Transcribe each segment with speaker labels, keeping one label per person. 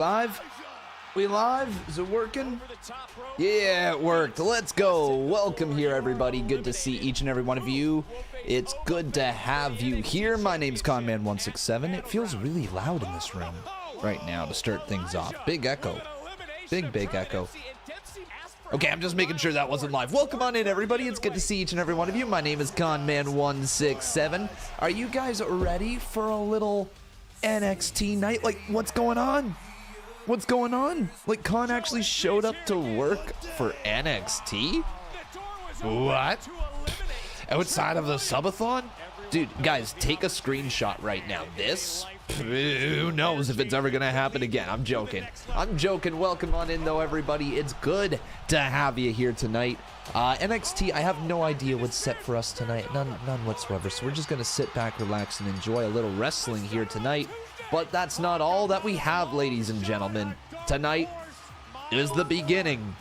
Speaker 1: Live? We live? Is it working? Yeah, it worked. Let's go. Welcome here, everybody. Good to see each and every one of you. It's good to have you here. My name's Conman167. It feels really loud in this room right now to start things off. Big echo. Big echo. Okay, I'm just making sure that wasn't live. Welcome on in, everybody. It's good to see each and every one of you. My name is Conman167. Are you guys ready for a little NXT night? Like, what's going on? What's going on? Like, Con actually showed up to work for NXT? What? Outside of the subathon? Dude, guys, take a screenshot right now. This? Who knows if it's ever gonna happen again? I'm joking. Welcome on in, though, everybody. It's good to have you here tonight. NXT, I have no idea what's set for us tonight. None whatsoever. So we're just gonna sit back, relax, and enjoy a little wrestling here tonight. But that's not all that we have, ladies and gentlemen. Tonight is the beginning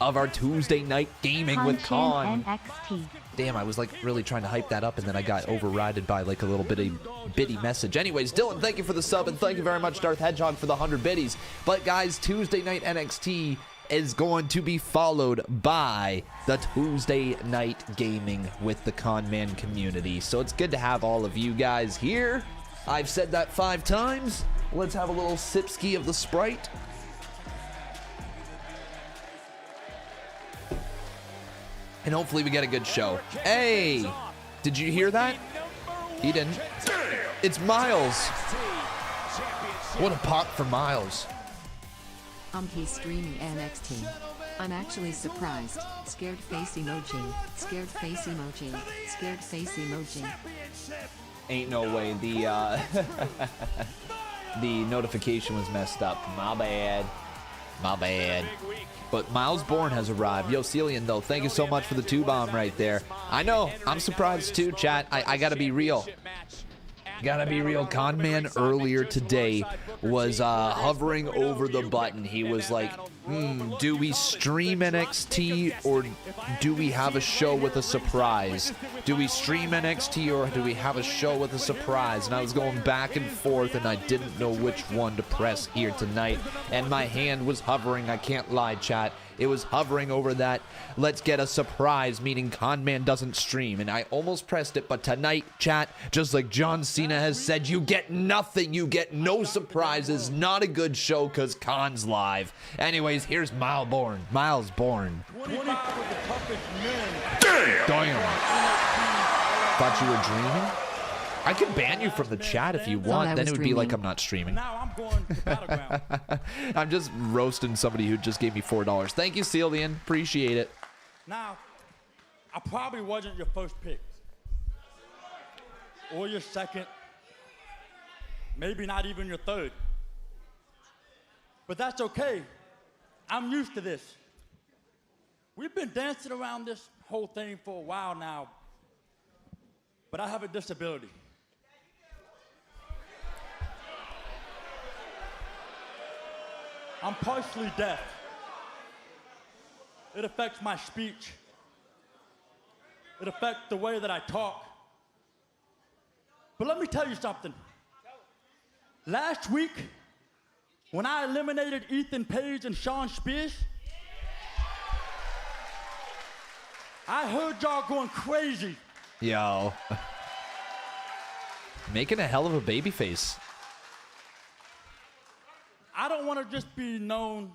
Speaker 1: of our Tuesday night gaming with Con.
Speaker 2: NXT.
Speaker 1: Damn, I was like really trying to hype that up, and then I got overridden by like a little bitty message. Anyways, Dylan, thank you for the sub, and thank you very much, Darth Hedgehog, for the 100 biddies. But guys, Tuesday night NXT is going to be followed by the Tuesday night gaming with the Conman community. So it's good to have all of you guys here. I've said that 5 times. Let's have a little sipski of the Sprite. And hopefully we get a good show. Hey, did you hear that? He didn't. It's Miles. What a pop for Miles.
Speaker 3: He's streaming NXT. I'm actually surprised. Scared face emoji. Scared face emoji. Scared face emoji.
Speaker 1: Ain't no way. The the notification was messed up. My bad. But Miles Bourne has arrived. Yo, Celian, though, thank you so much for the 2-bomb right there. I know. I'm surprised, too, chat. I gotta be real. Conman earlier today was hovering over the button. He was like, do we stream NXT or do we have a show with a surprise? Do we stream NXT or do we have a show with a surprise? And I was going back and forth, and I didn't know which one to press here tonight. And my hand was hovering. I can't lie, chat. It was hovering over that let's get a surprise, meaning Conman doesn't stream. And I almost pressed it, but tonight, chat, just like John Cena has said, you get nothing. You get no surprises. Not a good show because Con's live. Anyways, here's Miles Bourne.
Speaker 4: 25 of the toughest men.
Speaker 1: Damn. Thought you were dreaming? I could ban you from the chat if you want. Then it would be like I'm not streaming.
Speaker 4: Now I'm going to Battleground.
Speaker 1: I'm just roasting somebody who just gave me $4. Thank you, Celian. Appreciate it.
Speaker 4: Now, I probably wasn't your first pick. Or your second. Maybe not even your third. But that's okay. I'm used to this. We've been dancing around this whole thing for a while now. But I have a disability. I'm partially deaf. It affects my speech. It affects the way that I talk. But let me tell you something. Last week, when I eliminated Ethan Page and Sean Spears, I heard y'all going crazy.
Speaker 1: Yo. Making a hell of a baby face.
Speaker 4: I don't want to just be known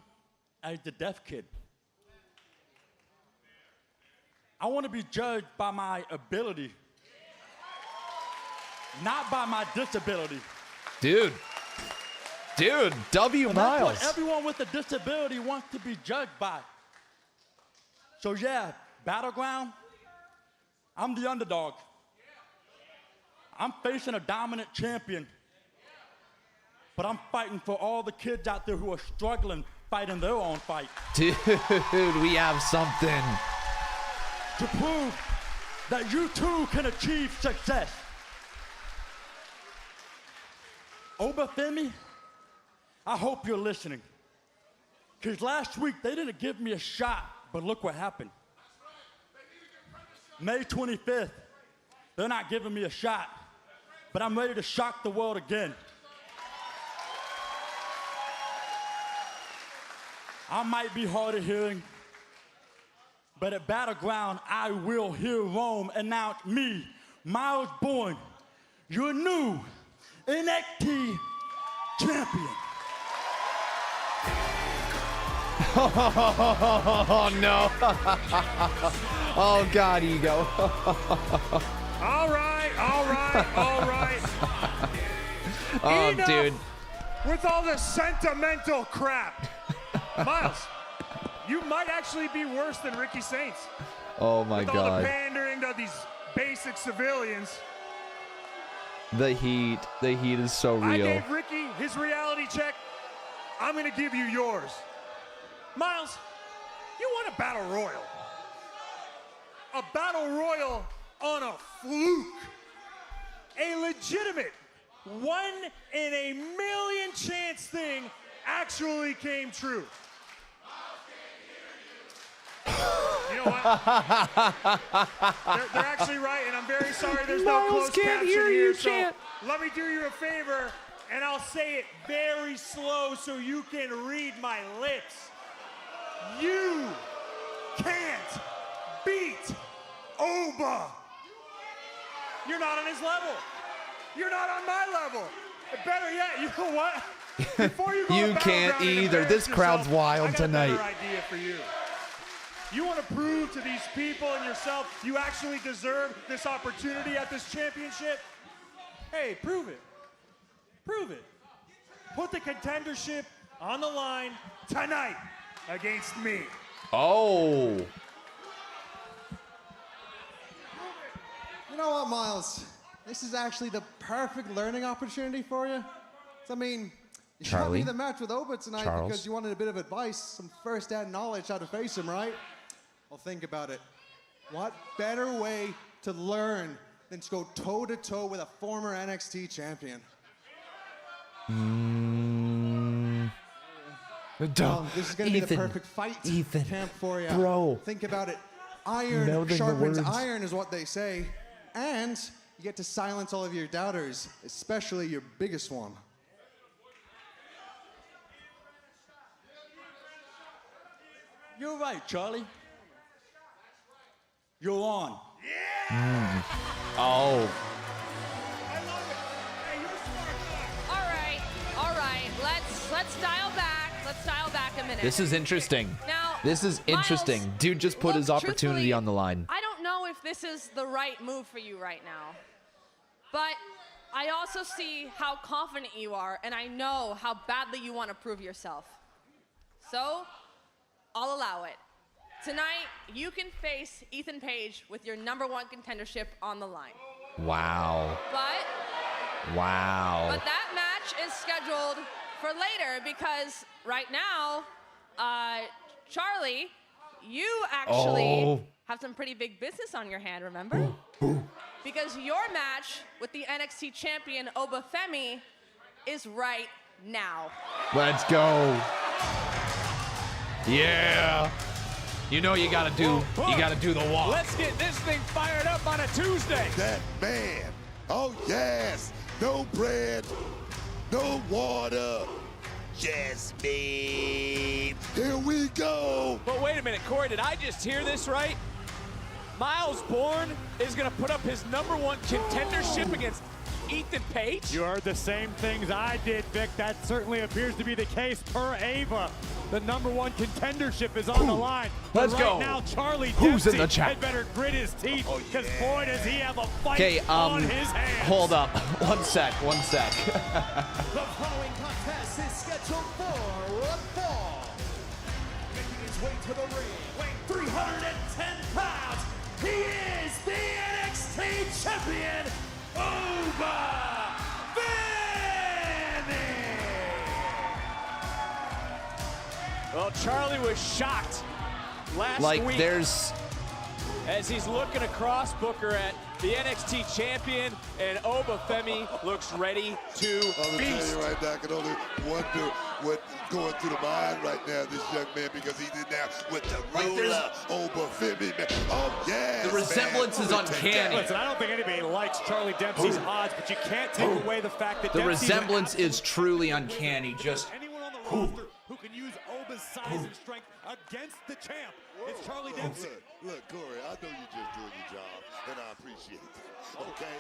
Speaker 4: as the deaf kid. I want to be judged by my ability, not by my disability.
Speaker 1: Dude, W
Speaker 4: And
Speaker 1: Miles.
Speaker 4: that's what everyone with a disability wants to be judged by. So yeah, Battleground, I'm the underdog. I'm facing a dominant champion. But I'm fighting for all the kids out there who are struggling, fighting their own fight.
Speaker 1: Dude, we have something.
Speaker 4: To prove that you too can achieve success. Oba Femi, I hope you're listening. Because last week they didn't give me a shot, but look what happened. May 25th, they're not giving me a shot, but I'm ready to shock the world again. I might be hard of hearing, but at Battleground, I will hear Rome announce me, Miles Bourne, your new NXT Champion.
Speaker 1: Oh, no. Oh, God, ego.
Speaker 2: All right.
Speaker 1: Oh,
Speaker 2: Enough
Speaker 1: dude.
Speaker 2: with all the sentimental crap. Miles, you might actually be worse than Ricky Saints.
Speaker 1: Oh, my
Speaker 2: with all
Speaker 1: God.
Speaker 2: the pandering to these basic civilians.
Speaker 1: The heat is so
Speaker 2: I
Speaker 1: real.
Speaker 2: gave Ricky his reality check. I'm going to give you yours. Miles, you want a battle royal. A battle royal on a fluke. A legitimate 1 in a million chance thing actually came true. You know what? They're actually right, and I'm very sorry there's no
Speaker 1: Miles
Speaker 2: closed
Speaker 1: can't
Speaker 2: caption
Speaker 1: hear
Speaker 2: here,
Speaker 1: you,
Speaker 2: so
Speaker 1: can't.
Speaker 2: let me do you a favor, and I'll say it very slow so you can read my lips. You can't beat Oba. You're not on his level. You're not on my level. Better yet, you know what? Before you go
Speaker 1: You
Speaker 2: to
Speaker 1: can't
Speaker 2: Battleground and
Speaker 1: either.
Speaker 2: embarrass
Speaker 1: This crowd's
Speaker 2: yourself,
Speaker 1: wild
Speaker 2: I got a
Speaker 1: tonight.
Speaker 2: better idea for you. You want to prove to these people and yourself you actually deserve this opportunity at this championship? Hey, prove it. Prove it. Put the contendership on the line tonight against me.
Speaker 1: Oh.
Speaker 5: You know what, Miles? This is actually the perfect learning opportunity for you. So, I mean, you shot
Speaker 1: Charlie?
Speaker 5: me the match with Oba tonight
Speaker 1: Charles?
Speaker 5: because you wanted a bit of advice, some first-hand knowledge how to face him, right? Well, think about it. What better way to learn than to go toe-to-toe with a former NXT champion? This is going to be the perfect fight camp for you.
Speaker 1: Bro.
Speaker 5: Think about it. Iron
Speaker 1: Melding the
Speaker 5: sharpens
Speaker 1: words.
Speaker 5: iron is what they say. And you get to silence all of your doubters, especially your biggest one.
Speaker 4: You're right, Charlie. You're on.
Speaker 1: Oh.
Speaker 6: All right. Let's dial back. Let's dial back a minute.
Speaker 1: This is interesting.
Speaker 6: Now,
Speaker 1: This is interesting.
Speaker 6: Miles,
Speaker 1: Dude just put
Speaker 6: look,
Speaker 1: his opportunity
Speaker 6: truthfully,
Speaker 1: on the line.
Speaker 6: I don't know if this is the right move for you right now, but I also see how confident you are, and I know how badly you want to prove yourself. So, I'll allow it. Tonight, you can face Ethan Page with your #1 contendership on the line.
Speaker 1: Wow.
Speaker 6: But that match is scheduled for later because right now, Charlie, you actually have some pretty big business on your hand, remember? Because your match with the NXT Champion Oba Femi is right now.
Speaker 1: Let's go. Yeah. You know you gotta do the walk.
Speaker 2: Let's get this thing fired up on a Tuesday.
Speaker 7: That man. Oh, yes. No bread, no water, just me. Here we go.
Speaker 8: But wait a minute, Corey, did I just hear this right? Miles Bourne is going to put up his #1 contendership against Ethan Page?
Speaker 2: You heard the same things I did, Vic. That certainly appears to be the case per Ava. The #1 contendership is on the line.
Speaker 1: Let's
Speaker 2: but right
Speaker 1: go.
Speaker 2: now, Charlie
Speaker 1: Who's in
Speaker 2: Dempsey
Speaker 1: the chat?
Speaker 2: had better grit his teeth, because boy, does he have a fight
Speaker 1: Okay,
Speaker 2: on his hands.
Speaker 1: hold up. One sec.
Speaker 9: The following contest is scheduled for one fall. Making his way to the ring, weighing 310 pounds, he is the NXT Champion, Oba Femi!
Speaker 8: Well, Charlie was shocked last
Speaker 1: Like,
Speaker 8: week
Speaker 1: there's...
Speaker 8: as he's looking across Booker at the NXT Champion, and Oba Femi looks ready to
Speaker 7: I'm gonna tell
Speaker 8: feast.
Speaker 7: you right now, I can only wonder what's going through the mind right now, this young man, because he's in there with the ruler, Oba Femi, man. Oh, yes,
Speaker 1: The resemblance
Speaker 7: man.
Speaker 1: is uncanny.
Speaker 2: Listen, I don't think anybody likes Charlie Dempsey's odds, but you can't take away the fact that
Speaker 1: The
Speaker 2: Dempsey's
Speaker 1: resemblance is truly uncanny. Just...
Speaker 2: anyone on the roster who
Speaker 9: who can use Oba's size and strength against the champ. It's Charlie Dempsey.
Speaker 7: Look, Corey, I know you're just doing your job, and I appreciate it. Okay?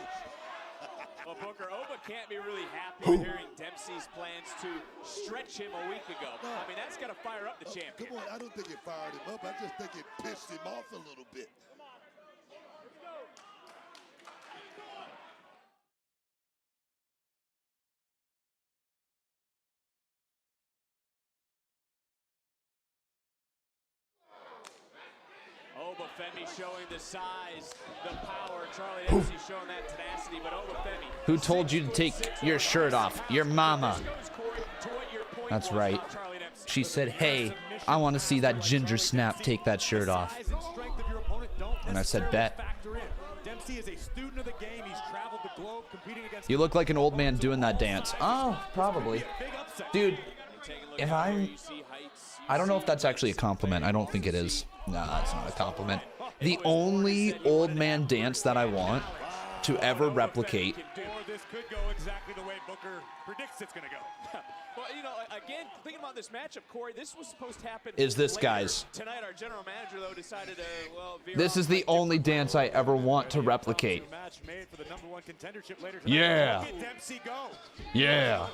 Speaker 8: Well, Booker, Oba can't be really happy with hearing Dempsey's plans to stretch him a week ago. I mean, that's got to fire up the champion.
Speaker 7: Come on, I don't think it fired him up. I just think it pissed him off a little bit.
Speaker 8: Oba Femi showing the size, the power. Charlie Dempsey showing that tenacity, but Oba Femi.
Speaker 1: Who told you to take your shirt off? Your mama. That's right. She said, hey, I want to see that ginger snap take that shirt off. And I said, bet. You look like an old man doing that dance. Oh, probably. Dude, if I don't know if that's actually a compliment. I don't think it is. No, that's not a compliment. The only old man dance that I want to ever replicate.
Speaker 9: This could go exactly the way Booker predicts it's going to go.
Speaker 8: Well, you know, again, thinking about this matchup, Corey, this was supposed to happen.
Speaker 1: Is this,
Speaker 8: later.
Speaker 1: guys?
Speaker 8: Tonight, our general manager, though, decided to, well,
Speaker 1: this is the only dance I ever want to replicate. Yeah. Yeah.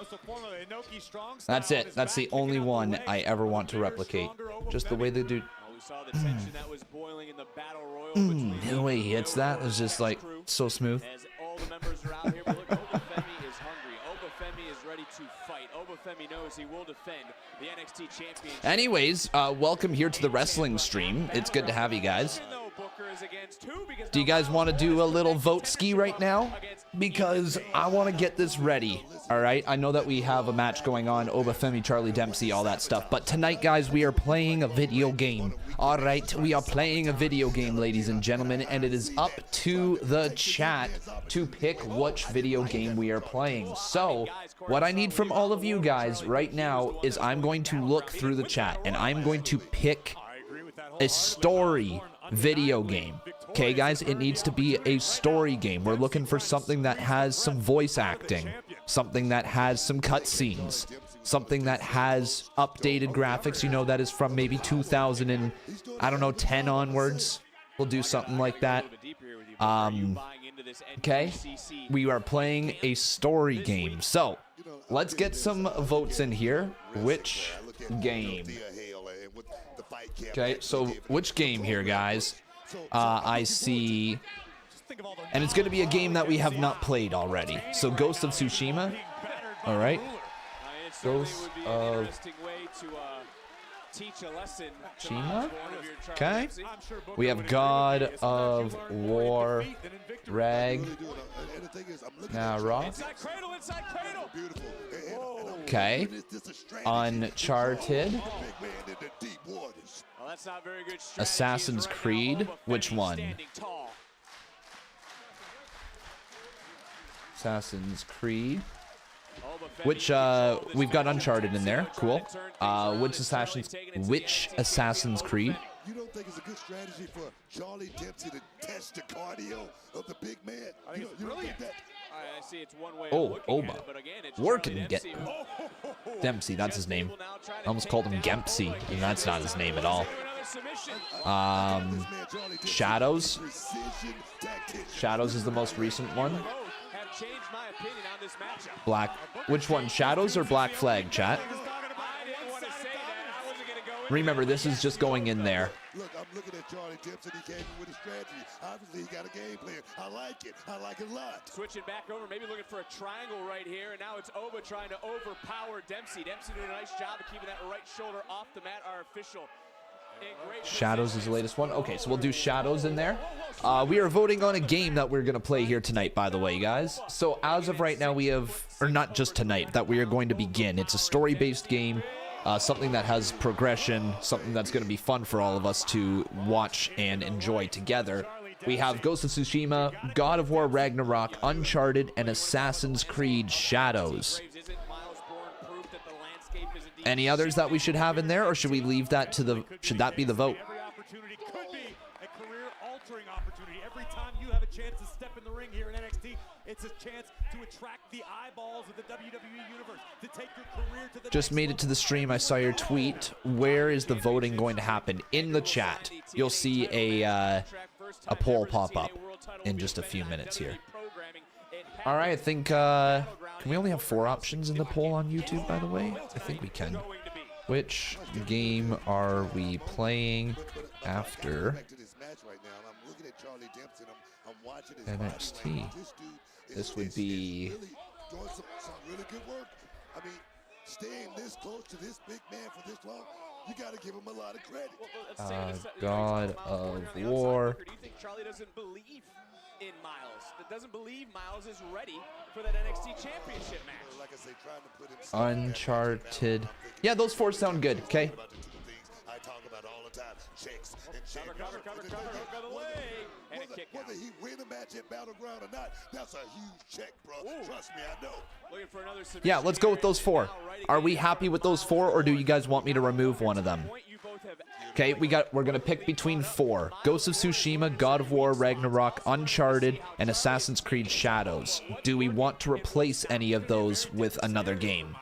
Speaker 1: That's it. That's the only one I ever want to replicate. Just the way they do.
Speaker 8: We saw the tension that was boiling in the battle royal between
Speaker 1: The way he hits that is just like so smooth.
Speaker 8: as all the members are out here. But look, Oba Femi is hungry. Oba Femi is ready to fight. Oba Femi knows he will defend the NXT Championship.
Speaker 1: Anyways, welcome here to the wrestling stream. It's good to have you guys. Do you guys want to do a little vote ski right now? Because I want to get this ready. All right, I know that we have a match going on, Oba Femi, Charlie Dempsey, all that stuff. But tonight, guys, we are playing a video game. All right, we are playing a video game, ladies and gentlemen, and it is up to the chat to pick which video game we are playing. So, what I need from all of you guys right now is I'm going to look through the chat, and I'm going to pick a story video game. Okay, guys, it needs to be a story game. We're looking for something that has some voice acting, something that has some cutscenes, something that has updated graphics, you know, that is from maybe 2000 and, I don't know, 10 onwards. We'll do something like that. Okay, we are playing a story game. So, let's get some votes in here. Which game? Okay, so which game here, guys? I see, and it's going to be a game that we have not played already. So Ghost of Tsushima. All right. Ghost of Tsushima. Okay. We have God of War, Ragnarok. Okay. Uncharted. Assassin's Creed. Which one? Assassin's Creed. Which we've got Uncharted in there. Cool. Which Assassin's Creed?
Speaker 7: You don't think it's a good strategy for Charlie Dempsey to test the cardio of the big man? You don't think that?
Speaker 8: I see it's one way.
Speaker 1: Oh, Oba. Working get Dempsey, that's his name. I almost called him Gempsey, and that's not his name at all. Shadows. Shadows is the most recent one. Black. Which one? Shadows or Black Flag, chat? Remember, this is just going in there.
Speaker 7: Look, I'm looking at Charlie Dempsey. He came in with a strategy. Obviously, he got a game plan. I like it. I like it a lot.
Speaker 8: Switching back over, maybe looking for a triangle right here. And now it's Oba trying to overpower Dempsey. Dempsey doing a nice job of keeping that right shoulder off the mat. Our official.
Speaker 1: Shadows is the latest one. Okay, so we'll do Shadows in there. We are voting on a game that we're going to play here tonight, by the way, guys. So as of right now, we have, or not just tonight, that we are going to begin. It's a story-based game. Something that has progression, something that's going to be fun for all of us to watch and enjoy together. We have Ghost of Tsushima, God of War Ragnarok, Uncharted, and Assassin's Creed Shadows. Any others that we should have in there, or should we leave that to the, should that be the vote?
Speaker 2: chance to step in the ring here in NXT. It's a chance to attract the eyeballs of the WWE universe, to take your career to the
Speaker 1: Just made it to the stream. I saw your tweet. Where is the voting going to happen? In the chat. You'll see a poll pop up in just a few minutes here. All right, I think, can we only have 4 options in the poll on YouTube, by the way? I think we can. Which game are we playing after NXT? This would be...
Speaker 7: Staying this close to this big man for this long, you got to give him a lot of credit.
Speaker 1: God of War.
Speaker 8: Do you think Charlie doesn't believe in Miles? That doesn't believe Miles is ready for that NXT Championship match?
Speaker 7: Like I say, trying to put him
Speaker 1: Unsorted. Yeah, those 4 sound good. Okay.
Speaker 7: I talk about all the time. Checks and
Speaker 8: Cover the leg. And a kick out.
Speaker 7: Whether he win a match at Battleground or not, that's a huge check, bro. Trust me, I know.
Speaker 8: Looking for another
Speaker 1: Yeah, let's go with those 4. Are we happy with those 4, or do you guys want me to remove one of them? Okay, we're gonna pick between 4: Ghost of Tsushima, God of War, Ragnarok, Uncharted, and Assassin's Creed Shadows. Do we want to replace any of those with another game?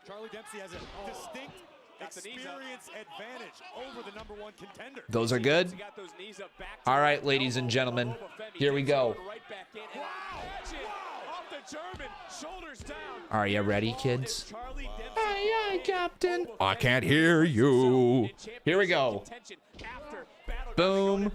Speaker 2: Charlie Dempsey has a distinct experience advantage over the -- 1 contender.
Speaker 1: Those are good? All right, ladies and gentlemen, here we go. Are you ready, kids? Aye, aye, Captain. I can't hear you. Here we go. Boom.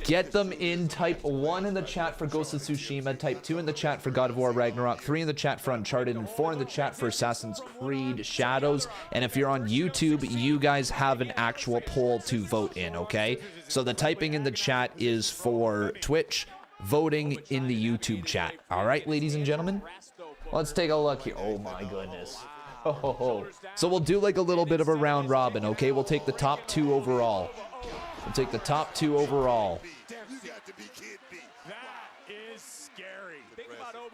Speaker 1: Get them in. Type 1 in the chat for Ghost of Tsushima. Type 2 in the chat for God of War Ragnarok. 3 in the chat for Uncharted. And 4 in the chat for Assassin's Creed Shadows. And if you're on YouTube, you guys have an actual poll to vote in, okay? So the typing in the chat is for Twitch. Voting in the YouTube chat. All right, ladies and gentlemen? Let's take a look here. Oh, my goodness. Oh. So we'll do like a little bit of a round robin, okay? We'll take the top 2 overall. We'll take the top 2 overall.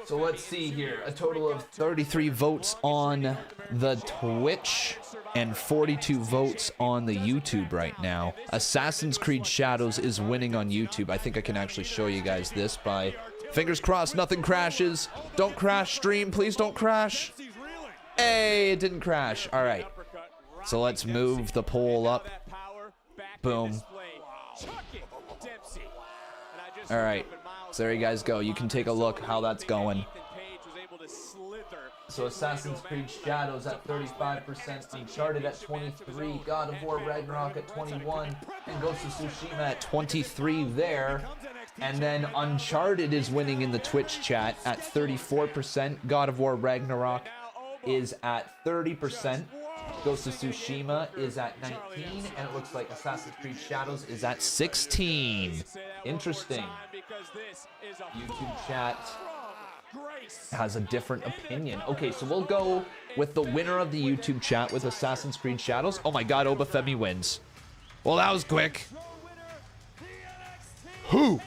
Speaker 1: So let's see here. A total of 33 votes on the Twitch and 42 votes on the YouTube right now. Assassin's Creed Shadows is winning on YouTube. I think I can actually show you guys this by... Fingers crossed, nothing crashes. Don't crash, stream. Please don't crash. Hey, it didn't crash. All right. So let's move the poll up. Boom. All right. So there you guys go. You can take a look how that's going. So Assassin's Creed Shadows at 35%, Uncharted at 23%, God of War Ragnarok at 21%, and Ghost of Tsushima at 23% there. And then Uncharted is winning in the Twitch chat at 34%. God of War Ragnarok is at 30%. Ghost of Tsushima is at 19%, and it looks like Assassin's Creed Shadows is at 16%. Interesting. YouTube chat has a different opinion. Okay, so we'll go with the winner of the YouTube chat with Assassin's Creed Shadows. Oh my god, Oba Femi wins. Well, that was quick. Who?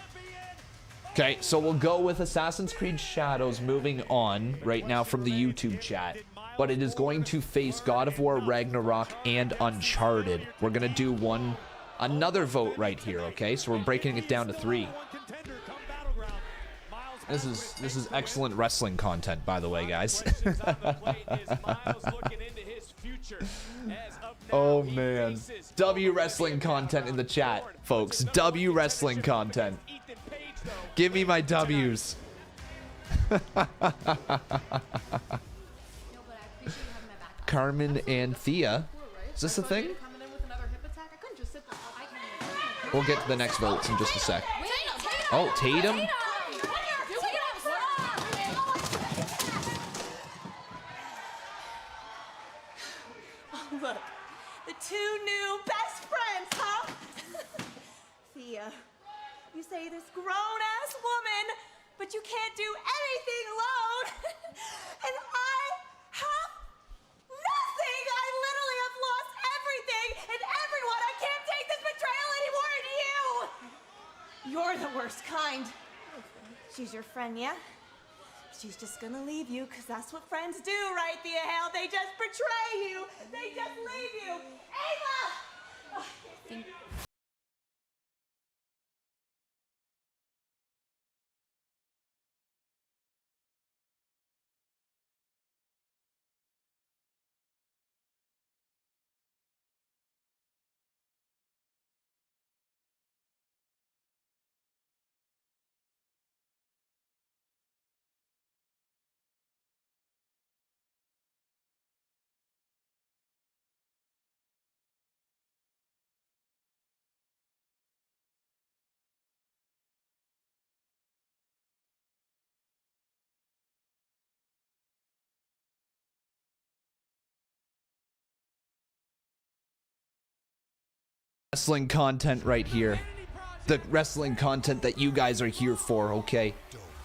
Speaker 1: Okay, so we'll go with Assassin's Creed Shadows moving on right now from the YouTube chat. But it is going to face God of War Ragnarok and Uncharted. We're going to do another vote right here, okay? So we're breaking it down to 3. This is excellent wrestling content, by the way, guys. Oh man, W wrestling content in the chat, folks. W wrestling content. Give me my W's. Carmen and Thea. Is this a thing? We'll get to the next votes in just a sec. Oh, Tatum?
Speaker 10: Look, the 2 new best friends, huh? Thea, you say this grown-ass woman, but you can't do anything alone. And I have nothing. I literally have lost everything and everyone. I can't take this betrayal anymore, and you! You're the worst kind. She's your friend, yeah? She's just gonna leave you, because that's what friends do, right, Thea Hale? They just betray you. They just leave you. Ava!
Speaker 1: wrestling content right here. The wrestling content that you guys are here for, okay?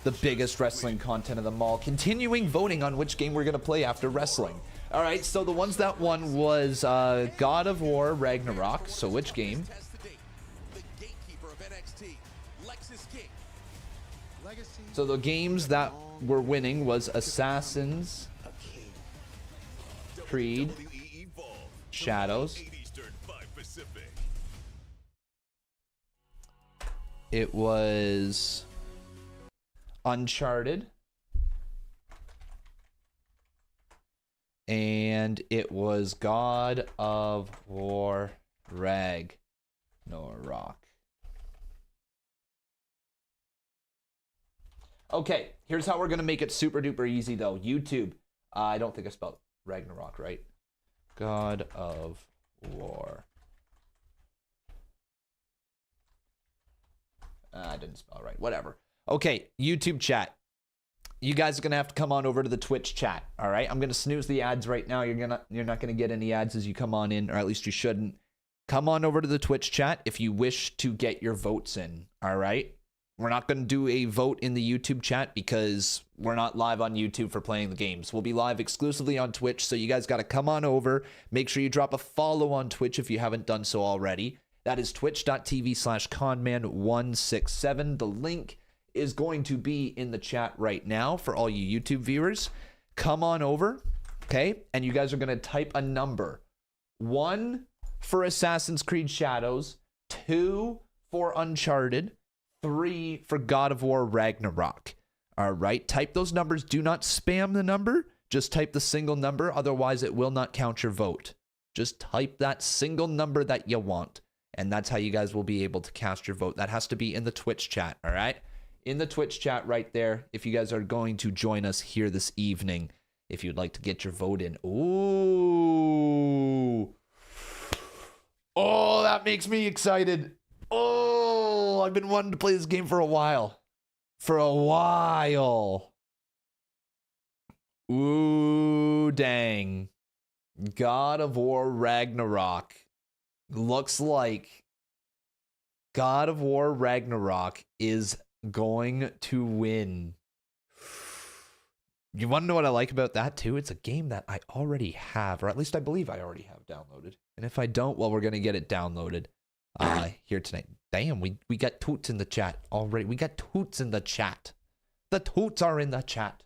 Speaker 1: The biggest wrestling content of them all. Continuing voting on which game we're going to play after wrestling. All right, so the ones that won was God of War Ragnarok. So which game? So the games that were winning was Assassin's Creed Shadows. It was Uncharted. And it was God of War Ragnarok. Okay, here's how we're going to make it super duper easy though. YouTube. I don't think I spelled Ragnarok right. God of War. I didn't spell it right. Whatever. Okay, YouTube chat. You guys are going to have to come on over to the Twitch chat, all right? I'm going to snooze the ads right now. You're not going to get any ads as you come on in, or at least you shouldn't. Come on over to the Twitch chat if you wish to get your votes in, all right? We're not going to do a vote in the YouTube chat because we're not live on YouTube for playing the games. We'll be live exclusively on Twitch, so you guys got to come on over. Make sure you drop a follow on Twitch if you haven't done so already. That is twitch.tv/conman167. The link is going to be in the chat right now for all you YouTube viewers. Come on over, okay? And you guys are going to type a number. 1 for Assassin's Creed Shadows, 2 for Uncharted, 3 for God of War Ragnarok. All right, type those numbers. Do not spam the number. Just type the single number. Otherwise, it will not count your vote. Just type that single number that you want. And that's how you guys will be able to cast your vote. That has to be in the Twitch chat, all right? In the Twitch chat right there, if you guys are going to join us here this evening, if you'd like to get your vote in. Ooh. Oh, that makes me excited. Oh, I've been wanting to play this game for a while. Ooh, dang. God of War Ragnarok. Looks like God of War Ragnarok is going to win. You want to know what I like about that too? It's a game that I already have, or at least I believe I already have downloaded. And if I don't, well, we're going to get it downloaded here tonight. Damn, we got toots in the chat already. We got toots in the chat. The toots are in the chat.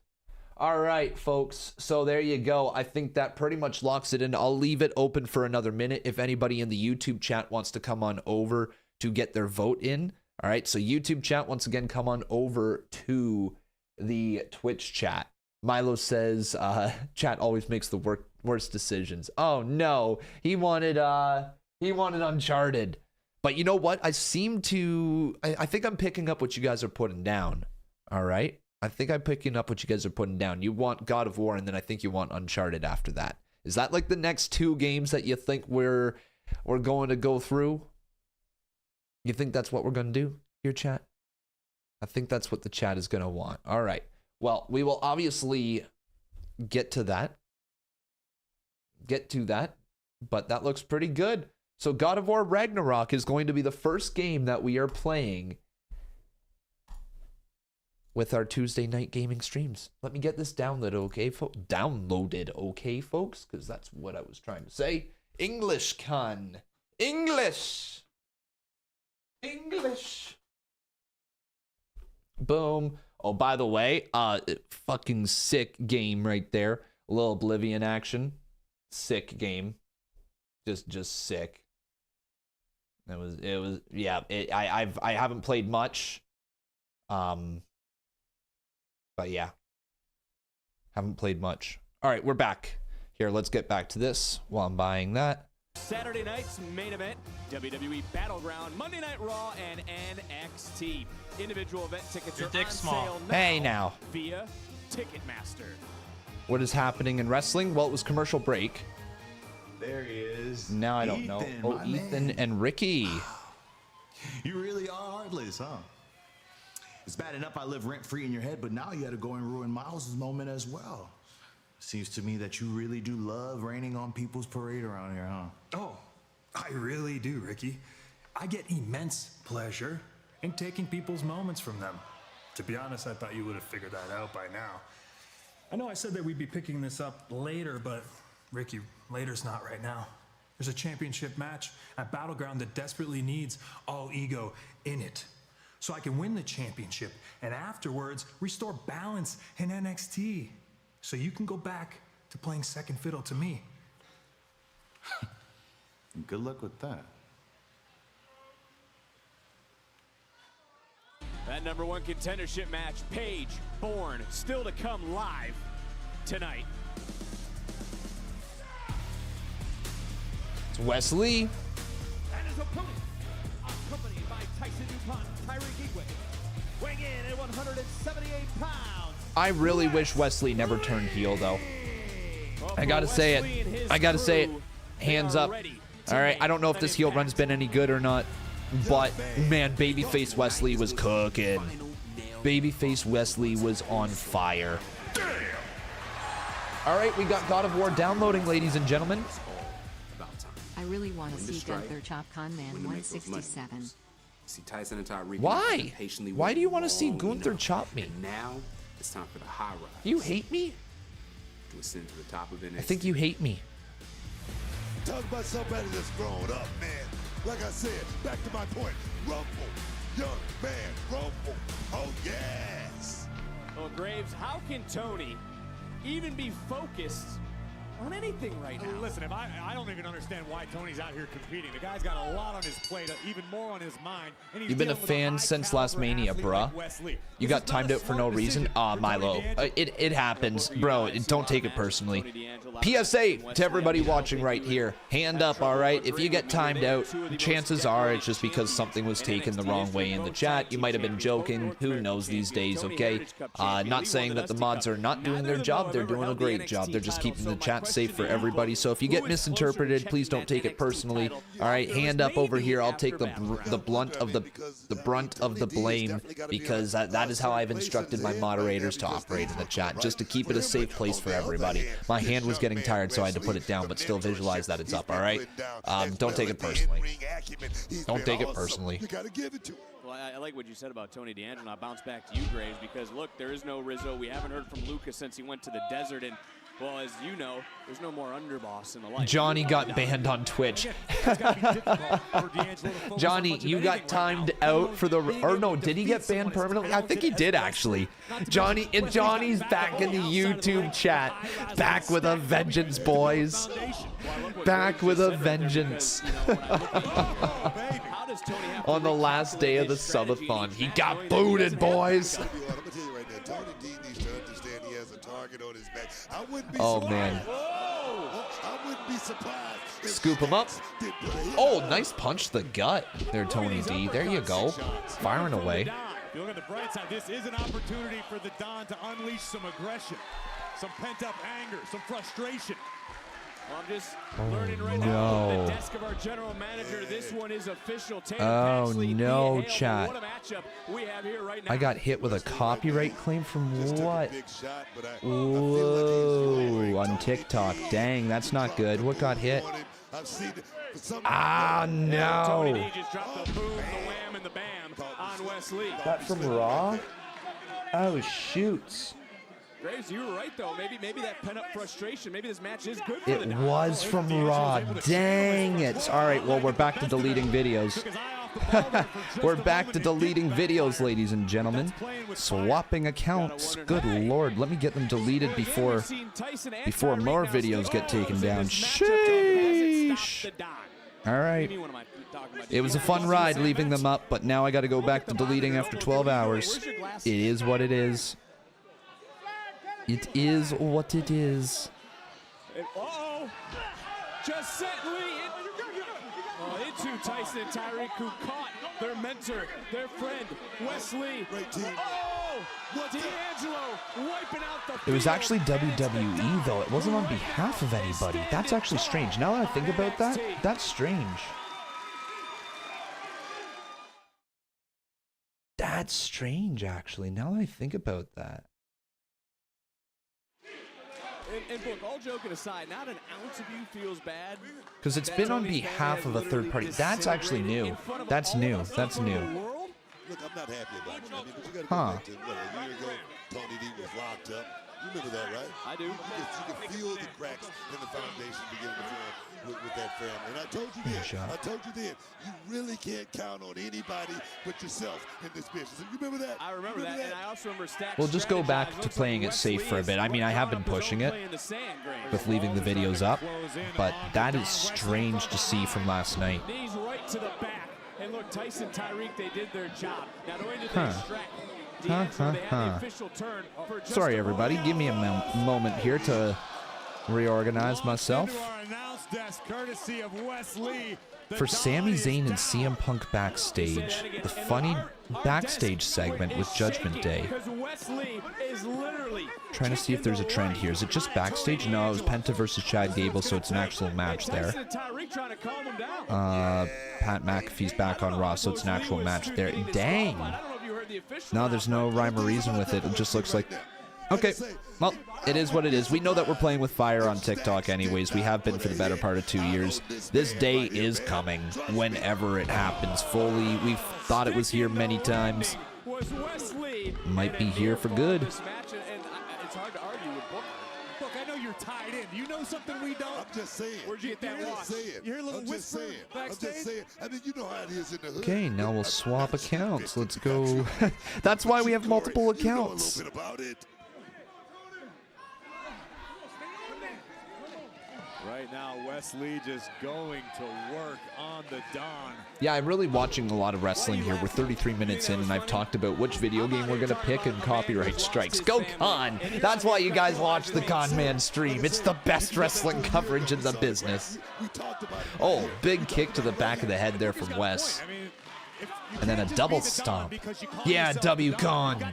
Speaker 1: All right, folks. So there you go. I think that pretty much locks it in. I'll leave it open for another minute if anybody in the YouTube chat wants to come on over to get their vote in. All right, so YouTube chat, once again, come on over to the Twitch chat. Milo says, chat always makes the worst decisions. Oh, no. He wanted Uncharted. But you know what? I think I'm picking up what you guys are putting down. All right? I think I'm picking up what you guys are putting down. You want God of War, and then I think you want Uncharted after that. Is that like the next 2 games that you think we're going to go through? You think that's what we're going to do, your chat? I think that's what the chat is going to want. All right. Well, we will obviously get to that. But that looks pretty good. So God of War Ragnarok is going to be the first game that we are playing with our Tuesday night gaming streams. Let me get this downloaded, okay, folks? Because that's what I was trying to say. English. Boom. Oh, by the way, fucking sick game right there. A little Oblivion action. Sick game. Just sick. I haven't played much. But yeah. Haven't played much. All right, we're back. Here, let's get back to this while I'm buying that.
Speaker 8: Saturday night's main event, WWE Battleground, Monday Night Raw, and NXT. Individual event tickets are on sale now.
Speaker 1: Hey, now.
Speaker 8: Via Ticketmaster.
Speaker 1: What is happening in wrestling? Well, it was commercial break.
Speaker 11: There he is.
Speaker 1: Now I don't know. Oh, Ethan and Ricky.
Speaker 11: You really are heartless, huh? It's bad enough I live rent-free in your head, but now you had to go and ruin Miles' moment as well. Seems to me that you really do love raining on people's parade around here, huh?
Speaker 12: Oh, I really do, Ricky. I get immense pleasure in taking people's moments from them. To be honest, I thought you would have figured that out by now. I know I said that we'd be picking this up later, but Ricky, later's not right now. There's a championship match at Battleground that desperately needs all ego in it. So I can win the championship and afterwards restore balance in NXT. So you can go back to playing second fiddle to me.
Speaker 11: Good luck with that.
Speaker 8: That #1 contendership match, Paige, Bourne, still to come live tonight.
Speaker 1: It's Wes Lee.
Speaker 9: And his opponent, accompanied by Tyson DuPont, Tyreek Igwe, weighing in at 178 pounds.
Speaker 1: I really wish Wes Lee never turned heel, though. I gotta say it. I gotta say it. Hands up. All right, I don't know if this heel run's been any good or not, but man, babyface Wes Lee was cooking. Babyface Wes Lee was on fire. All right, we got God of War downloading, ladies and gentlemen.
Speaker 3: I really want to see Gunther chop Conman 167.
Speaker 13: See Tyson and Tyreek.
Speaker 1: Why? Why do you want to see Gunther chop me?
Speaker 13: And now it's time for the high rise.
Speaker 1: You hate me?
Speaker 13: To ascend to the top of NXT.
Speaker 1: I think you hate me.
Speaker 7: Talk about somebody that's grown up, man. Like I said, back to my point. Rumble, young man, rumble. Oh, yes.
Speaker 8: Well, Graves, how can Tony even be focused on anything right now?
Speaker 2: Listen, I don't even understand why Tony's out here competing. The guy's got a lot on his plate, even more on his mind. And he's
Speaker 1: You've been a
Speaker 2: dealing with
Speaker 1: fan since last Mania, bruh. You got timed out for no reason? Milo. It happens. Bro, don't take it personally. PSA to everybody watching right here. Hand up, all right? If you get timed out, chances are it's just because something was taken the wrong way in the chat. You might have been joking. Who knows these days, okay? Not saying that the mods are not doing their job. They're doing a great job. They're just keeping the chat safe for everybody. So if you get misinterpreted, please don't take it personally. All right, hand up over here. I'll take the brunt of the blame, because that is how I've instructed my moderators to operate in the chat, just to keep it a safe place for everybody. My hand was getting tired, so I had to put it down, but still visualize that it's up. All right, don't take it personally. Don't take it personally.
Speaker 8: Well, I like what you said about Tony D'Angelo. I'll bounce back to you, Graves, because look, there is no Rizzo. We haven't heard from Lucas since he went to the desert, and well, as you know, there's no more underboss in the life.
Speaker 1: Johnny got banned on Twitch. Johnny, you got timed out for the... Or no, did he get banned permanently? I think he did, actually. Johnny's back in the YouTube chat. Back with a vengeance, boys. Back with a vengeance. On the last day of the subathon. He got booted, boys. Oh, man. Scoop him up. Oh, nice punch to the gut there, Tony D. There you go. Firing away.
Speaker 2: You look at the bright side, this is an opportunity for the Don to unleash some aggression, some pent-up anger, some frustration.
Speaker 8: Well, I'm just learning right now from the desk of our general manager. This one is official.
Speaker 1: Oh, no, chat.
Speaker 8: What a matchup we have here right now.
Speaker 1: I got hit with a copyright claim from what? Whoa, on TikTok. Dang, that's not good. What got hit? Ah, no.
Speaker 8: Tony D just dropped the boom, the wham, and the bam on Wes Lee.
Speaker 1: That from Raw? Oh, shoots.
Speaker 8: Graves, you were right, though. Maybe that pent-up frustration, maybe this match is good for the
Speaker 1: It was from Raw. Dang it. All right, well, we're back to deleting videos. We're back to deleting videos, ladies and gentlemen. Swapping accounts. Good Lord. Let me get them deleted before more videos get taken down. Sheesh. All right. It was a fun ride leaving them up, but now I got to go back to deleting after 12 hours. It is what it is. It is what it is.
Speaker 8: Uh-oh. Just set Lee into Tyson and Tyreek, who caught their mentor, their friend, Wes Lee. Oh! D'Angelo wiping out the...
Speaker 1: It was actually WWE, though. It wasn't on behalf of anybody. That's actually strange. Now that I think about that, that's strange. That's strange, actually. Now that I think about that.
Speaker 8: And look, all joking aside, not an ounce of you feels bad.
Speaker 1: Because it's been on behalf of a third party. That's actually new. That's new. That's new.
Speaker 7: Look, I'm not happy about it. I mean, but you got to go back to what, a year ago, Tony D was locked up. You remember that, right?
Speaker 8: I do.
Speaker 7: You can feel the cracks in the foundation beginning to form with that family. And I told you then, you really can't count on anybody but yourself in this business. You remember that?
Speaker 8: I remember that. And I also remember stats.
Speaker 1: We'll just go back to playing it safe for a bit. I mean, I have been pushing it with leaving the videos up, but that is strange to see from last night.
Speaker 8: Knees right to the back. And look, Tyson, Tyreek, they did their job. Not only did they extract
Speaker 1: Sorry, everybody. Give me a moment here to reorganize myself. For Sami Zayn and CM Punk backstage, the funny backstage segment with Judgment Day. Trying to see if there's a trend here. Is it just backstage? No, it was Penta versus Chad Gable, so it's an actual match there. Pat McAfee's back on Raw, so it's an actual match there. Dang! No, there's no rhyme or reason with it. It just looks like... Okay, well, it is what it is. We know that we're playing with fire on TikTok anyways. We have been for the better part of 2 years. This day is coming whenever it happens fully. We've thought it was here many times. Might be here for good.
Speaker 8: It's hard to argue with Booker. Look, I know you're tied in. You know something we don't?
Speaker 7: I'm just saying.
Speaker 8: Where'd you get that watch?
Speaker 7: You hear a little whisper backstage? I'm just saying. I mean, you know how it is in the hood.
Speaker 1: Okay, now we'll swap accounts. Let's go. That's why we have multiple accounts.
Speaker 7: You know a little bit about it.
Speaker 2: Right now, Wes Lee just going to work on the Don.
Speaker 1: Yeah, I'm really watching a lot of wrestling here. We're 33 minutes in, and I've talked about which video game we're going to pick and copyright strikes. Go Con! That's why you guys watch the Con Man stream. It's the best wrestling coverage in the business. Oh, big kick to the back of the head there from Wes. And then a double stomp. Yeah, W-Con.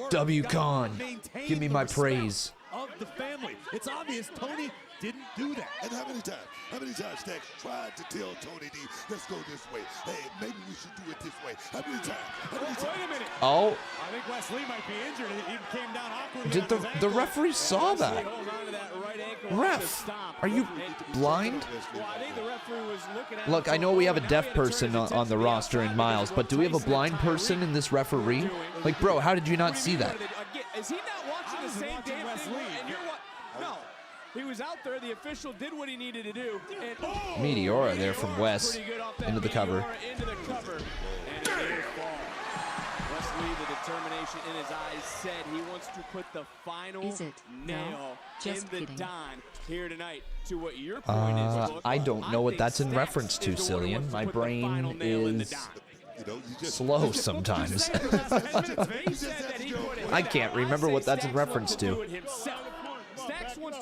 Speaker 1: W-Con. Give me my praise.
Speaker 2: Of the family. It's obvious Tony didn't do that.
Speaker 7: And how many times Stacks tried to tell Tony D, let's go this way. Hey, maybe we should do it this way. How many times?
Speaker 2: Wait a minute.
Speaker 1: Oh.
Speaker 2: I think Wes Lee might be injured. He came down awkwardly.
Speaker 1: Did the referee saw that? Ref, are you blind? Look, I know we have a deaf person on the roster in Miles, but do we have a blind person in this referee? Like, bro, how did you not see that?
Speaker 8: Is he not watching the same damn thing? And you're what? No. He was out there. The official did what he needed to do. And
Speaker 1: Meteora there from Wes into the cover.
Speaker 8: Into the cover. And a near fall. Wes Lee, the determination in his eyes, said he wants to put the final nail in the Don here tonight. To what your point is. Look,
Speaker 1: I don't know what that's in reference to, Cillian. My brain is slow sometimes. I can't remember what that's in reference to.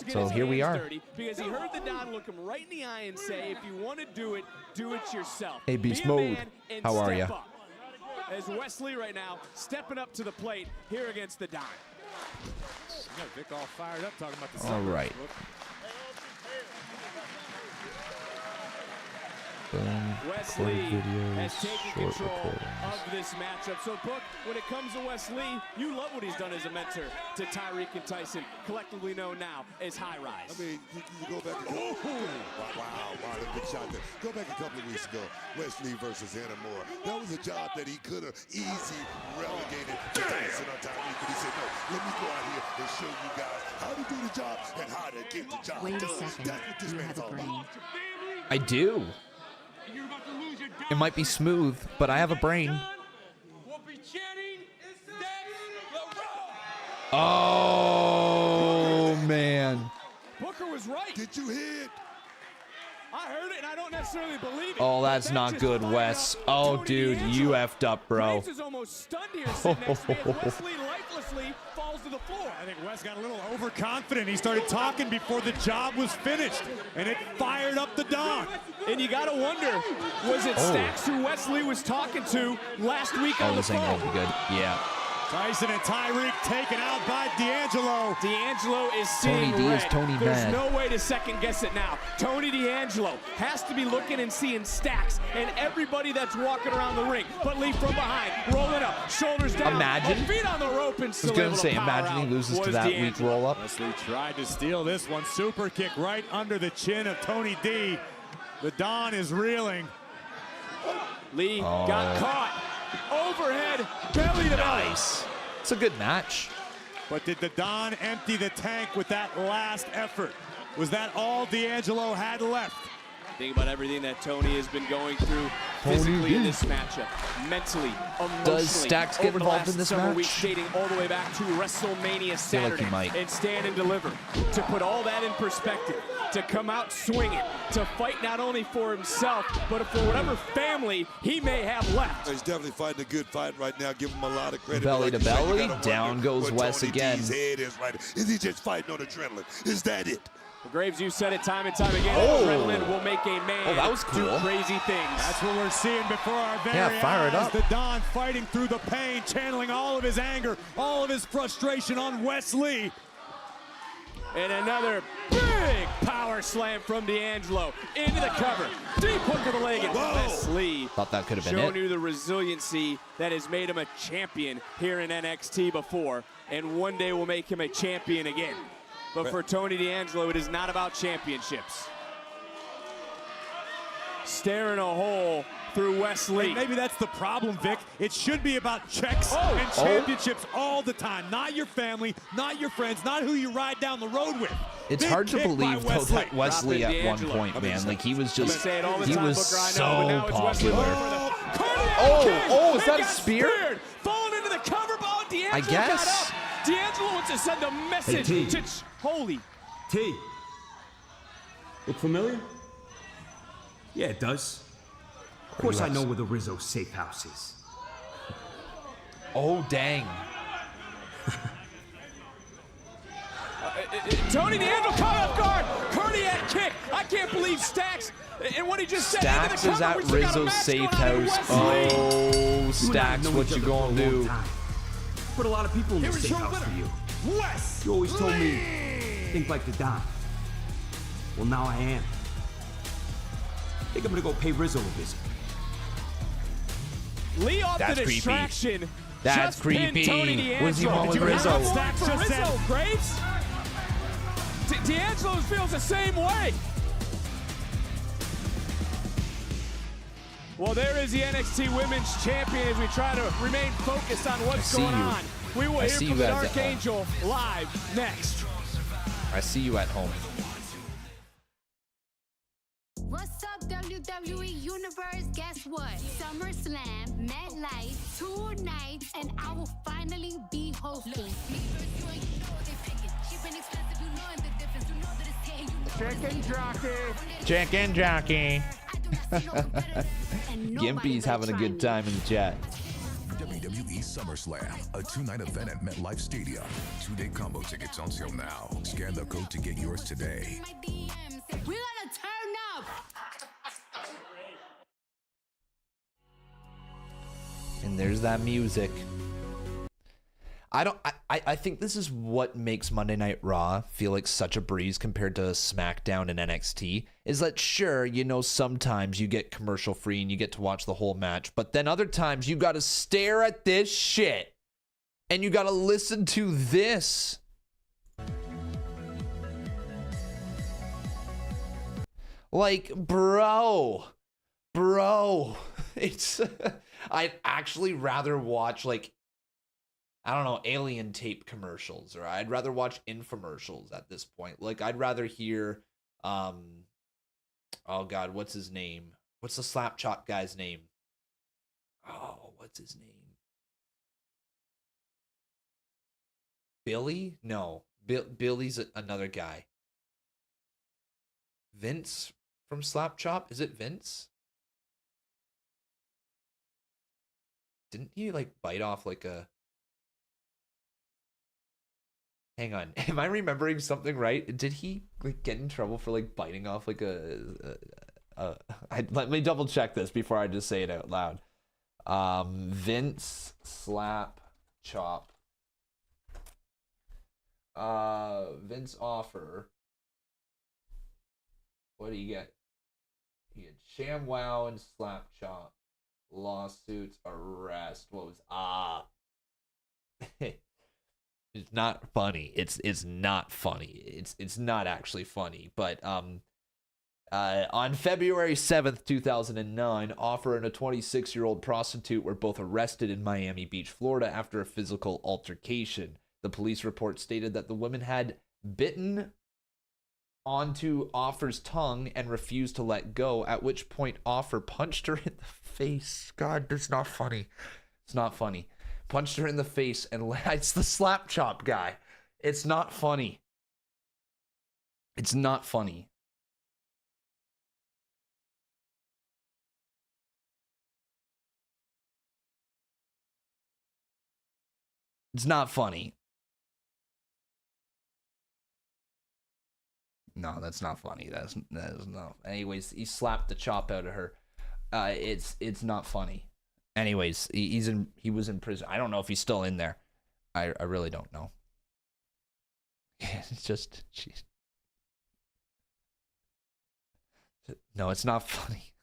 Speaker 1: So here we are.
Speaker 8: Because he heard the Don look him right in the eye and say, if you want to do it yourself.
Speaker 1: Hey, Beast Mode, how are you?
Speaker 8: As Wes Lee right now stepping up to the plate here against the Don.
Speaker 2: You got Vic all fired up talking about the
Speaker 1: all right.
Speaker 8: Wes Lee has taken control of this matchup. So, Book, when it comes to Wes Lee, you love what he's done as a mentor to Tyreek and Tyson, collectively known now as High Rise.
Speaker 7: I mean, you go back and wow, that big shot there. Go back a couple of weeks ago, Wes Lee versus Anna Moore. That was a job that he could have easily relegated to Tyson or Tyreek, but he said, no, let me go out here and show you guys how to do the job and how to get the job
Speaker 3: Wait a
Speaker 7: done.
Speaker 3: second.
Speaker 7: That's what this
Speaker 3: You
Speaker 7: man's
Speaker 3: have a
Speaker 7: all
Speaker 3: brain.
Speaker 7: about.
Speaker 1: I do. It might be smooth, but I have a brain. Oh, man.
Speaker 8: Booker was right.
Speaker 7: Did you hear it?
Speaker 8: I heard it, and I don't necessarily believe it.
Speaker 1: Oh, that's not good, Wes. Oh, dude, you effed up, bro.
Speaker 8: Is almost stunned here, sitting next to me as Wes Lee lifelessly falls to the floor.
Speaker 2: I think Wes got a little overconfident. He started talking before the job was finished, and it fired up the Don.
Speaker 8: And you got to wonder, was it Stacks who Wes Lee was talking to last week on the
Speaker 1: this ain't
Speaker 8: phone?
Speaker 1: gonna be good. Yeah.
Speaker 2: Tyson and Tyreek taken out by D'Angelo.
Speaker 8: D'Angelo is seeing
Speaker 1: Tony D
Speaker 8: red.
Speaker 1: is Tony
Speaker 8: There's
Speaker 1: mad.
Speaker 8: no way to second guess it now. Tony D'Angelo has to be looking and seeing Stacks and everybody that's walking around the ring. But Lee from behind, rolling up, shoulders down.
Speaker 1: Imagine.
Speaker 8: Feet on the rope and still
Speaker 1: I was going
Speaker 8: able
Speaker 1: to say,
Speaker 8: to power
Speaker 1: imagine he
Speaker 8: out
Speaker 1: loses to
Speaker 8: was
Speaker 1: that weak
Speaker 8: D'Angelo.
Speaker 1: roll-up.
Speaker 2: Wes Lee tried to steal this one. Super kick right under the chin of Tony D. The Don is reeling.
Speaker 8: Lee got caught. Overhead, belly to belly.
Speaker 1: Nice. It's a good match.
Speaker 2: But did the Don empty the tank with that last effort? Was that all D'Angelo had left?
Speaker 8: Think about everything that Tony has been going through physically in this matchup, mentally, emotionally.
Speaker 1: Does Stacks get
Speaker 8: over the
Speaker 1: involved
Speaker 8: last
Speaker 1: in this
Speaker 8: several
Speaker 1: match?
Speaker 8: weeks, dating all the way back to WrestleMania
Speaker 1: feel like he
Speaker 8: Saturday,
Speaker 1: might.
Speaker 8: and Stand and Deliver. To put all that in perspective, to come out swinging, to fight not only for himself, but for whatever family he may have left.
Speaker 7: He's definitely fighting a good fight right now. Give him a lot of credit.
Speaker 1: Belly to
Speaker 7: Like you said, you
Speaker 1: belly,
Speaker 7: gotta
Speaker 1: down
Speaker 7: wonder
Speaker 1: goes
Speaker 7: what
Speaker 1: Wes
Speaker 7: Tony
Speaker 1: again.
Speaker 7: D's head is right. Is he just fighting on adrenaline? Is that it?
Speaker 8: Well, Graves, you said it time and time again.
Speaker 1: Oh.
Speaker 8: Adrenaline will make a man
Speaker 1: that was
Speaker 8: do
Speaker 1: cool.
Speaker 8: crazy things.
Speaker 2: That's what we're seeing before our very eyes.
Speaker 1: fire it up.
Speaker 2: The Don fighting through the pain, channeling all of his anger, all of his frustration on Wes Lee.
Speaker 8: And another big power slam from D'Angelo into the cover. Deep hook to the leg, and Wes Lee
Speaker 1: Thought that could have been
Speaker 8: showing
Speaker 1: it.
Speaker 8: you the resiliency that has made him a champion here in NXT before, and one day will make him a champion again. But for Tony D'Angelo, it is not about championships. Staring a hole through Wes Lee.
Speaker 2: And maybe that's the problem, Vic. It should be about checks and championships all the time. Not your family, not your friends, not who you ride down the road with.
Speaker 1: It's
Speaker 2: Big
Speaker 1: hard to
Speaker 2: kick by
Speaker 1: believe, though, that Wes Lee
Speaker 8: Dropping
Speaker 1: at one
Speaker 8: D'Angelo.
Speaker 1: point, man, like he was
Speaker 8: I'm gonna
Speaker 1: just,
Speaker 8: say it all the
Speaker 1: he
Speaker 8: time,
Speaker 1: was
Speaker 8: Booker, I know,
Speaker 1: so
Speaker 8: but now it's Wes Lee
Speaker 1: popular.
Speaker 8: looking for the cardiac
Speaker 1: Oh,
Speaker 8: kick.
Speaker 1: is that
Speaker 8: And
Speaker 1: a
Speaker 8: got
Speaker 1: spear?
Speaker 8: speared. Falling into the cover ball, D'Angelo
Speaker 1: I guess.
Speaker 8: got up. D'Angelo wants to send a message
Speaker 14: T.
Speaker 8: to holy.
Speaker 14: T. Look familiar? Yeah, it does. Of course I know where the Rizzo safe house is.
Speaker 1: Oh, dang.
Speaker 8: Tony D'Angelo caught off guard. Cardiac kick. I can't believe Stacks and what he just said.
Speaker 1: Stacks
Speaker 8: into
Speaker 1: is
Speaker 8: the cover.
Speaker 1: at
Speaker 8: We still got a
Speaker 1: Rizzo's
Speaker 8: match
Speaker 1: safe
Speaker 8: going on in
Speaker 1: house.
Speaker 8: Wes Lee.
Speaker 1: Oh, Stacks, what you gonna do?
Speaker 14: Put a lot of people in the safe house for you.
Speaker 2: Wes
Speaker 14: You always told me, think like the Don. Well, now I am. Think I'm gonna go pay Rizzo a visit.
Speaker 8: Lee off
Speaker 1: That's
Speaker 8: the
Speaker 1: creepy.
Speaker 8: distraction.
Speaker 1: That's
Speaker 8: Just pinned
Speaker 1: creepy.
Speaker 8: Tony D'Angelo.
Speaker 1: What's he want with
Speaker 8: Did you hear
Speaker 1: Rizzo?
Speaker 8: what Stacks
Speaker 2: Just
Speaker 8: just
Speaker 2: said?
Speaker 8: said? Graves? D'Angelo feels the same way. Well, there is the NXT Women's Champion as we try to remain focused on what's
Speaker 1: see
Speaker 8: going
Speaker 1: you.
Speaker 8: on. We will
Speaker 1: I
Speaker 8: hear
Speaker 1: see
Speaker 8: from
Speaker 1: you
Speaker 8: the
Speaker 1: guys at home.
Speaker 8: Archangel live next.
Speaker 1: I see you at home.
Speaker 15: What's up, WWE Universe? Guess what? SummerSlam, MetLife, 2 nights, and I will finally be hosting.
Speaker 1: Chicken jockey. Gimpy's having a good time in the chat.
Speaker 16: WWE SummerSlam, a 2-night event at MetLife Stadium. 2-day combo tickets on sale now. Scan the code to get yours today.
Speaker 15: We're gonna turn up!
Speaker 1: And there's that music. I think this is what makes Monday Night Raw feel like such a breeze compared to SmackDown and NXT. Is that sure, you know, sometimes you get commercial free and you get to watch the whole match, but then other times you gotta stare at this shit and you gotta listen to this. Like, bro, it's I'd actually rather watch, like, I don't know, alien tape commercials, or I'd rather watch infomercials at this point. Like, I'd rather hear, oh God, what's his name? What's the slap chop guy's name? Oh, what's his name? Billy? No, Billy's another guy. Vince from Slap Chop? Is it Vince? Didn't he, like, bite off, like, a... Hang on. Am I remembering something right? Did he, like, get in trouble for, like, biting off, like, let me double check this before I just say it out loud. Vince Slap chop. Vince offer. What do you get? You get ShamWow and slap chop. Lawsuits, arrest. What was It's not funny. It's not funny. It's not actually funny. But on February 7th, 2009, Offer and a 26-year-old prostitute were both arrested in Miami Beach, Florida after a physical altercation. The police report stated that the woman had bitten onto Offer's tongue and refused to let go, at which point Offer punched her in the face. God, that's not funny. It's not funny. Punched her in the face and it's the slap chop guy. It's not funny. It's not funny. It's not funny. No, that's not funny. That is no. Anyways, he slapped the chop out of her. It's not funny. Anyways, he was in prison. I don't know if he's still in there. I really don't know. It's just, jeez. No, it's not funny.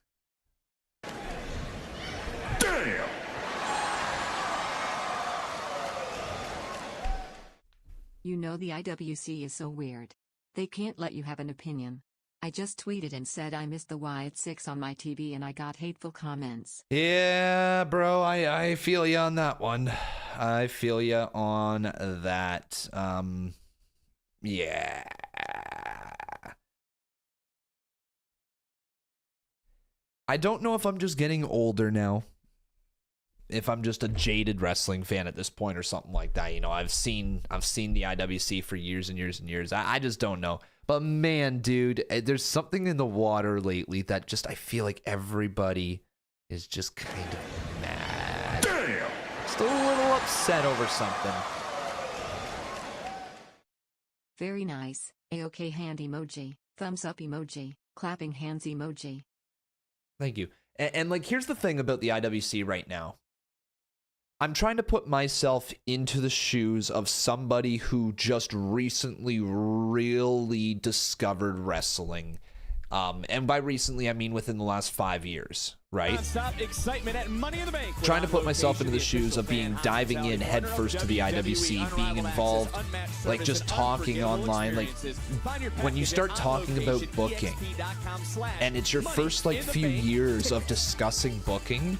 Speaker 16: Damn!
Speaker 3: You know the IWC is so weird. They can't let you have an opinion. I just tweeted and said I missed the Y at 6 on my TV and I got hateful comments.
Speaker 1: Yeah, bro, I feel you on that one. I feel you on that. Yeah. I don't know if I'm just getting older now. If I'm just a jaded wrestling fan at this point or something like that. You know, I've seen the IWC for years and years and years. I just don't know. But man, dude, there's something in the water lately that just I feel like everybody is just kind of mad.
Speaker 16: Damn!
Speaker 1: Just a little upset over something.
Speaker 3: Very nice. A-OK hand emoji. Thumbs up emoji. Clapping hands emoji.
Speaker 1: Thank you. And like, here's the thing about the IWC right now. I'm trying to put myself into the shoes of somebody who just recently really discovered wrestling. And by recently, I mean within the last 5 years, right?
Speaker 8: Excitement at Money in the Bank.
Speaker 1: Trying to put myself into the shoes of diving in headfirst to the IWC, being involved, like just talking online. Like when you start talking about booking and it's your first like few years of discussing booking,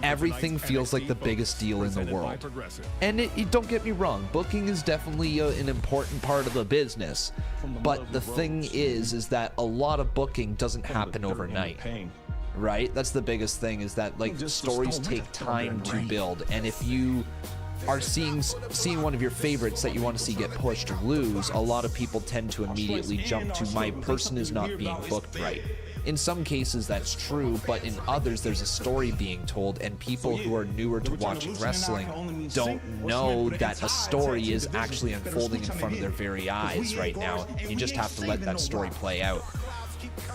Speaker 1: everything feels like the biggest deal in the world. And it don't get me wrong, booking is definitely an important part of the business. But the thing is that a lot of booking doesn't happen overnight. Right? That's the biggest thing, is that like stories take time to build. And if you are seeing one of your favorites that you want to see get pushed or lose, a lot of people tend to immediately jump to my person is not being booked right. In some cases that's true, but in others there's a story being told, and people who are newer to watching wrestling don't know that a story is actually unfolding in front of their very eyes right now. You just have to let that story play out.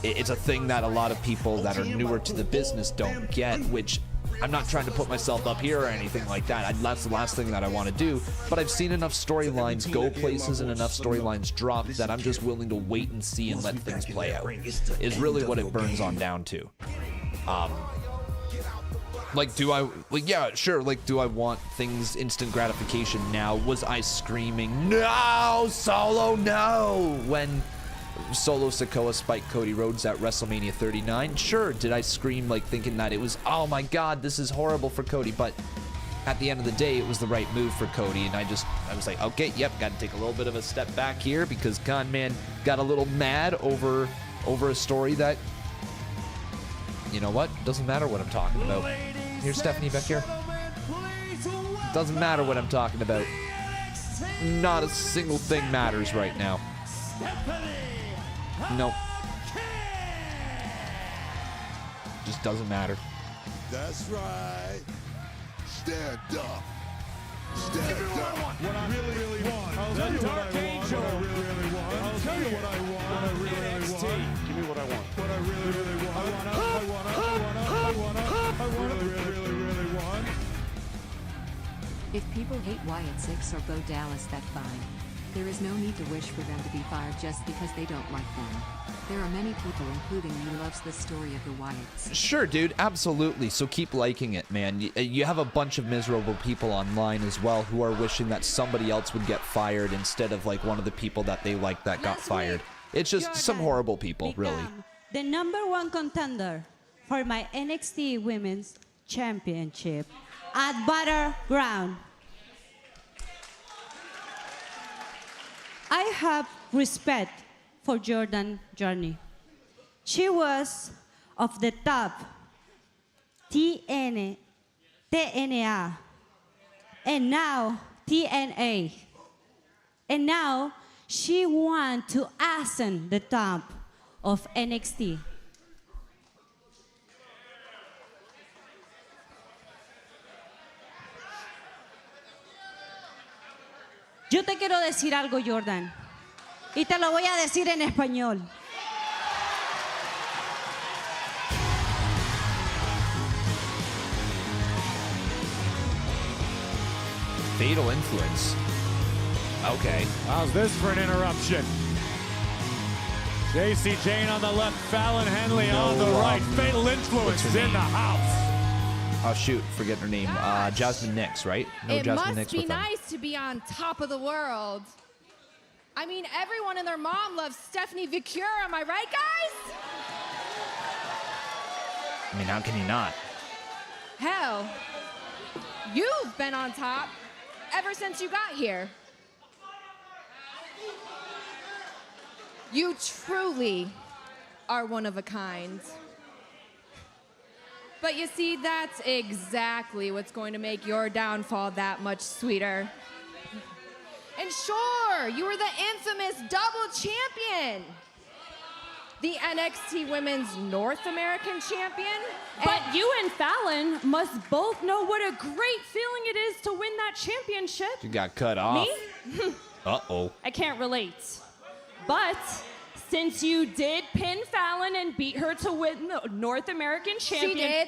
Speaker 1: It's a thing that a lot of people that are newer to the business don't get, which I'm not trying to put myself up here or anything like that. That's the last thing that I want to do. But I've seen enough storylines go places and enough storylines drop that I'm just willing to wait and see and let things play out. Is really what it burns on down to. Like, do I, like, yeah, sure, like, do I want things instant gratification now? Was I screaming, no, Solo, no, when Solo Sikoa spiked Cody Rhodes at WrestleMania 39? Sure. Did I scream like thinking that it was, oh my god, this is horrible for Cody? But at the end of the day, it was the right move for Cody, and I was like, okay, yep, got to take a little bit of a step back here because Conman got a little mad over a story that, you know what, doesn't matter what I'm talking about. Here's Stephanie back here. Doesn't matter what I'm talking about. Not a single thing matters right now. Nope. Just doesn't matter.
Speaker 7: That's right. Stand up. Stand up.
Speaker 9: What I really, really want. I'll tell you what I want. What I really, really want. I'll tell you what I want. What I really, really want. Give me what I want. What I really, really want. I want.
Speaker 3: If people hate Wyatt Six or Bo Dallas, that's fine. There is no need to wish for them to be fired just because they don't like them. There are many people, including you, loves the story of the Wyatts.
Speaker 1: Sure, dude, absolutely. So keep liking it, man. You have a bunch of miserable people online as well who are wishing that somebody else would get fired instead of like one of the people that they like that got fired. It's just some horrible people, really.
Speaker 17: The #1 contender for my NXT Women's Championship at Battleground. I have respect for Jordan Journey. She was of the top TNA, and now TNA. And now she wants to ascend the top of NXT. Yo te quiero decir algo, Jordan, y te lo voy a decir en español.
Speaker 1: Fatal influence. Okay.
Speaker 2: How's this for an interruption? JC Jane on the left, Fallon Henley on the right. Fatal influence is in the house.
Speaker 1: Oh shoot, forget her name. Jasmine Nix, right? No,
Speaker 6: It
Speaker 1: Jasmine
Speaker 6: must
Speaker 1: Nix
Speaker 6: be
Speaker 1: with them.
Speaker 6: nice to be on top of the world. I mean, everyone and their mom loves Stephanie Vicure, am I right, guys?
Speaker 1: I mean, how can you not?
Speaker 6: Hell, you've been on top ever since you got here. You truly are one of a kind. But you see, that's exactly what's going to make your downfall that much sweeter. And sure, you were the infamous double champion. The NXT Women's North American Champion.
Speaker 17: But you and Fallon must both know what a great feeling it is to win that championship.
Speaker 1: You got cut off.
Speaker 17: Me?
Speaker 1: Uh-oh.
Speaker 17: I can't relate. But since you did pin Fallon and beat her to win the North American champion.
Speaker 6: She did.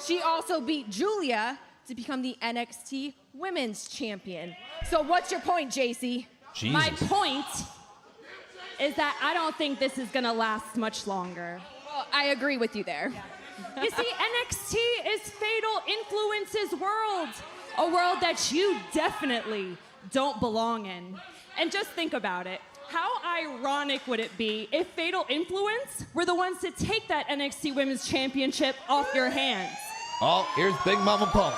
Speaker 6: She also beat Julia to become the NXT Women's Champion. So what's your point, JC?
Speaker 1: Jesus.
Speaker 17: My point is that I don't think this is gonna last much longer.
Speaker 6: Well, I agree with you there.
Speaker 17: You see, NXT is Fatal Influence's world. A world that you definitely don't belong in. And just think about it. How ironic would it be if Fatal Influence were the ones to take that NXT Women's Championship off your hands?
Speaker 1: Oh, here's Big Mama Pump.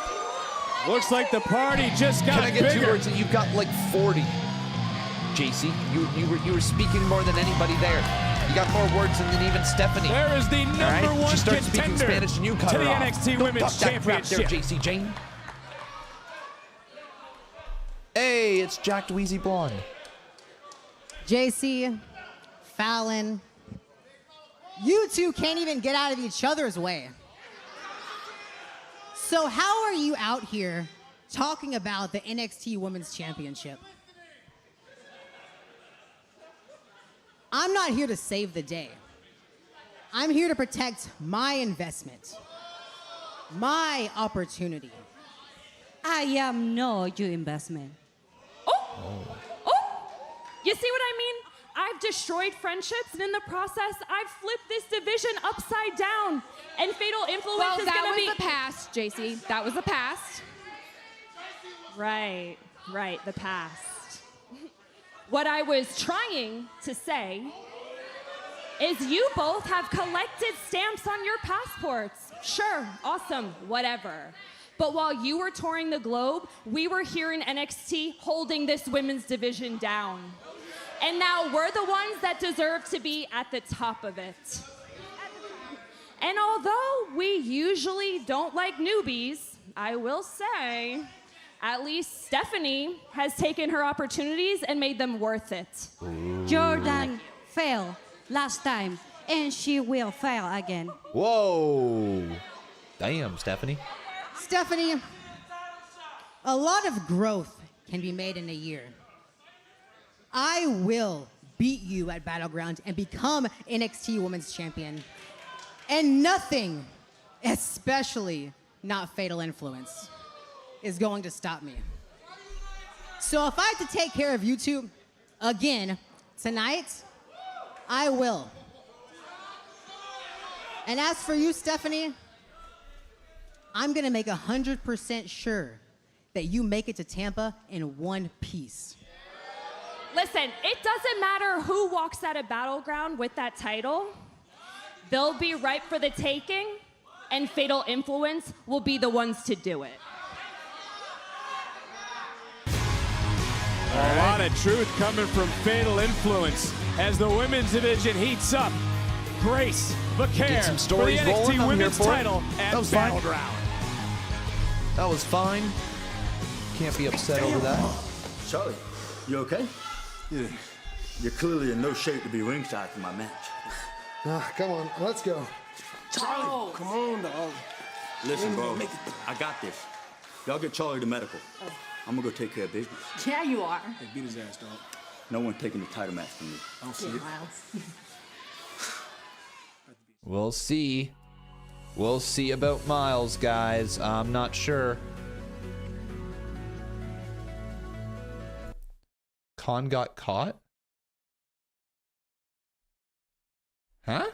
Speaker 2: Looks like the party just got
Speaker 1: bigger. Can I get 2 words? You've got like 40. JC, you were speaking more than anybody there. You got more words than even Stephanie.
Speaker 2: There is the #1
Speaker 1: She starts speaking
Speaker 2: contender
Speaker 1: Spanish and you cut
Speaker 2: to
Speaker 1: her
Speaker 2: the
Speaker 1: off.
Speaker 2: NXT
Speaker 1: Don't
Speaker 2: Women's
Speaker 1: talk that crap
Speaker 2: Championship.
Speaker 1: there, JC Jane. Hey, it's Jack Dweezy Blonde.
Speaker 18: JC, Fallon, you two can't even get out of each other's way. So how are you out here talking about the NXT Women's Championship? I'm not here to save the day. I'm here to protect my investment, my opportunity.
Speaker 17: I am not your investment. You see what I mean? I've destroyed friendships, and in the process, I've flipped this division upside down. And Fatal Influence is
Speaker 6: that
Speaker 17: gonna
Speaker 6: was
Speaker 17: be
Speaker 6: the past, JC. That was the past.
Speaker 17: Right, the past. What I was trying to say is you both have collected stamps on your passports. Sure, awesome, whatever. But while you were touring the globe, we were here in NXT holding this women's division down. And now we're the ones that deserve to be at the top of it. And although we usually don't like newbies, I will say, at least Stephanie has taken her opportunities and made them worth it. Jordan failed last time, and she will fail again.
Speaker 1: Whoa. Damn, Stephanie.
Speaker 18: Stephanie, a lot of growth can be made in a year. I will beat you at Battleground and become NXT Women's Champion. And nothing, especially not Fatal Influence, is going to stop me. So if I have to take care of you two again tonight, I will. And as for you, Stephanie, I'm gonna make 100% sure that you make it to Tampa in one piece.
Speaker 17: Listen, it doesn't matter who walks out of Battleground with that title. They'll be ripe for the taking, and Fatal Influence will be the ones to do it.
Speaker 8: A lot of truth coming from Fatal Influence as the women's division heats up. Grace Vaquer
Speaker 1: Get some
Speaker 8: for the
Speaker 1: stories rolling.
Speaker 8: NXT
Speaker 1: I'm
Speaker 8: Women's
Speaker 1: here for it.
Speaker 8: title at
Speaker 1: That was fine.
Speaker 8: Battleground.
Speaker 1: That was fine. Can't be upset over that.
Speaker 19: Charlie, you okay? Yeah. You're clearly in no shape to be ringside for my match.
Speaker 5: Come on, let's go.
Speaker 19: Charlie,
Speaker 5: come on, dog.
Speaker 19: Listen, bro, I got this. Y'all get Charlie to medical.
Speaker 10: Oh.
Speaker 19: I'm gonna go take care of business.
Speaker 10: Yeah, you are.
Speaker 5: Hey, beat his ass, dog.
Speaker 19: No one taking the title match from me.
Speaker 5: I'll see it.
Speaker 1: We'll see. We'll see about Miles, guys. I'm not sure. Khan got caught? Huh?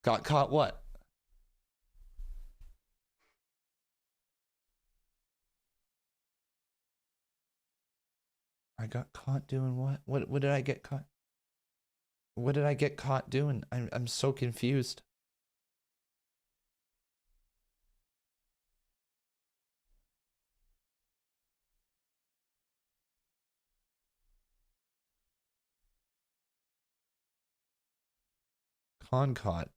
Speaker 1: Got caught what? I got caught doing what? What did I get caught? What did I get caught doing? I'm so confused. Con caught.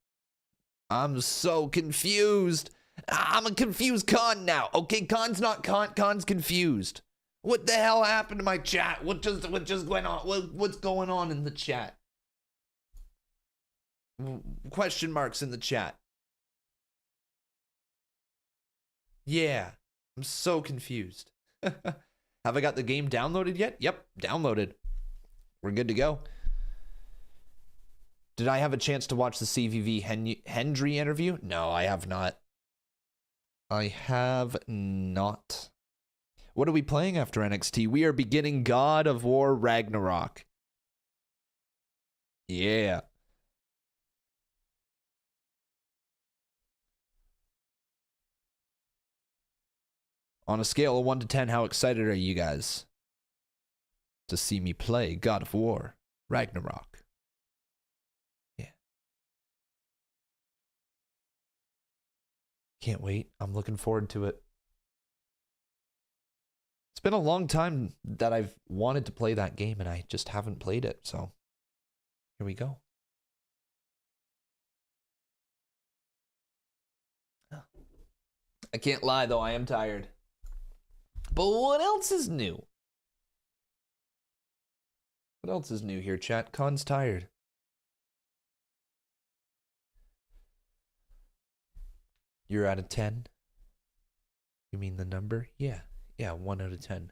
Speaker 1: I'm so confused. I'm a confused Con now. Okay, Con's not Con. Con's confused. What the hell happened to my chat? What just went on? What's going on in the chat? Question marks in the chat. Yeah, I'm so confused. Have I got the game downloaded yet? Yep, downloaded. We're good to go. Did I have a chance to watch the CVV Hendry interview? No, I have not. I have not. What are we playing after NXT? We are beginning God of War Ragnarok. Yeah. On a scale of 1 to 10, how excited are you guys to see me play God of War Ragnarok? Yeah. Can't wait. I'm looking forward to it. It's been a long time that I've wanted to play that game and I just haven't played it, so here we go. I can't lie though, I am tired. But what else is new? What else is new here, chat? Con's tired. You're out of 10? You mean the number? Yeah. Yeah, 1 out of 10.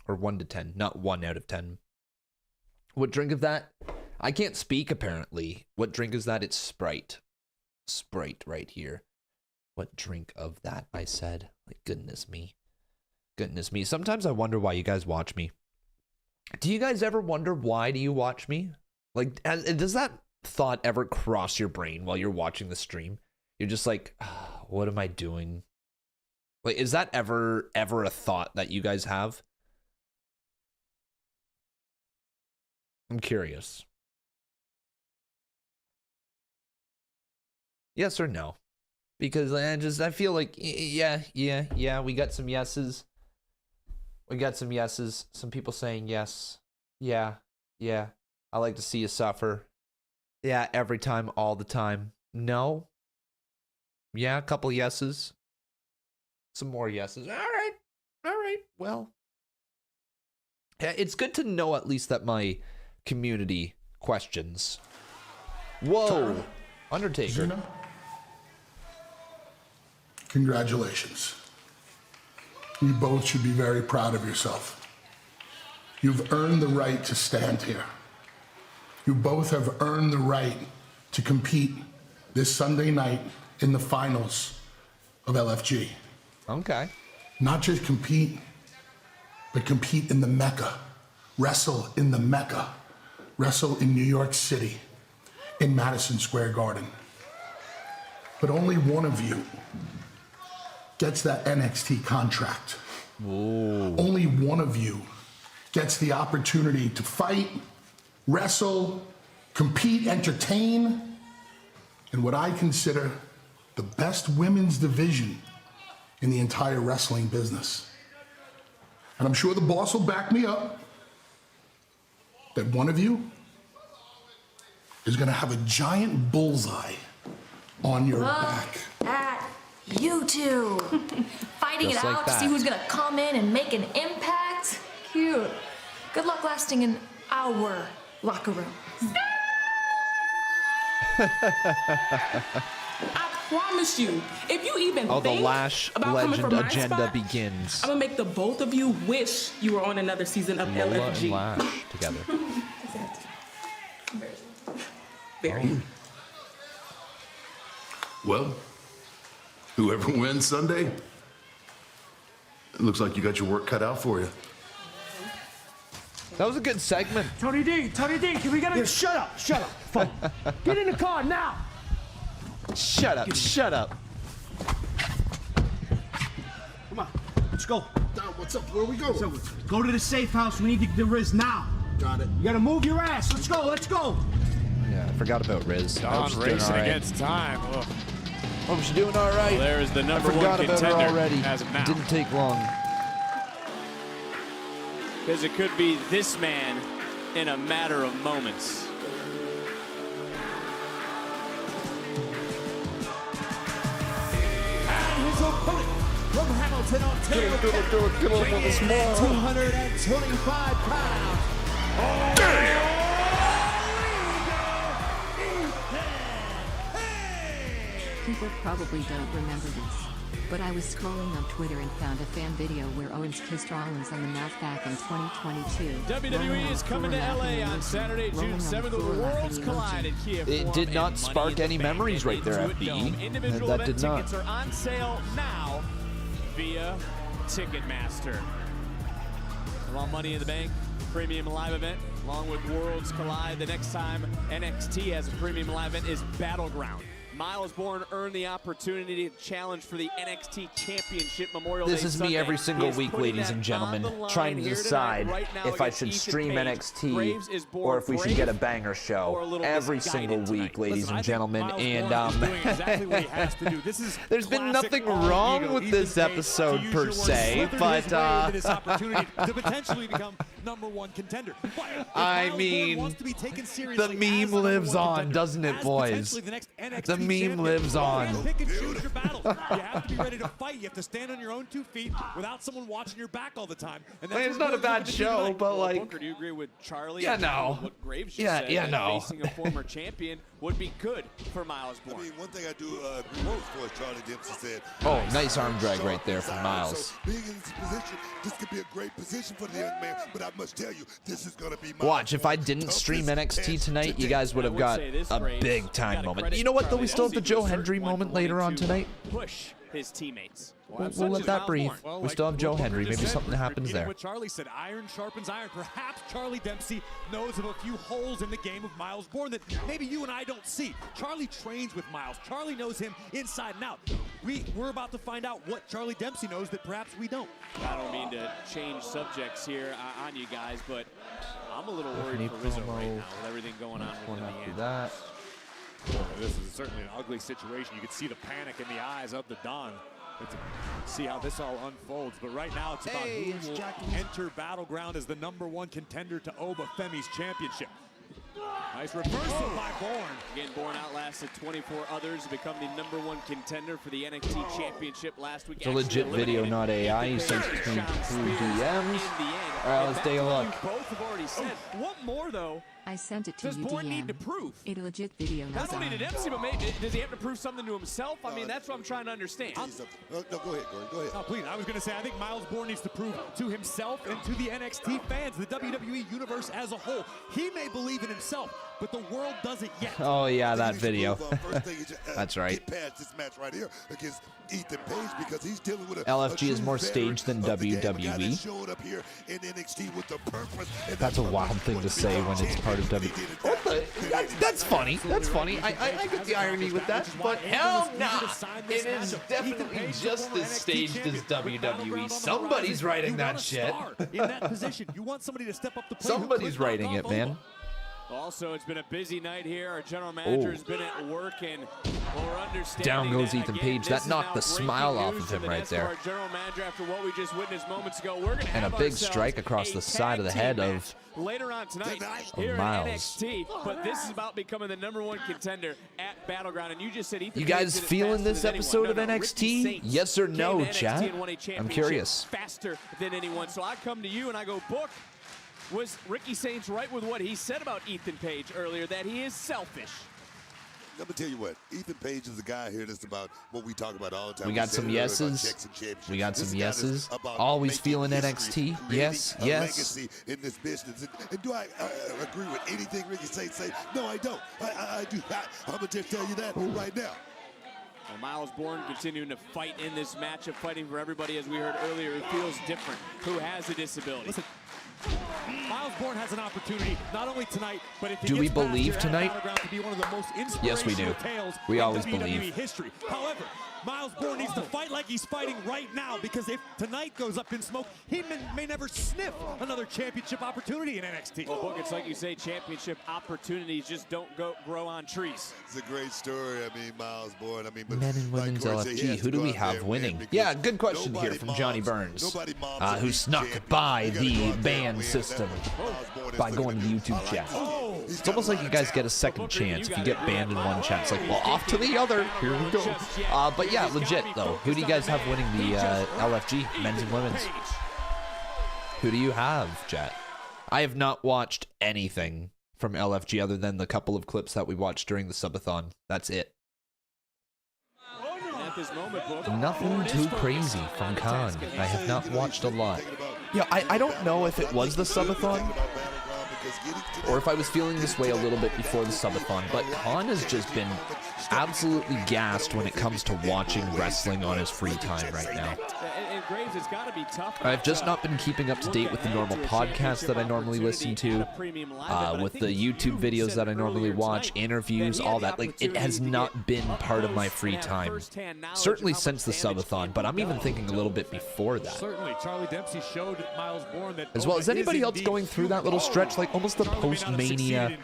Speaker 1: Or 1 to 10, not 1 out of 10. What drink is that? I can't speak, apparently. What drink is that? It's Sprite. Sprite right here. What drink of that, I said. Like, goodness me. Goodness me. Sometimes I wonder why you guys watch me. Do you guys ever wonder why do you watch me? Like, does that thought ever cross your brain while you're watching the stream? You're just like, oh, what am I doing? Like, is that ever a thought that you guys have? I'm curious. Yes or no? Because I feel like, yeah, we got some yeses. We got some yeses. Some people saying yes. Yeah. I like to see you suffer. Yeah, every time, all the time. No. Yeah, a couple yeses. Some more yeses. All right. Well, yeah, it's good to know at least that my community questions. Whoa, Undertaker.
Speaker 20: Zena, congratulations. You both should be very proud of yourself. You've earned the right to stand here. You both have earned the right to compete this Sunday night in the finals of LFG.
Speaker 1: Okay.
Speaker 20: Not just compete, but compete in the Mecca. Wrestle in the Mecca. Wrestle in New York City, in Madison Square Garden. But only one of you gets that NXT contract.
Speaker 1: Ooh.
Speaker 20: Only one of you gets the opportunity to fight, wrestle, compete, entertain in what I consider the best women's division in the entire wrestling business. And I'm sure the boss will back me up that one of you is gonna have a giant bullseye on your back.
Speaker 21: At you two. Fighting
Speaker 20: Just
Speaker 21: it
Speaker 20: like
Speaker 21: out to
Speaker 20: that.
Speaker 21: see who's gonna come in and make an impact. Cute. Good luck lasting in our locker room.
Speaker 22: I promise you, if you even
Speaker 1: Oh, the
Speaker 22: think
Speaker 1: Lash
Speaker 22: about coming
Speaker 1: legend
Speaker 22: from my
Speaker 1: agenda
Speaker 22: spot,
Speaker 1: begins.
Speaker 22: I'm gonna make the both of you wish you were on another season of
Speaker 1: Lola
Speaker 22: LFG.
Speaker 1: and Lash together.
Speaker 22: Very.
Speaker 23: Well, whoever wins Sunday, it looks like you got your work cut out for you.
Speaker 1: That was a good segment.
Speaker 9: Tony D, can we get a...
Speaker 24: Yeah, shut up, phone. Get in the car now.
Speaker 1: Shut up, shut up.
Speaker 24: Come on, let's go.
Speaker 23: Don, what's up? Where we going?
Speaker 24: So, go to the safe house. We need to get the Riz now.
Speaker 23: Got it.
Speaker 24: You gotta move your ass. Let's go, let's go.
Speaker 1: Yeah, I forgot about Riz.
Speaker 8: Don racing against time. Ugh.
Speaker 1: Hope she's doing all right.
Speaker 8: Well, there is the number
Speaker 1: I forgot
Speaker 8: one
Speaker 1: about her
Speaker 8: contender
Speaker 1: already.
Speaker 8: as of now.
Speaker 1: Didn't take long.
Speaker 8: Because it could be this man in a matter of moments.
Speaker 9: And his opponent from Hamilton, Ontario,
Speaker 1: Get on
Speaker 9: weighing
Speaker 1: this
Speaker 9: in at
Speaker 1: more.
Speaker 9: 225 pounds.
Speaker 3: People probably don't remember this, but I was scrolling on Twitter and found a fan video where Owens kissed Rollins on the mouth back in 2022.
Speaker 8: WWE is coming to LA on Saturday, June 7th. The Worlds Collide in Kiev.
Speaker 1: It did not spark any memories right there, FB.
Speaker 8: Individual
Speaker 1: That
Speaker 8: event
Speaker 1: did not.
Speaker 8: tickets are on sale now via Ticketmaster. Raw Money in the Bank premium live event, along with Worlds Collide. The next time NXT has a premium live event is Battleground. Miles Bourne earned the opportunity to challenge for the NXT Championship Memorial Day
Speaker 1: This is
Speaker 8: Sunday.
Speaker 1: me every single
Speaker 8: He is
Speaker 1: week,
Speaker 8: putting
Speaker 1: ladies
Speaker 8: that
Speaker 1: and gentlemen,
Speaker 8: on the line
Speaker 1: trying to
Speaker 8: here tonight,
Speaker 1: decide
Speaker 8: right now
Speaker 1: if I
Speaker 8: against
Speaker 1: should
Speaker 8: Ethan
Speaker 1: stream
Speaker 8: Page.
Speaker 1: NXT
Speaker 8: Graves is
Speaker 1: or
Speaker 8: more
Speaker 1: if we should
Speaker 8: brave
Speaker 1: get a banger
Speaker 8: or a
Speaker 1: show
Speaker 8: little
Speaker 1: every
Speaker 8: misguided
Speaker 1: single
Speaker 8: tonight.
Speaker 1: week, ladies
Speaker 8: Listen,
Speaker 1: and gentlemen.
Speaker 8: Miles
Speaker 1: And
Speaker 8: Bourne is doing exactly what he has to do. This is
Speaker 1: there's been
Speaker 8: classic
Speaker 1: nothing
Speaker 8: all
Speaker 1: wrong
Speaker 8: ego.
Speaker 1: with
Speaker 8: Ethan
Speaker 1: this
Speaker 8: Page,
Speaker 1: episode
Speaker 8: to use
Speaker 1: per
Speaker 8: your words,
Speaker 1: se,
Speaker 8: slithered
Speaker 1: but
Speaker 8: his way into this opportunity to potentially become #1 contender. But if
Speaker 1: I
Speaker 8: Miles Bourne
Speaker 1: mean,
Speaker 8: wants to be taken
Speaker 1: the
Speaker 8: seriously
Speaker 1: meme
Speaker 8: as the
Speaker 1: lives
Speaker 8: #1
Speaker 1: on,
Speaker 8: contender,
Speaker 1: doesn't it,
Speaker 8: as
Speaker 1: boys?
Speaker 8: potentially the next NXT
Speaker 1: The meme
Speaker 8: champion,
Speaker 1: lives on.
Speaker 8: you pick and choose your battles. You have to be ready to fight. You have to stand on your own 2 feet without someone watching your back all the time. And
Speaker 1: I mean,
Speaker 8: that's
Speaker 1: it's
Speaker 8: what
Speaker 1: not a
Speaker 8: Graves
Speaker 1: bad
Speaker 8: looking to do
Speaker 1: show,
Speaker 8: tonight.
Speaker 1: but
Speaker 8: Well,
Speaker 1: like,
Speaker 8: Booker, do you agree with Charlie?
Speaker 1: yeah,
Speaker 8: and
Speaker 1: no.
Speaker 8: What Graves just
Speaker 1: Yeah,
Speaker 8: said,
Speaker 1: yeah,
Speaker 8: that
Speaker 1: no.
Speaker 8: facing a former champion would be good for Miles Bourne.
Speaker 7: I mean, one thing I do agree with was Charlie Dempsey said.
Speaker 1: Oh, nice arm drag right there from Miles.
Speaker 7: So being in this position, this could be a great position for the young man. But I must tell you, this is going to be.
Speaker 1: Watch, if I didn't stream NXT tonight, you guys would have got a big time moment. You know what, though? We still have the Joe Hendry moment later on tonight.
Speaker 8: Push his teammates.
Speaker 1: We'll let that breathe. We still have Joe Hendry. Maybe something happens
Speaker 2: Repeating
Speaker 1: there.
Speaker 2: what Charlie said, iron sharpens iron. Perhaps Charlie Dempsey knows of a few holes in the game of Miles Bourne that maybe you and I don't see. Charlie trains with Miles. Charlie knows him inside and out. We're about to find out what Charlie Dempsey knows that perhaps we don't.
Speaker 8: I don't mean to change subjects here on you guys, but I'm a little worried for Rizzo right now with everything going on with him.
Speaker 1: That.
Speaker 2: This is certainly an ugly situation. You can see the panic in the eyes of the Don. To see how this all unfolds, but right now it's about who will enter Battleground as the #1 contender to Oba Femi's championship. Nice reversal by Bourne.
Speaker 8: Again, Bourne outlasted 24 others to become the #1 contender for the NXT Championship last week.
Speaker 1: It's a legit video, not AI. He sent it to me through DMs. All right, let's take a look.
Speaker 8: Both have already said. What more, though,
Speaker 3: I sent it to
Speaker 8: Does
Speaker 3: you
Speaker 8: Bourne
Speaker 3: DM.
Speaker 8: need to prove?
Speaker 3: It a legit video.
Speaker 8: Not only to Dempsey, but maybe, does he have to prove something to himself? I mean, that's what I'm trying to understand.
Speaker 7: No, go ahead, Corey. Go ahead.
Speaker 2: No, please. I was going to say, I think Miles Bourne needs to prove to himself and to the NXT fans, the WWE universe as a whole. He may believe in himself, but the world doesn't yet.
Speaker 1: Oh, yeah, that video. That's right.
Speaker 7: Get past this match right here against Ethan Page because he's dealing with a
Speaker 1: LFG is more staged than WWE. That's a wild thing to say when it's part of WWE. What the? That's funny. That's funny. I get the irony with that, but hell nah. It is definitely just as staged as WWE. Somebody's writing that shit.
Speaker 2: In that position, you want somebody to step up the plate.
Speaker 1: Somebody's writing it, man.
Speaker 8: Also, it's been a busy night here. Our general manager has been at work, and we're understanding
Speaker 1: Down goes
Speaker 8: that,
Speaker 1: Ethan
Speaker 8: again,
Speaker 1: Page. That
Speaker 8: this
Speaker 1: knocked the
Speaker 8: is now
Speaker 1: smile
Speaker 8: breaking
Speaker 1: off
Speaker 8: news
Speaker 1: of him
Speaker 8: for the
Speaker 1: right
Speaker 8: next of
Speaker 1: there.
Speaker 8: our general manager after what we just witnessed moments ago. We're gonna
Speaker 1: And a
Speaker 8: have
Speaker 1: big
Speaker 8: ourselves
Speaker 1: strike across
Speaker 8: a
Speaker 1: the side of the
Speaker 8: tag
Speaker 1: head
Speaker 8: team
Speaker 1: of
Speaker 8: match later on tonight
Speaker 1: of
Speaker 8: here
Speaker 1: Miles.
Speaker 8: at NXT. But this is about becoming the #1 contender at Battleground. And you just said Ethan
Speaker 1: You
Speaker 8: Page
Speaker 1: guys
Speaker 8: did it
Speaker 1: feeling
Speaker 8: faster
Speaker 1: this
Speaker 8: than
Speaker 1: episode
Speaker 8: anyone.
Speaker 1: of
Speaker 8: No, Ricky
Speaker 1: NXT?
Speaker 8: Saints
Speaker 1: Yes or
Speaker 8: came
Speaker 1: no,
Speaker 8: to NXT
Speaker 1: chat?
Speaker 8: and won a
Speaker 1: I'm
Speaker 8: championship
Speaker 1: curious.
Speaker 8: faster than anyone. So I come to you and I go, Book, was Ricky Saints right with what he said about Ethan Page earlier, that he is selfish?
Speaker 7: Let me tell you what, Ethan Page is the guy here that's about what we talk about all the time.
Speaker 1: We got some yeses. We got some yeses. Always feeling NXT. Yes, yes.
Speaker 7: Legacy in this business. And do I agree with anything Ricky Saints say? No, I don't. I do not. I'm going to just tell you that right now.
Speaker 8: Well, Miles Bourne continuing to fight in this matchup, fighting for everybody, as we heard earlier, who feels different, who has a disability.
Speaker 2: Listen, Miles Bourne has an opportunity, not only tonight, but if he
Speaker 1: Do we
Speaker 2: gets past
Speaker 1: believe
Speaker 2: here at
Speaker 1: tonight?
Speaker 2: Battleground, to be one of the most
Speaker 1: Yes, we do.
Speaker 2: inspirational tales
Speaker 1: We
Speaker 2: in
Speaker 1: always
Speaker 2: WWE
Speaker 1: believe.
Speaker 2: history. However, Miles Bourne needs to fight like he's fighting right now, because if tonight goes up in smoke, he may never sniff another championship opportunity in NXT.
Speaker 8: Well, Book, it's like you say, championship opportunities just don't grow on trees.
Speaker 7: It's a great story. I mean, Miles Bourne. I mean, but
Speaker 1: Men and women's
Speaker 7: like Corey said, he
Speaker 1: LFG.
Speaker 7: has
Speaker 1: Who
Speaker 7: to
Speaker 1: do
Speaker 7: go
Speaker 1: we
Speaker 7: out there
Speaker 1: have
Speaker 7: and
Speaker 1: winning?
Speaker 7: win,
Speaker 1: Yeah,
Speaker 7: because
Speaker 1: good question here
Speaker 7: nobody
Speaker 1: from Johnny
Speaker 7: mobs-
Speaker 1: Burns,
Speaker 7: nobody mobs
Speaker 1: who
Speaker 7: elite
Speaker 1: snuck
Speaker 7: champion.
Speaker 1: by
Speaker 7: You gotta
Speaker 1: the
Speaker 7: go out there
Speaker 1: ban
Speaker 7: and win.
Speaker 1: system
Speaker 7: Miles Bourne is
Speaker 1: by
Speaker 7: looking
Speaker 1: going to
Speaker 7: to do.
Speaker 1: YouTube
Speaker 7: I like
Speaker 1: chat.
Speaker 7: it.
Speaker 1: It's almost like you guys get a second chance. If you get banned in one chat, it's like, well, off to the other. Here we go. But yeah, legit, though. Who do you guys have winning the LFG, men's and women's? Who do you have, chat? I have not watched anything from LFG other than the couple of clips that we watched during the subathon. That's it.
Speaker 8: At this moment, Book,
Speaker 1: Nothing too crazy from Khan. I have not watched a lot. Yeah, I don't know if it was the subathon or if I was feeling this way a little bit before the subathon, but Khan has just been absolutely gassed when it comes to watching wrestling on his free time right now.
Speaker 8: And Graves, it's got to be tough.
Speaker 1: I've just not been keeping up to date with the normal podcasts that I normally listen to, with the YouTube videos that I normally watch, interviews, all that. Like, it has not been part of my free time. Certainly since the subathon, but I'm even thinking a little bit before that.
Speaker 2: Certainly, Charlie Dempsey showed Miles Bourne that
Speaker 1: As well,
Speaker 2: Oba
Speaker 1: is anybody
Speaker 2: is
Speaker 1: else
Speaker 2: indeed
Speaker 1: going through that little stretch, like almost the post-Mania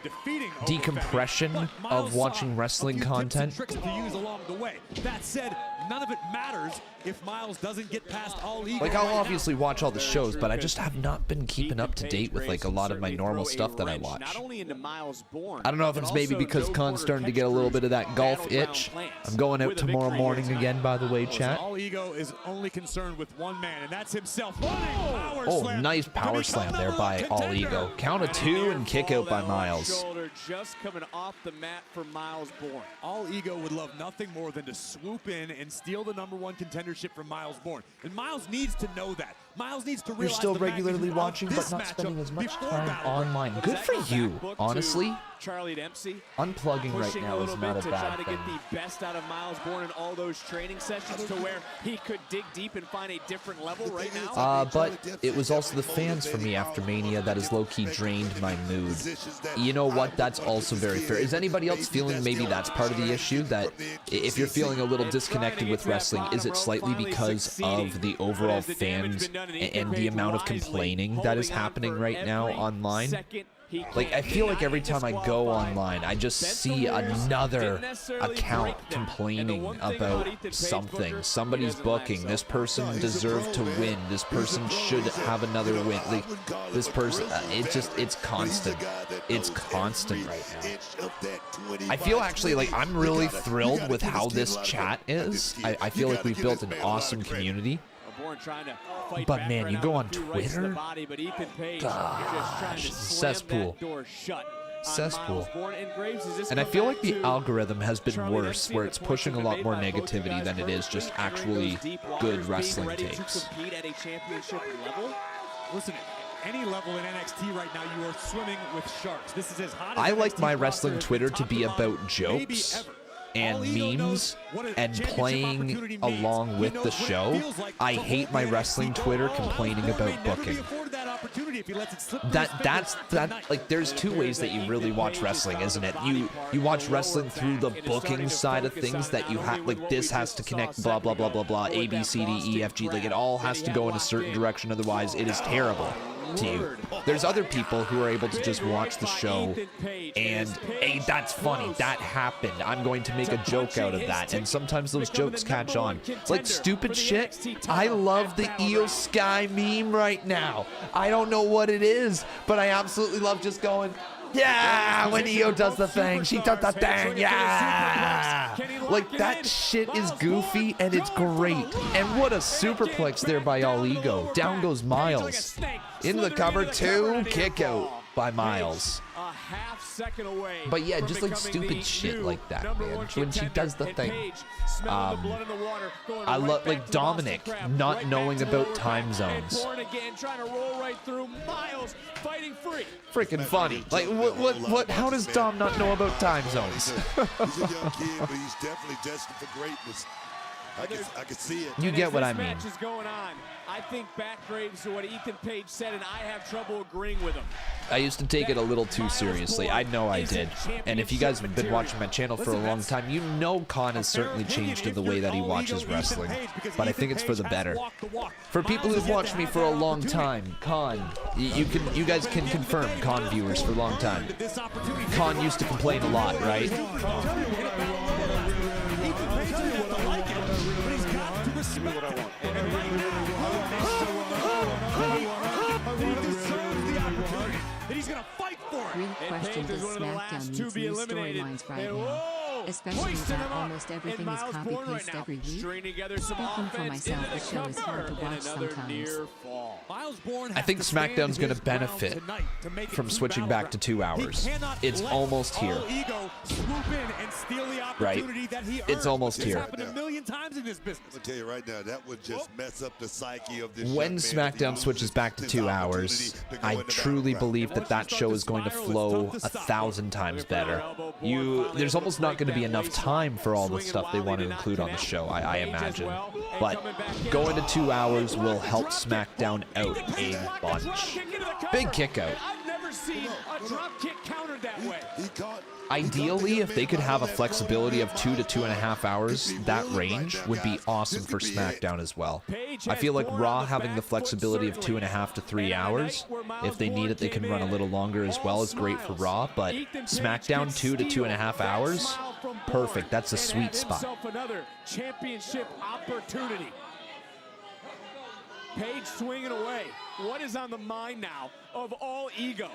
Speaker 1: decompression of watching wrestling content?
Speaker 2: tricks to use along the way. That said, none of it matters if Miles doesn't get past all ego.
Speaker 1: Like, I'll obviously watch all the shows, but I just have not been keeping up to date with like a lot of my normal stuff that I watch. I don't know if it's maybe because Khan's starting to get a little bit of that golf itch. I'm going out tomorrow morning again, by the way, chat.
Speaker 2: All ego is only concerned with one man, and that's himself.
Speaker 1: Oh, nice power slam there by All Ego. Count of 2 and kick out by Miles.
Speaker 8: Shoulder just coming off the mat for Miles Bourne.
Speaker 2: All Ego would love nothing more than to swoop in and steal the #1 contendership from Miles Bourne. And Miles needs to know that. Miles needs to
Speaker 1: You're
Speaker 2: realize
Speaker 1: still
Speaker 2: the
Speaker 1: regularly
Speaker 2: magnitude of
Speaker 1: watching, but
Speaker 2: this
Speaker 1: not
Speaker 2: matchup
Speaker 1: spending as much
Speaker 2: before
Speaker 1: time
Speaker 2: Battleground.
Speaker 1: online. Good for you, honestly.
Speaker 8: Charlie Dempsey
Speaker 1: Unplugging right
Speaker 8: pushing
Speaker 1: now
Speaker 8: a
Speaker 1: is
Speaker 8: little
Speaker 1: not
Speaker 8: bit
Speaker 1: a
Speaker 8: to try
Speaker 1: bad
Speaker 8: to
Speaker 1: thing.
Speaker 8: get the best out of Miles Bourne in all those training sessions to where he could dig deep and find a different level right now.
Speaker 1: But it was also the fans for me after Mania that has low-key drained my mood. You know what? That's also very fair. Is anybody else feeling maybe that's part of the issue? That if you're feeling a little disconnected with wrestling, is it slightly because of the overall fans and the amount of complaining that is happening right now online? Like, I feel like every time I go online, I just see another account complaining about something. Somebody's booking. This person deserved to win. This person should have another win. Like, this person, it's constant. It's constant right now. I feel actually like I'm really thrilled with how this chat is. I feel like we've built an awesome community. But man, you go on Twitter, gosh, cesspool. Cesspool. And I feel like the algorithm has been worse, where it's pushing a lot more negativity than it is just actually good wrestling takes.
Speaker 2: Listen, any level in NXT right now, you are swimming with sharks. This is as hot as
Speaker 1: I like
Speaker 2: NXT
Speaker 1: my
Speaker 2: roster
Speaker 1: wrestling
Speaker 2: has
Speaker 1: Twitter
Speaker 2: been
Speaker 1: to
Speaker 2: top
Speaker 1: be
Speaker 2: line,
Speaker 1: about jokes and memes and playing along with the show. I hate my wrestling Twitter complaining about booking. That's like, there's two ways that you really watch wrestling, isn't it? You watch wrestling through the booking side of things, that you have, like, this has to connect blah blah blah blah blah, A B C D E F G, like it all has to go in a certain direction, otherwise it is terrible to you. There's other people who are able to just watch the show and, hey, that's funny, that happened, I'm going to make a joke out of that, and sometimes those jokes catch on. It's like stupid shit. I love the Io Sky meme right now. I don't know what it is, but I absolutely love just going, yeah, when Io does the thing, she does the thing, yeah. Like, that shit is goofy and it's great. And what a superplex there by All Ego. Down goes Miles. Into the cover, 2, kick out by Miles. But yeah, just like stupid shit like that, man. When she does the thing. I love, like, Dominic not knowing about time zones. Freaking funny. Like, what, how does Dom not know about time zones?
Speaker 7: He's a young kid, but he's definitely destined for greatness. I can see it.
Speaker 1: You get what I mean.
Speaker 8: Match is going on. I think backgraves to what Ethan Page said, and I have trouble agreeing with him.
Speaker 1: I used to take it a little too seriously. I know I did. And if you guys have been watching my channel for a long time, you know Khan has certainly changed in the way that he watches wrestling. But I think it's for the better. For people who've watched me for a long time, Khan, you guys can confirm, Khan viewers for a long time. Khan used to complain a lot, right?
Speaker 2: He's gonna fight for it.
Speaker 3: Real question: does SmackDown needs new storylines right now? Especially that almost everything is copy-paste every week. Speaking for myself, the show is hard to watch sometimes.
Speaker 1: I think SmackDown's going to benefit from switching back to 2 hours. It's almost here. Right? It's almost here.
Speaker 7: I'll tell you right now, that would just mess up the psyche of this.
Speaker 1: When SmackDown switches back to 2 hours, I truly believe that that show is going to flow 1,000 times better. There's almost not going to be enough time for all the stuff they want to include on the show, I imagine. But going to 2 hours will help SmackDown out a bunch. Big kick out.
Speaker 8: I've never seen a drop kick countered that way.
Speaker 1: Ideally, if they could have a flexibility of 2 to 2.5 hours, that range would be awesome for SmackDown as well. I feel like Raw having the flexibility of 2.5 to 3 hours, if they need it, they can run a little longer as well, is great for Raw, but SmackDown 2 to 2.5 hours, perfect. That's a sweet spot.
Speaker 8: Another championship opportunity. Page swinging away. What is on the mind now of All Ego?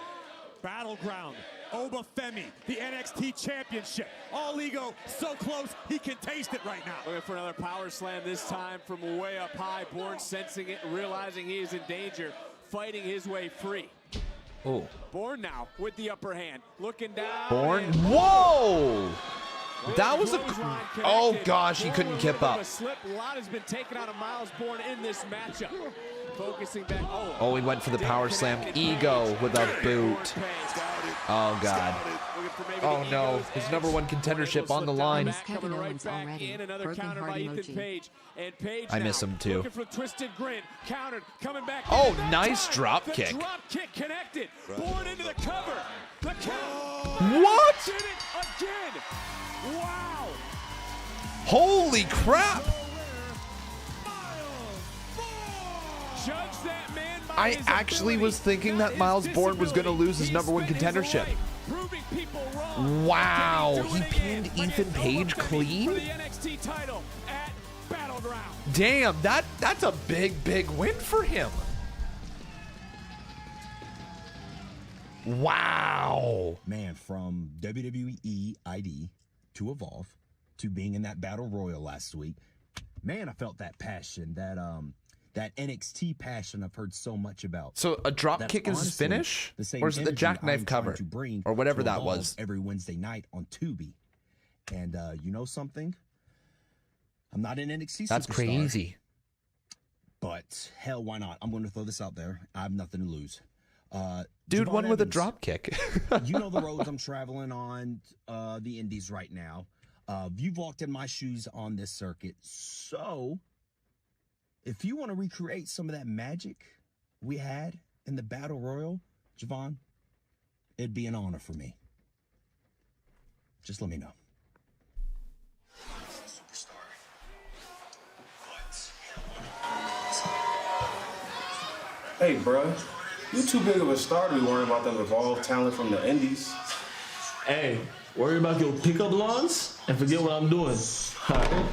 Speaker 2: Battleground. Oba Femi, the NXT Championship. All Ego, so close, he can taste it right now.
Speaker 8: Looking for another power slam, this time from way up high. Bourne sensing it, realizing he is in danger, fighting his way free.
Speaker 1: Oh.
Speaker 8: Bourne now with the upper hand, looking down.
Speaker 1: Bourne, whoa! That was a... Oh, gosh, he couldn't keep up.
Speaker 8: A slip. A lot has been taken out of Miles Bourne in this matchup. Focusing back.
Speaker 1: Oh, he went for the power slam. Ego with a boot. Oh, God. Oh, no. His #1 contendership on the line.
Speaker 3: Kevin Owens already. Broken heart emoji.
Speaker 1: I miss him, too.
Speaker 8: Twisted grin. Countered. Coming back.
Speaker 1: Oh, nice drop kick.
Speaker 8: Drop kick connected. Bourne into the cover. The count.
Speaker 1: What?
Speaker 8: Did it again. Wow.
Speaker 1: Holy crap. I actually was thinking that Miles Bourne was going to lose his #1 contendership. Wow, he pinned Ethan Page clean? Damn, that's a big win for him. Wow.
Speaker 4: Man, from WWE ID to Evolve to being in that Battle Royal last week, man, I felt that passion, That NXT passion I've heard so much about.
Speaker 1: So a drop
Speaker 4: That's
Speaker 1: kick is his
Speaker 4: honestly
Speaker 1: finish?
Speaker 4: the same
Speaker 1: Or is it the
Speaker 4: energy
Speaker 1: jackknife
Speaker 4: I'm
Speaker 1: cover?
Speaker 4: trying to bring
Speaker 1: Or whatever
Speaker 4: to
Speaker 1: that
Speaker 4: Evolve
Speaker 1: was.
Speaker 4: every Wednesday night on Tubi. And you know something? I'm not an NXT
Speaker 1: That's
Speaker 4: superstar,
Speaker 1: crazy.
Speaker 4: But hell, why not? I'm going to throw this out there. I have nothing to lose.
Speaker 1: Dude,
Speaker 4: Javon
Speaker 1: one with a
Speaker 4: Evans,
Speaker 1: drop kick.
Speaker 4: you know the roads I'm traveling on, the indies right now. You've walked in my shoes on this circuit. So, if you want to recreate some of that magic we had in the Battle Royal, Javon, it'd be an honor for me. Just let me know.
Speaker 11: Hey, bruh, you too big of a star to be worrying about them evolved talent from the indies.
Speaker 12: Hey, worry about your pickup lines and forget what I'm doing. All right.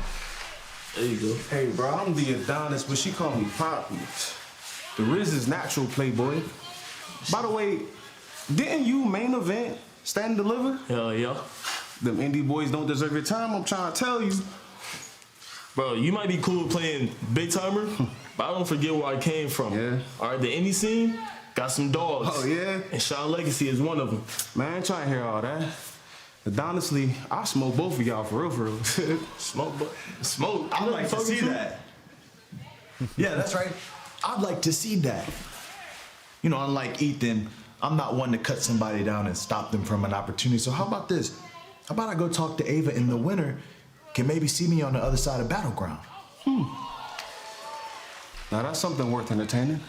Speaker 12: There you go.
Speaker 11: Hey, bro, I'm the Adonis, but she called me Poppy. The Riz is natural, playboy. By the way, didn't you main event Stand and Deliver?
Speaker 12: Hell yeah.
Speaker 11: Them indie boys don't deserve your time, I'm trying to tell you.
Speaker 12: Bro, you might be cool with playing big timer, but I don't forget where I came from.
Speaker 11: Yeah.
Speaker 12: All right, the indie scene got some dogs.
Speaker 11: Oh, yeah?
Speaker 12: And Sean Legacy is one of them.
Speaker 11: Man, I ain't trying to hear all that. But honestly, I smoke both of y'all for real, for real.
Speaker 12: Smoke.
Speaker 13: I'd like to see that. Yeah, that's right. I'd like to see that. You know, unlike Ethan, I'm not one to cut somebody down and stop them from an opportunity. So how about this? How about I go talk to Ava in the winter? Can maybe see me on the other side of Battleground.
Speaker 11: Now that's something worth entertaining.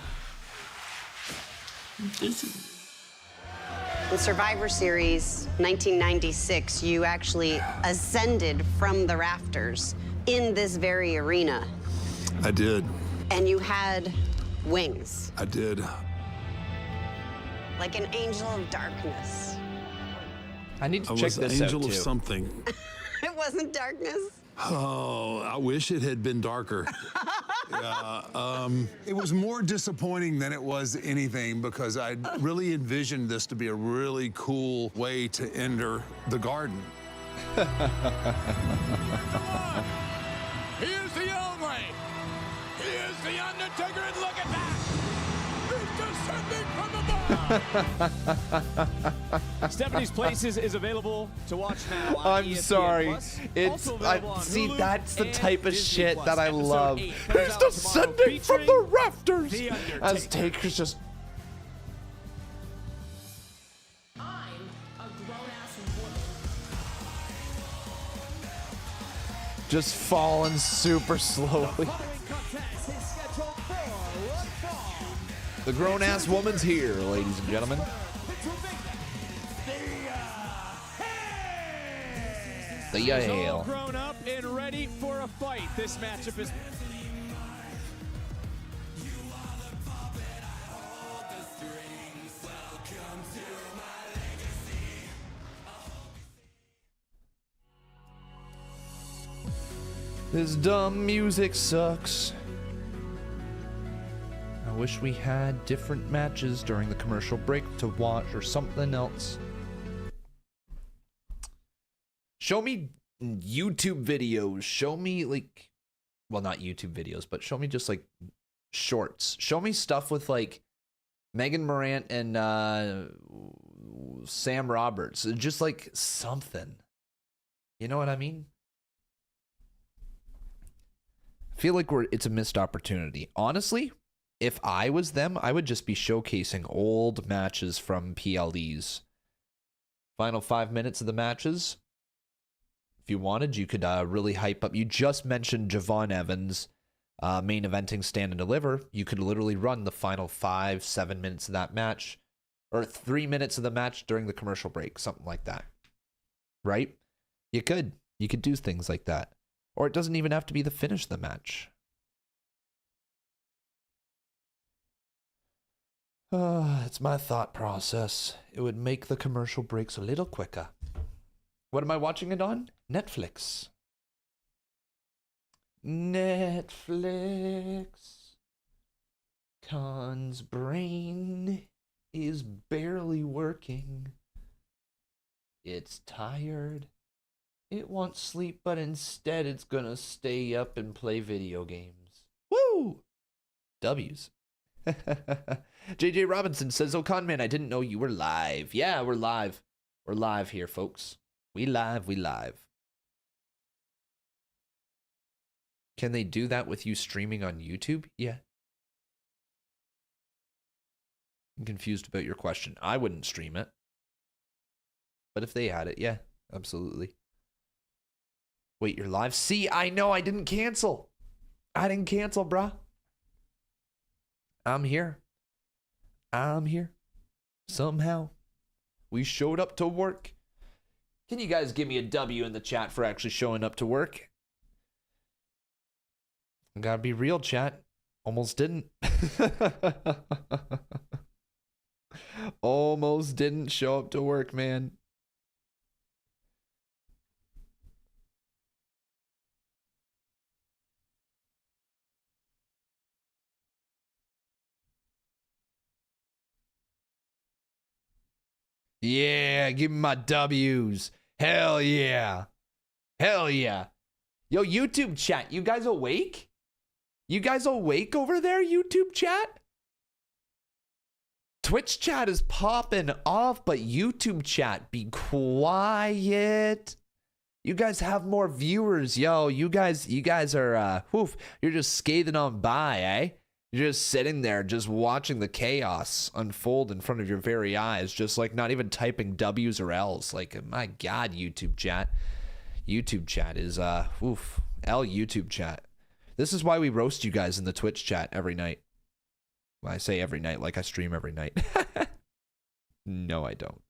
Speaker 14: In Survivor Series 1996, you actually ascended from the rafters in this very arena.
Speaker 23: I did.
Speaker 14: And you had wings,
Speaker 23: I did.
Speaker 14: like an angel of darkness.
Speaker 1: I need to
Speaker 23: I
Speaker 1: check
Speaker 23: was
Speaker 1: this
Speaker 23: an
Speaker 1: out
Speaker 23: angel
Speaker 1: too.
Speaker 23: of something.
Speaker 14: It wasn't darkness.
Speaker 23: Oh, I wish it had been darker. It was more disappointing than it was anything because I really envisioned this to be a really cool way to enter the garden.
Speaker 8: He is the only. He is the Undertaker, and look at that. He's descending from above.
Speaker 25: Stephanie's Places is available to watch now on
Speaker 1: I'm
Speaker 25: ESPN+.
Speaker 1: sorry. It's
Speaker 25: Also available on
Speaker 1: see
Speaker 25: Hulu
Speaker 1: that's the
Speaker 25: and
Speaker 1: type of
Speaker 25: Disney+.
Speaker 1: shit that I
Speaker 25: Episode
Speaker 1: love.
Speaker 25: 8
Speaker 1: He's
Speaker 25: comes out tomorrow
Speaker 1: descending from the rafters.
Speaker 25: The Undertaker.
Speaker 1: As Taker's just falling super slowly. The grown-ass woman's here, ladies and gentlemen. The
Speaker 25: All
Speaker 1: Yale.
Speaker 25: grown up and ready for a fight. This matchup is.
Speaker 1: This dumb music sucks. I wish we had different matches during the commercial break to watch or something else. Show me YouTube videos. Show me like, well, not YouTube videos, but show me just like shorts. Show me stuff with like Megan Morant and Sam Roberts. Just like something. You know what I mean? I feel like it's a missed opportunity. Honestly, if I was them, I would just be showcasing old matches from PLEs. Final 5 minutes of the matches. If you wanted, you could really hype up. You just mentioned Javon Evans main eventing Stand and Deliver. You could literally run the final 5-7 minutes of that match, or 3 minutes of the match during the commercial break, something like that. Right? You could do things like that. Or it doesn't even have to be the finish of the match. It's my thought process. It would make the commercial breaks a little quicker. What am I watching it on? Netflix. Netflix. Khan's brain is barely working. It's tired. It wants sleep, but instead it's gonna stay up and play video games. Woo! W's. JJ Robinson says, "Oh, Con Man, I didn't know you were live." Yeah, we're live. We're live here, folks. We live. Can they do that with you streaming on YouTube? Yeah. I'm confused about your question. I wouldn't stream it. But if they had it, yeah, absolutely. Wait, you're live? See, I know I didn't cancel. I didn't cancel, bruh. I'm here. Somehow. We showed up to work. Can you guys give me a W in the chat for actually showing up to work? I gotta be real, chat. Almost didn't. Almost didn't show up to work, man. Yeah, give me my W's. Hell yeah. Hell yeah. Yo, YouTube chat, you guys awake? You guys awake over there, YouTube chat? Twitch chat is popping off, but YouTube chat, be quiet. You guys have more viewers, yo. You guys are, you're just skating on by, eh? You're just sitting there, just watching the chaos unfold in front of your very eyes, just like not even typing W's or L's. Like, my God, YouTube chat. YouTube chat is, L YouTube chat. This is why we roast you guys in the Twitch chat every night. Well, I say every night, like I stream every night. No, I don't.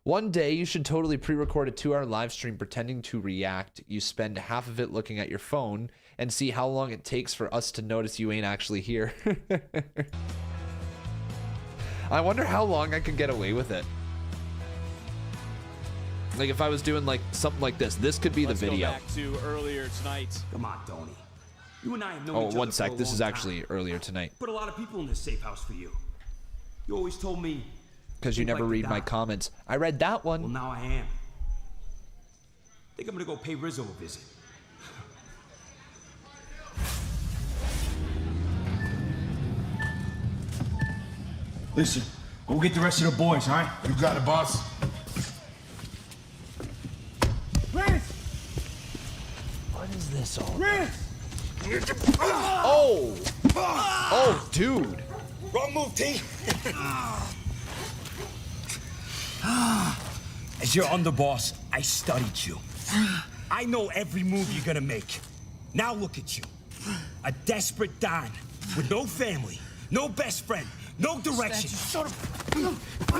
Speaker 1: One day, you should totally pre-record a 2-hour live stream pretending to react. You spend half of it looking at your phone and see how long it takes for us to notice you ain't actually here. I wonder how long I could get away with it. Like if I was doing like something like this, this could be the video.
Speaker 25: Go back to earlier tonight.
Speaker 24: Come on, Tony. You and I have known
Speaker 1: Oh,
Speaker 24: each
Speaker 1: one
Speaker 24: other
Speaker 1: sec.
Speaker 24: for a
Speaker 1: This is
Speaker 24: long
Speaker 1: actually
Speaker 24: time.
Speaker 1: earlier tonight.
Speaker 24: Put a lot of people in this safe house for you. You always told me.
Speaker 1: Because you
Speaker 24: think
Speaker 1: never
Speaker 24: like
Speaker 1: read
Speaker 24: the
Speaker 1: my
Speaker 24: doc.
Speaker 1: comments. I read that one.
Speaker 24: Well, now I am. Think I'm gonna go pay Rizzo a visit. Listen, go get the rest of the boys, all right?
Speaker 20: You got it, boss.
Speaker 24: Riz!
Speaker 1: What is this all?
Speaker 24: Riz!
Speaker 1: Oh! Oh, dude.
Speaker 24: Wrong move, T. As your underboss, I studied you. I know every move you're gonna make. Now look at you. A desperate Don with no family, no best friend, no direction.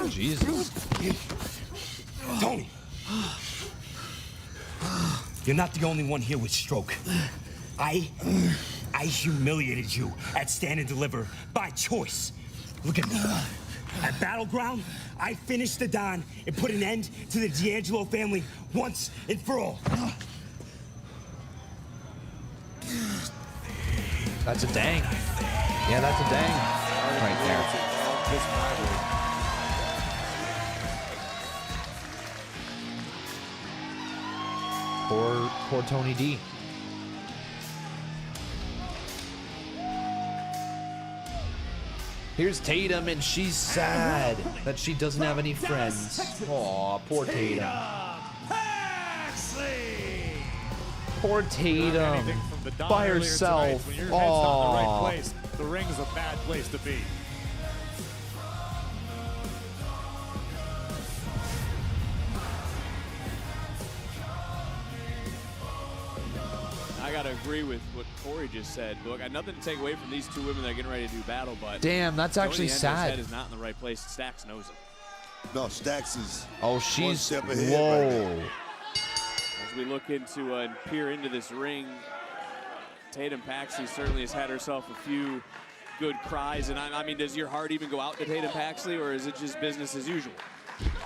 Speaker 1: Jesus.
Speaker 24: Tony. You're not the only one here with stroke. I humiliated you at Stand and Deliver by choice. Look at me. At Battleground, I finished the Don and put an end to the D'Angelo family once and for all.
Speaker 1: That's a dang. Yeah, that's a dang. Right there. Poor Tony D. Here's Tatum, and she's sad that she doesn't have any friends. Aw, poor Tatum. Poor Tatum. By herself.
Speaker 25: When your head's not in the right
Speaker 1: Aw.
Speaker 25: place, the ring's a bad place to be. I gotta agree with what Corey just said. Look, I got nothing to take away from these two women that are getting ready to do battle, but
Speaker 1: Damn, that's
Speaker 25: Tony
Speaker 1: actually
Speaker 25: Endo's
Speaker 1: sad.
Speaker 25: head is not in the right place. Stacks knows it.
Speaker 7: No, Stacks is
Speaker 1: Oh,
Speaker 7: one
Speaker 1: she's.
Speaker 7: step ahead
Speaker 1: Whoa.
Speaker 7: right now.
Speaker 25: As we look into and peer into this ring, Tatum Paxley certainly has had herself a few good cries. And I mean, does your heart even go out to Tatum Paxley, or is it just business as usual?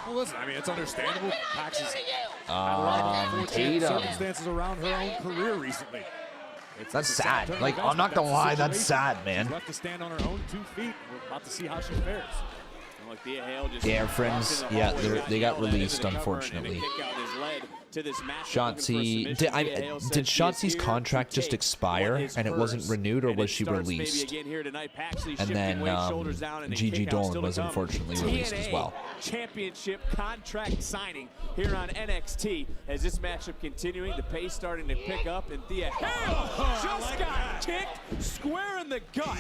Speaker 25: Well, listen, I mean, it's understandable. Paxley's had a lot of unfortunate
Speaker 1: Tatum.
Speaker 25: circumstances around her own career recently.
Speaker 1: That's
Speaker 25: it's a
Speaker 1: sad.
Speaker 25: turn of
Speaker 1: Like,
Speaker 25: events,
Speaker 1: I'm not
Speaker 25: but
Speaker 1: gonna
Speaker 25: that's the
Speaker 1: lie, that's
Speaker 25: situation.
Speaker 1: sad, man.
Speaker 25: She's left to stand on her own 2 feet. We're about to see how she fares. Look, Thea Hale just
Speaker 1: yeah, friends. Yeah, they got released, unfortunately. Shotzi, did Shotzi's contract just expire and it wasn't renewed, or was she released? And then Gigi Dolan was unfortunately released as well.
Speaker 25: Championship contract signing here on NXT as this matchup continuing, the pace starting to pick up, and Thea Hale just got kicked square in the gut.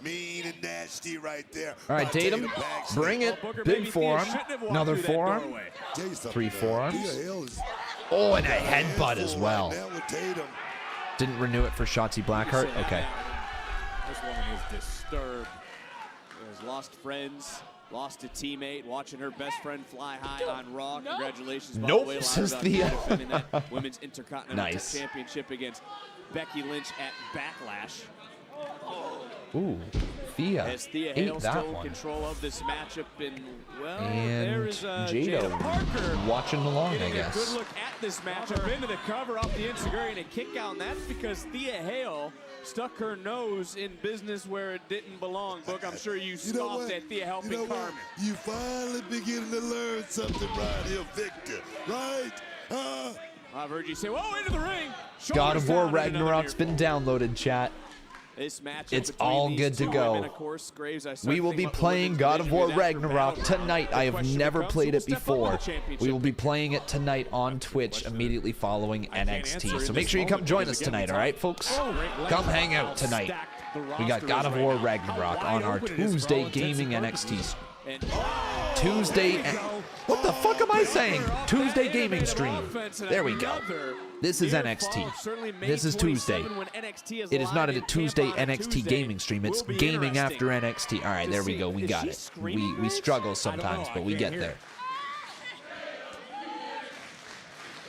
Speaker 7: Mean and nasty right there.
Speaker 1: All right, Tatum, bring it. Big forearm. Another forearm. 3 forearms. Oh, and a headbutt as well. Didn't renew it for Shotzi Blackheart? Okay.
Speaker 25: This woman is disturbed. Has lost friends, lost a teammate, watching her best friend fly high on Raw. Congratulations, by the way,
Speaker 1: says
Speaker 25: Lana,
Speaker 1: Thea.
Speaker 25: defending that Women's Intercontinental
Speaker 1: Nice.
Speaker 25: Championship against Becky Lynch at Backlash.
Speaker 1: Ooh, Thea
Speaker 25: As Thea
Speaker 1: ate
Speaker 25: Hale
Speaker 1: that
Speaker 25: still in
Speaker 1: one.
Speaker 25: control of this matchup, and well,
Speaker 1: And
Speaker 25: there is
Speaker 1: Jada
Speaker 25: Parker
Speaker 1: watching along, I
Speaker 25: getting a
Speaker 1: guess.
Speaker 25: good look at this matchup into the cover off the Instagram and a kick out, and that's because Thea Hale stuck her nose in business where it didn't belong. Book, I'm sure you scoffed at Thea helping Carmen.
Speaker 7: You finally beginning to learn something right here, Victor, right?
Speaker 25: I've heard you say, whoa, into the ring.
Speaker 1: God of War
Speaker 25: Shoulders down,
Speaker 1: Ragnarok's been downloaded, chat.
Speaker 25: This matchup
Speaker 1: It's
Speaker 25: between
Speaker 1: all
Speaker 25: these
Speaker 1: good to
Speaker 25: two
Speaker 1: go.
Speaker 25: women, of course, Graves, I started
Speaker 1: We will
Speaker 25: thinking
Speaker 1: be
Speaker 25: about the
Speaker 1: playing
Speaker 25: women's
Speaker 1: God of War
Speaker 25: division after
Speaker 1: Ragnarok
Speaker 25: Battleground.
Speaker 1: tonight. I have
Speaker 25: Question
Speaker 1: never
Speaker 25: becomes,
Speaker 1: played
Speaker 25: who
Speaker 1: it
Speaker 25: will step up
Speaker 1: before.
Speaker 25: to the championship?
Speaker 1: We will be playing it tonight on Twitch immediately following NXT. So make sure you come join us tonight, all right, folks? Come hang out tonight. We got God of War Ragnarok on our Tuesday Gaming NXT. Tuesday. What the fuck am I saying? Tuesday gaming stream. There we go. This is NXT. This is Tuesday. It is not a Tuesday NXT gaming stream. It's gaming after NXT. All right, there we go. We got it. We struggle sometimes, but we get there.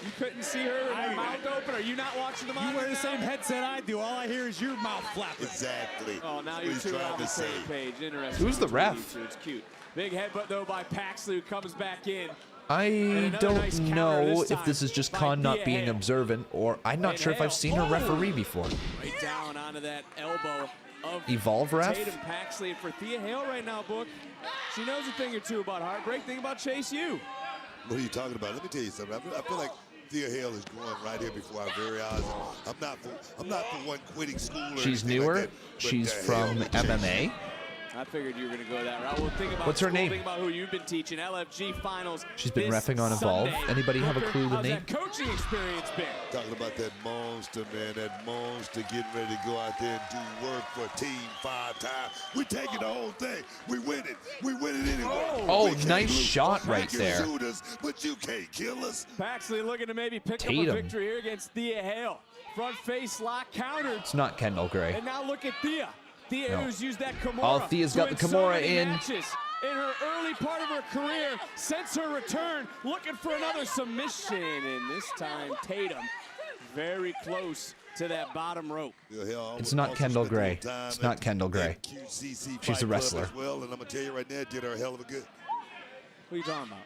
Speaker 25: You couldn't see her mouth open. Are you not watching the monitor?
Speaker 2: You wear the same headset I do. All I hear is your mouth flapping.
Speaker 7: Exactly.
Speaker 25: Oh, now you're two on the same page. Interesting.
Speaker 1: Who's the ref?
Speaker 25: It's cute. Big headbutt, though, by Paxley, who comes back in.
Speaker 1: I don't know if this is just Khan not being observant, or I'm not sure if I've seen her referee before.
Speaker 25: Right down onto that elbow of
Speaker 1: Evolve ref?
Speaker 25: Tatum Paxley. And for Thea Hale right now, Book, she knows a thing or two about heartbreak. Think about Chase U.
Speaker 7: What are you talking about? Let me tell you something. I feel like Thea Hale is growing right here before our very eyes. I'm not the one quitting school.
Speaker 1: She's newer. She's from MMA.
Speaker 25: I figured you were going to go that route. Well, think about
Speaker 1: What's her name?
Speaker 25: Think about who you've been teaching. LFG finals.
Speaker 1: She's been
Speaker 25: this
Speaker 1: reffing on Evolve.
Speaker 25: Sunday.
Speaker 1: Anybody have a clue the
Speaker 25: How's
Speaker 1: name?
Speaker 25: that coaching experience been?
Speaker 7: Talking about that monster, man. That monster getting ready to go out there and do work for Team 5 time. We're taking the whole thing. We win it. We win it anyway.
Speaker 1: Oh, nice shot right there.
Speaker 7: Shoot us, but you can't kill us.
Speaker 25: Paxley looking to maybe pick up
Speaker 1: Tatum.
Speaker 25: a victory here against Thea Hale. Front face lock countered.
Speaker 1: It's not Kendall Gray.
Speaker 25: And now look at Thea. Thea
Speaker 1: No.
Speaker 25: who's used that Kimura.
Speaker 1: Oh, Thea's got the
Speaker 25: to win so
Speaker 1: Kimura
Speaker 25: many
Speaker 1: in.
Speaker 25: matches in her early part of her career, since her return, looking for another submission, and this time Tatum very close to that bottom rope.
Speaker 1: It's not Kendall Gray. It's not Kendall Gray. She's a wrestler.
Speaker 7: Well, and I'm gonna tell you right now, did her a hell of a good.
Speaker 25: What are you talking about?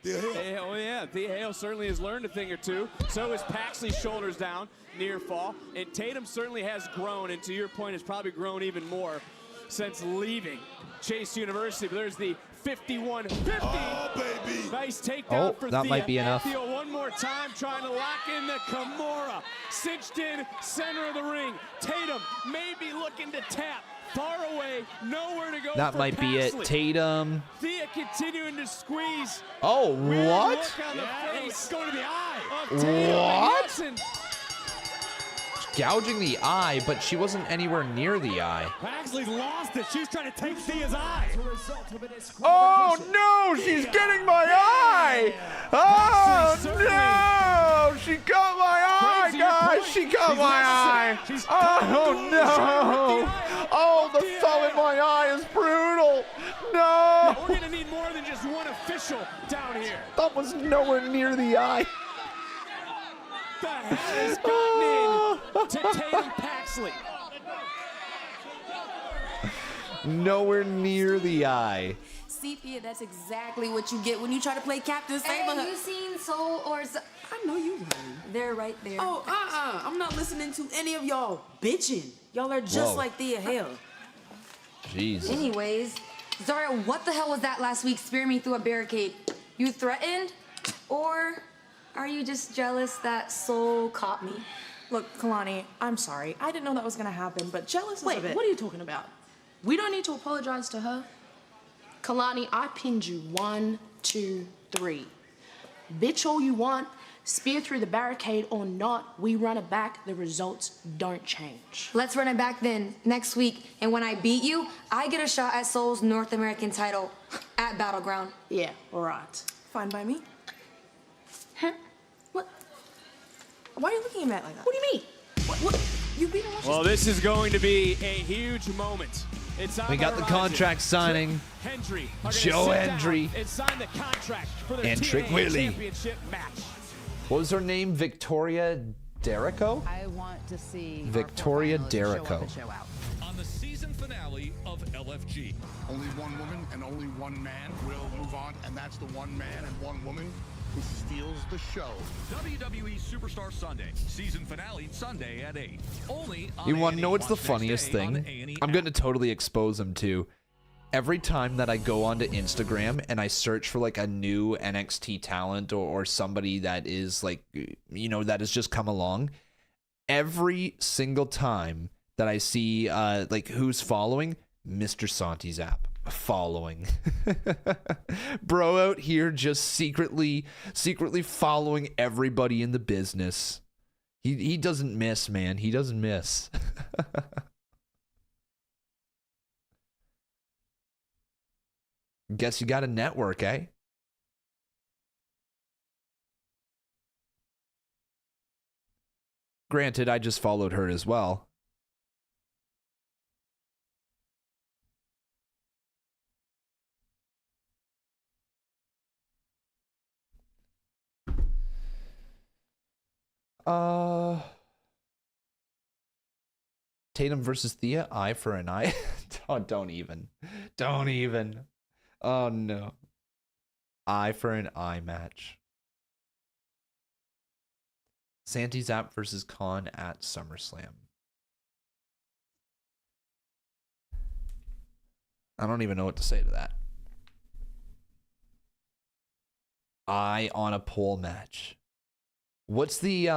Speaker 7: Thea Hale.
Speaker 25: Oh yeah, Thea Hale certainly has learned a thing or two. So is Paxley's shoulders down, near fall. And Tatum certainly has grown, and to your point, has probably grown even more since leaving Chase University. But there's the 51-50.
Speaker 7: Oh, baby.
Speaker 25: Nice takedown
Speaker 1: Oh,
Speaker 25: for
Speaker 1: that
Speaker 25: Thea.
Speaker 1: might be enough.
Speaker 25: Thea one more time, trying to lock in the Kimura. Cinched in, center of the ring. Tatum maybe looking to tap. Far away, nowhere to go.
Speaker 1: That
Speaker 25: for
Speaker 1: might be it.
Speaker 25: Paxley.
Speaker 1: Tatum.
Speaker 25: Thea continuing to squeeze.
Speaker 1: Oh,
Speaker 25: Weird
Speaker 1: what?
Speaker 25: look on the face.
Speaker 2: It's going to the eye.
Speaker 25: Of Tatum
Speaker 1: What?
Speaker 25: Jackson.
Speaker 1: Gouging the eye, but she wasn't anywhere near the eye.
Speaker 2: Paxley's lost it. She's trying to take Thea's eye.
Speaker 1: Oh no, she's getting my eye! Oh no! She got my eye, guys! She got my eye! Oh no! Oh, the thumb in my eye is brutal! No!
Speaker 25: We're gonna need more than just one official down here.
Speaker 1: Thumb was nowhere near the eye.
Speaker 25: The head has gotten in to Tatum Paxley.
Speaker 1: Nowhere near the eye.
Speaker 6: See, Thea, that's exactly what you get when you try to play Captain Saber.
Speaker 21: Have you seen Soul or
Speaker 6: I know you right. They're right there. Oh, I'm not listening to any of y'all bitching. Y'all are just
Speaker 1: Whoa.
Speaker 6: like Thea Hale.
Speaker 1: Jeez.
Speaker 21: Anyways, Zarya, what the hell was that last week spearing me through a barricade? You threatened? Or are you just jealous that Soul caught me?
Speaker 6: Look, Kalani, I'm sorry. I didn't know that was gonna happen, but jealous is
Speaker 10: Wait,
Speaker 6: a bit.
Speaker 10: what are you talking about? We don't need to apologize to her. Kalani, I pinned you 1, 2, 3. Bitch all you want, spear through the barricade or not, we run it back, the results don't change.
Speaker 21: Let's run it back then, next week. And when I beat you, I get a shot at Soul's North American title at Battleground.
Speaker 10: Yeah, all right.
Speaker 6: Fine by me.
Speaker 10: Huh? What?
Speaker 6: Why are you looking at me like that?
Speaker 10: What do you mean?
Speaker 6: What? You beat him?
Speaker 25: Well, this is going to be a huge moment. It's on
Speaker 1: We got the contract signing.
Speaker 25: Hendry
Speaker 1: Joe Hendry
Speaker 25: and sign the contract for the
Speaker 1: and Trick
Speaker 25: TNA
Speaker 1: Willie.
Speaker 25: Championship match.
Speaker 1: What was her name? Victoria Derrico?
Speaker 15: I want to see
Speaker 1: Victoria
Speaker 15: our four finalists show up
Speaker 1: Derrico.
Speaker 15: and show out.
Speaker 16: On the season finale of LFG.
Speaker 20: Only one woman and only one man will move on, and that's the one man and one woman who steals the show.
Speaker 16: WWE Superstar Sunday. Season finale Sunday at 8. Only on
Speaker 1: You want to
Speaker 16: A&E.
Speaker 1: know what's the
Speaker 16: Watch next
Speaker 1: funniest
Speaker 16: day on
Speaker 1: thing?
Speaker 16: the A&E
Speaker 1: I'm
Speaker 16: app.
Speaker 1: going to totally expose him too. Every time that I go onto Instagram and I search for like a new NXT talent or somebody that is like, you know, that has just come along, every single time that I see like who's following, Mr. Santi's app following. Bro out here just secretly following everybody in the business. He doesn't miss, man. He doesn't miss. Guess you got a network, eh? Granted, I just followed her as well. Tatum versus Thea, eye for an eye. Don't even. Oh no. Eye for an eye match. Santi Zap versus Khan at SummerSlam. I don't even know what to say to that. Eye on a pole match. What's the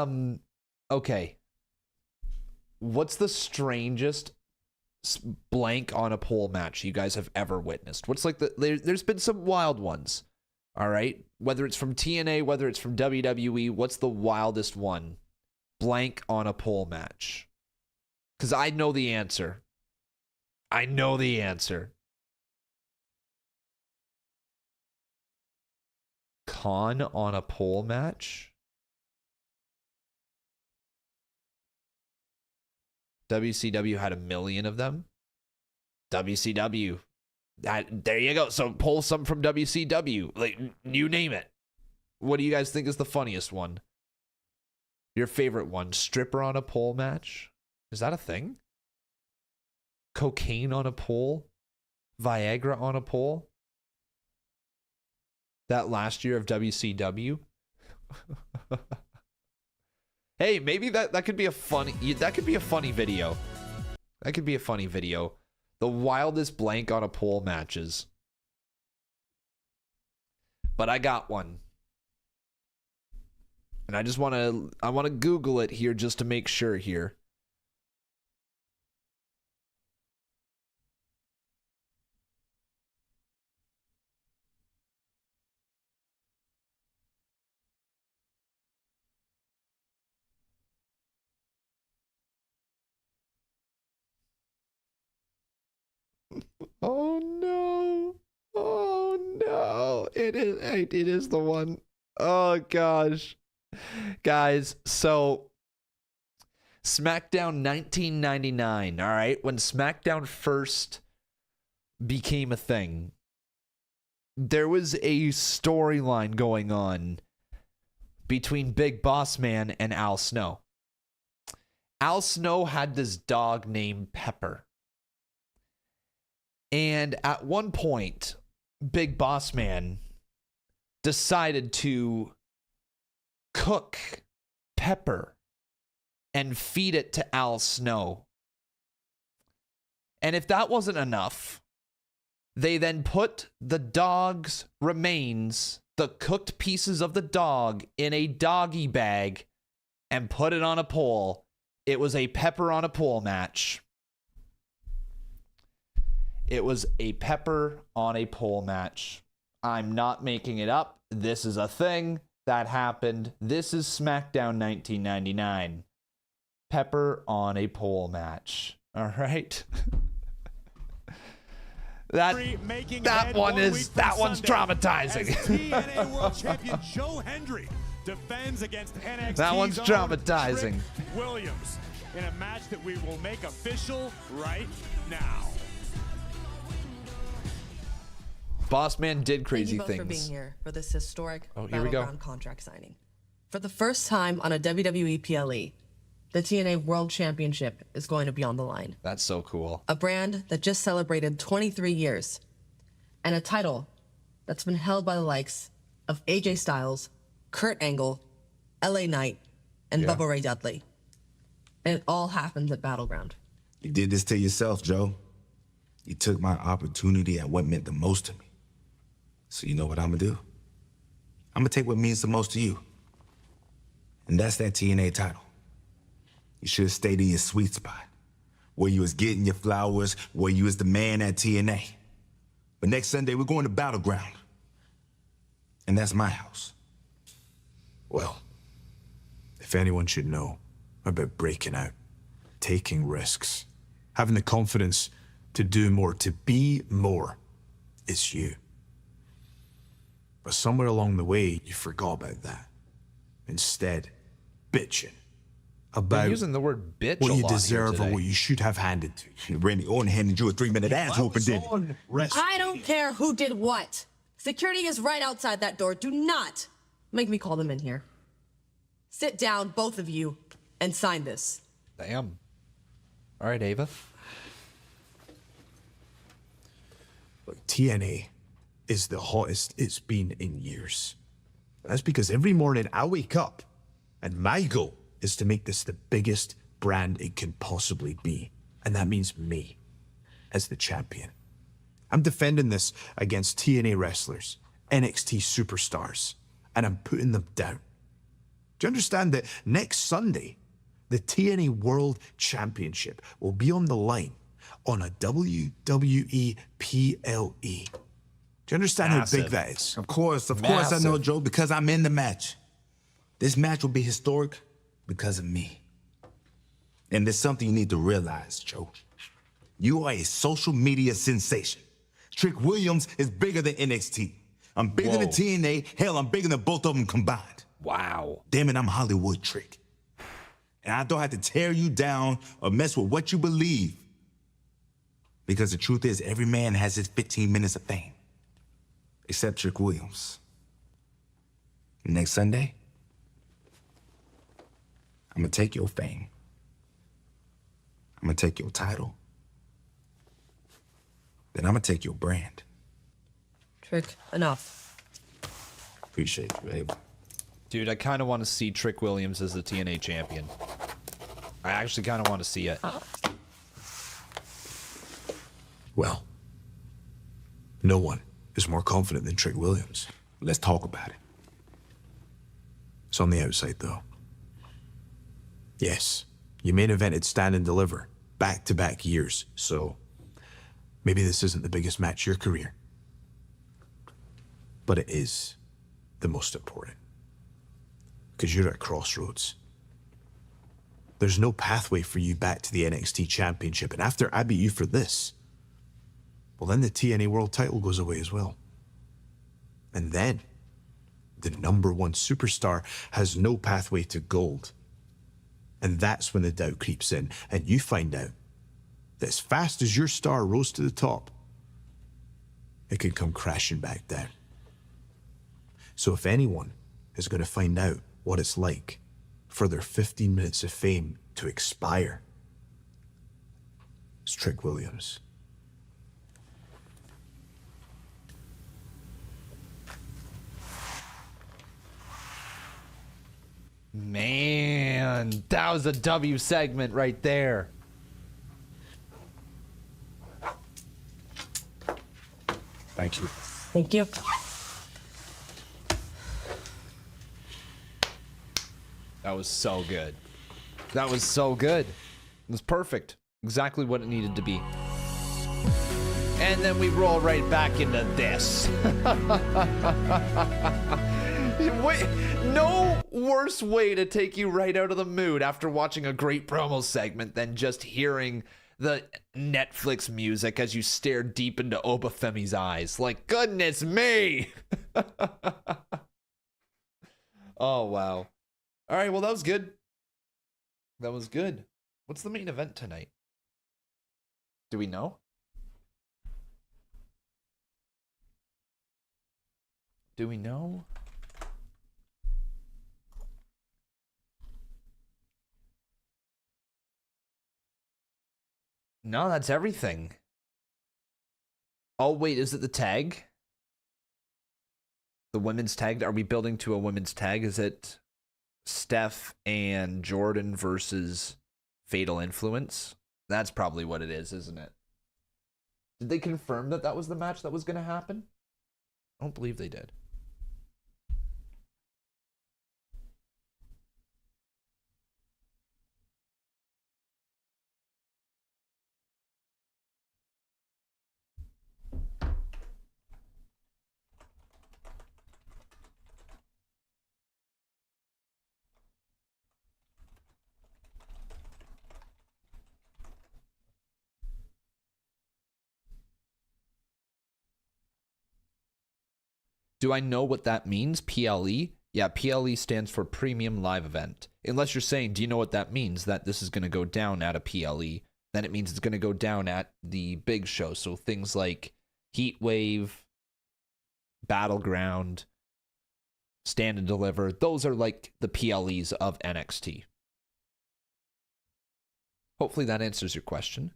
Speaker 1: okay. What's the strangest blank on a pole match you guys have ever witnessed? What's like there's been some wild ones. All right? Whether it's from TNA, whether it's from WWE, what's the wildest one? Blank on a pole match. Cuz I know the answer. Khan on a pole match? WCW had 1 million of them. WCW. There you go. So pull some from WCW. Like, you name it. What do you guys think is the funniest one? Your favorite one? Stripper on a pole match? Is that a thing? Cocaine on a pole? Viagra on a pole? That last year of WCW? Hey, maybe that could be a funny video. That could be a funny video. The wildest blank on a pole matches. But I got one. And I want to Google it here just to make sure here. Oh no. It is the one. Oh gosh. Guys, so SmackDown 1999, all right? When SmackDown first became a thing, there was a storyline going on between Big Boss Man and Al Snow. Al Snow had this dog named Pepper. And at one point, Big Boss Man decided to cook Pepper and feed it to Al Snow. And if that wasn't enough, They then put the dog's remains, the cooked pieces of the dog, in a doggy bag and put it on a pole. It was a pepper on a pole match. It was a pepper on a pole match. I'm not making it up. This is a thing that happened. This is SmackDown 1999. Pepper on a pole match. All right. that one's traumatizing.
Speaker 2: TNA World Champion Joe Hendry defends against NXT's
Speaker 1: that one's traumatizing.
Speaker 2: Trick Williams in a match that we will make official right now.
Speaker 1: Boss Man did crazy
Speaker 5: Thank you both
Speaker 1: things.
Speaker 5: for being here for this historic
Speaker 1: Here we go.
Speaker 5: Battleground contract signing. For the first time on a WWE PLE, the TNA World Championship is going to be on the line.
Speaker 1: That's so cool.
Speaker 5: A brand that just celebrated 23 years, and a title that's been held by the likes of AJ Styles, Kurt Angle, LA Knight, and Bubba Ray Dudley. And it all happens at Battleground.
Speaker 13: You did this to yourself, Joe. You took my opportunity at what meant the most to me. So you know what I'm gonna do? I'm gonna take what means the most to you. And that's that TNA title. You should have stayed in your sweet spot, where you was getting your flowers, where you was the man at TNA. But next Sunday, we're going to Battleground. And that's my house.
Speaker 15: Well, if anyone should know about breaking out, taking risks, having the confidence to do more, to be more, it's you. But somewhere along the way, you forgot about that. Instead, bitching about
Speaker 1: They're using the word bitch
Speaker 15: what
Speaker 1: a
Speaker 15: you
Speaker 1: lot here
Speaker 15: deserve or
Speaker 1: today.
Speaker 15: what you should have handed to you.
Speaker 13: Randy Orton handed you a 3-minute ass whooping, didn't he?
Speaker 5: I don't care who did what. Security is right outside that door. Do not make me call them in here. Sit down, both of you, and sign this.
Speaker 1: Damn. All right, Ava.
Speaker 15: Look, TNA is the hottest it's been in years. That's because every morning I wake up and my goal is to make this the biggest brand it can possibly be. And that means me as the champion. I'm defending this against TNA wrestlers, NXT superstars, and I'm putting them down. Do you understand that next Sunday, the TNA World Championship will be on the line on a WWE PLE? Do you understand how big that is?
Speaker 13: Of course I know, Joe, because I'm in the match. This match will be historic because of me. And there's something you need to realize, Joe. You are a social media sensation. Trick Williams is bigger than NXT. I'm bigger than TNA. Hell, I'm bigger than both of them combined.
Speaker 1: Wow.
Speaker 13: Damn it, I'm Hollywood, Trick. And I don't have to tear you down or mess with what you believe. Because the truth is, every man has his 15 minutes of fame. Except Trick Williams. Next Sunday, I'm gonna take your fame. I'm gonna take your title. Then I'm gonna take your brand.
Speaker 5: Trick, enough.
Speaker 13: Appreciate you, babe.
Speaker 1: Dude, I kind of want to see Trick Williams as the TNA champion. I actually kind of want to see it.
Speaker 15: Well, no one is more confident than Trick Williams.
Speaker 13: Let's talk about it.
Speaker 15: It's on the outside, though. Yes, you main evented Stand and Deliver back-to-back years, so maybe this isn't the biggest match of your career. But it is the most important. Because you're at crossroads. There's no pathway for you back to the NXT Championship, and after I beat you for this, well, then the TNA World title goes away as well. And then, the #1 superstar has no pathway to gold. And that's when the doubt creeps in, and you find out that as fast as your star rose to the top, it can come crashing back down. So if anyone is going to find out what it's like for their 15 minutes of fame to expire, it's Trick Williams.
Speaker 1: Man, that was a W segment right there.
Speaker 24: Thank you.
Speaker 5: Thank you.
Speaker 1: That was so good. That was so good. It was perfect. Exactly what it needed to be. And then we roll right back into this. Wait, no worse way to take you right out of the mood after watching a great promo segment than just hearing the Netflix music as you stare deep into Oba Femi's eyes. Like, goodness me! Oh, wow. All right, well, that was good. That was good. What's the main event tonight? Do we know? Do we know? No, that's everything. Oh, wait, is it the tag? The women's tag? Are we building to a women's tag? Is it Steph and Jordan versus Fatal Influence? That's probably what it is, isn't it? Did they confirm that that was the match that was going to happen? I don't believe they did. Do I know what that means? PLE? Yeah, PLE stands for Premium Live Event. Unless you're saying, do you know what that means? That this is going to go down at a PLE. Then it means it's going to go down at the big show. So things like Heat Wave, Battleground, Stand and Deliver. Those are like the PLEs of NXT. Hopefully that answers your question.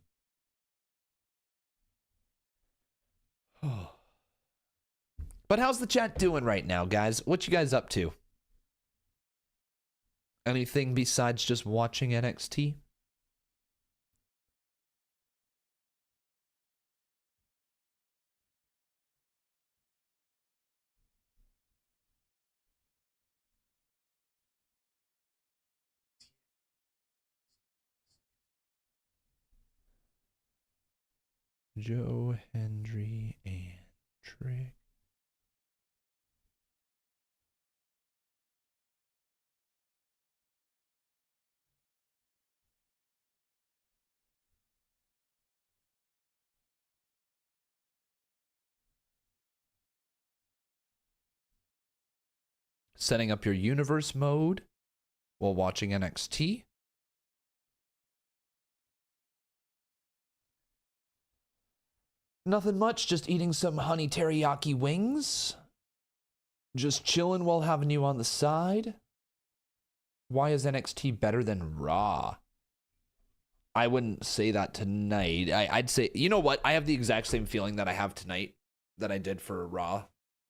Speaker 1: Oh. But how's the chat doing right now, guys? What you guys up to? Anything besides just watching NXT? Joe Hendry and Trick. Setting up your universe mode while watching NXT. Nothing much, just eating some honey teriyaki wings. Just chilling while having you on the side. Why is NXT better than Raw? I wouldn't say that tonight. I'd say, you know what? I have the exact same feeling that I have tonight that I did for Raw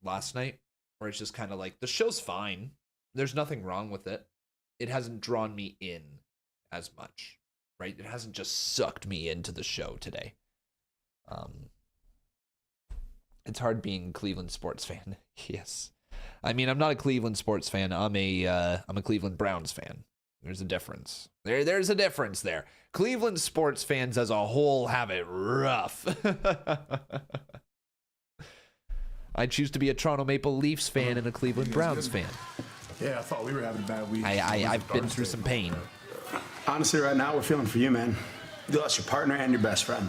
Speaker 1: last night. Where it's just kind of like, the show's fine. There's nothing wrong with it. It hasn't drawn me in as much, right? It hasn't just sucked me into the show today. It's hard being a Cleveland sports fan. Yes. I mean, I'm not a Cleveland sports fan. I'm a Cleveland Browns fan. There's a difference. There's a difference there. Cleveland sports fans as a whole have it rough. I choose to be a Toronto Maple Leafs fan and a Cleveland Browns fan.
Speaker 24: Yeah, I thought we were having a bad week.
Speaker 1: I've been through some pain.
Speaker 24: Honestly, right now, we're feeling for you, man. You lost your partner and your best friend.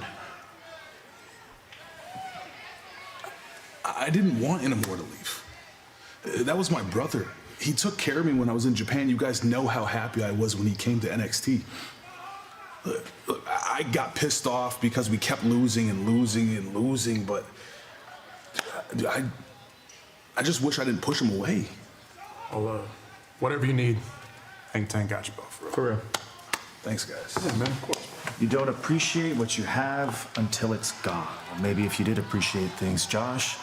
Speaker 11: I didn't want Inamore to leave. That was my brother. He took care of me when I was in Japan. You guys know how happy I was when he came to NXT. Look, I got pissed off because we kept losing and losing and losing, but I just wish I didn't push him away.
Speaker 24: Well, whatever you need, Hang Tank got you both.
Speaker 13: For real.
Speaker 11: Thanks, guys.
Speaker 24: Yeah, man, of course.
Speaker 13: You don't appreciate what you have until it's gone. Or maybe if you did appreciate things, Josh,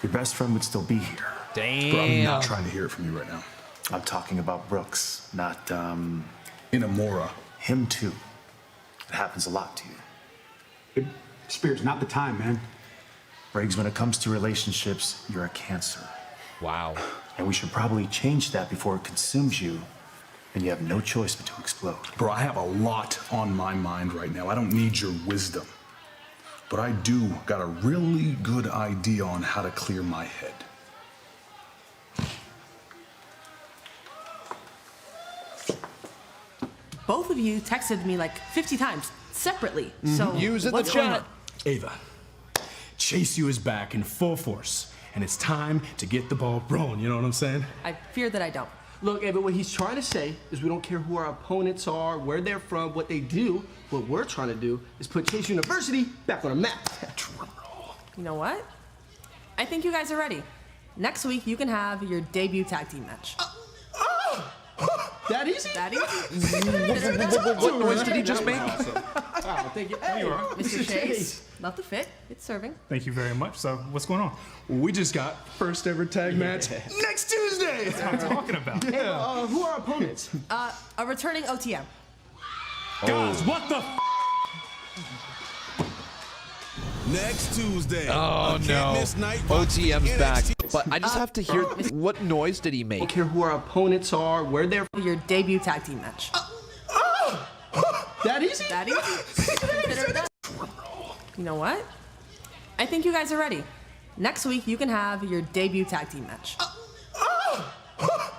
Speaker 13: your best friend would still be here.
Speaker 1: Damn.
Speaker 11: Bro, I'm not trying to hear it from you right now.
Speaker 13: I'm talking about Brooks, not,
Speaker 11: Inamura.
Speaker 13: Him too. It happens a lot to you.
Speaker 24: Spears, not the time, man.
Speaker 13: Briggs, when it comes to relationships, you're a cancer.
Speaker 1: Wow.
Speaker 13: And we should probably change that before it consumes you and you have no choice but to explode.
Speaker 11: Bro, I have a lot on my mind right now. I don't need your wisdom. But I do got a really good idea on how to clear my head.
Speaker 5: Both of you texted me like 50 times separately. So
Speaker 1: use it the
Speaker 5: what's going
Speaker 1: chat.
Speaker 5: on?
Speaker 24: Ava, Chase U is back in full force, and it's time to get the ball rolling, you know what I'm saying?
Speaker 5: I fear that I don't.
Speaker 9: Look, Ava, what he's trying to say is we don't care who our opponents are, where they're from, what they do. What we're trying to do is put Chase University back on a map.
Speaker 5: You know what? I think you guys are ready. Next week, you can have your debut tag team match.
Speaker 9: That easy?
Speaker 5: That easy?
Speaker 1: What noise did he just make?
Speaker 9: Wow, thank you. Hey,
Speaker 5: Mr. Chase, love the fit. It's serving.
Speaker 17: Thank you very much. So, what's going on?
Speaker 24: We just got first ever tag match next Tuesday.
Speaker 17: That's what I'm talking about.
Speaker 9: Hey, who are our opponents?
Speaker 5: A returning OTM.
Speaker 17: Guys, what the
Speaker 18: Next Tuesday.
Speaker 1: Oh no. OTM's back. But I just have to hear what noise did he make?
Speaker 9: Don't care who our opponents are, where they're from.
Speaker 5: Your debut tag team match.
Speaker 9: That easy?
Speaker 5: That easy? You know what? I think you guys are ready. Next week, you can have your debut tag team match.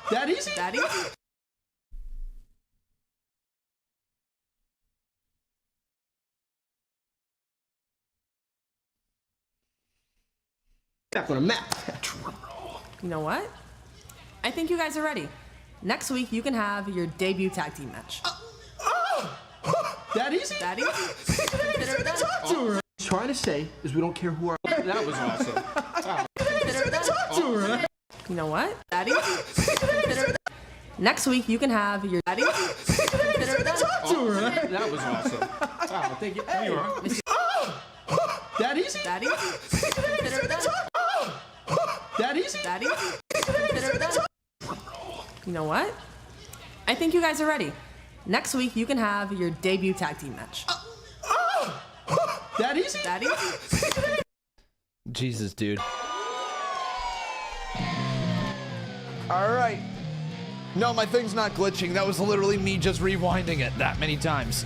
Speaker 9: That easy?
Speaker 5: That easy?
Speaker 9: Back on a map.
Speaker 5: You know what? I think you guys are ready. Next week, you can have your debut tag team match.
Speaker 9: That easy?
Speaker 5: That easy?
Speaker 9: All he's trying to say is we don't care who our... That was awesome. Wow.
Speaker 5: You know what? That easy? Next week, you can have your... That easy?
Speaker 9: That was awesome. Wow, thank you. Hey, that easy?
Speaker 5: That easy?
Speaker 9: That easy?
Speaker 5: That easy? You know what? I think you guys are ready. Next week, you can have your debut tag team match.
Speaker 9: That easy?
Speaker 5: That easy?
Speaker 1: Jesus, dude. All right. No, my thing's not glitching. That was literally me just rewinding it that many times.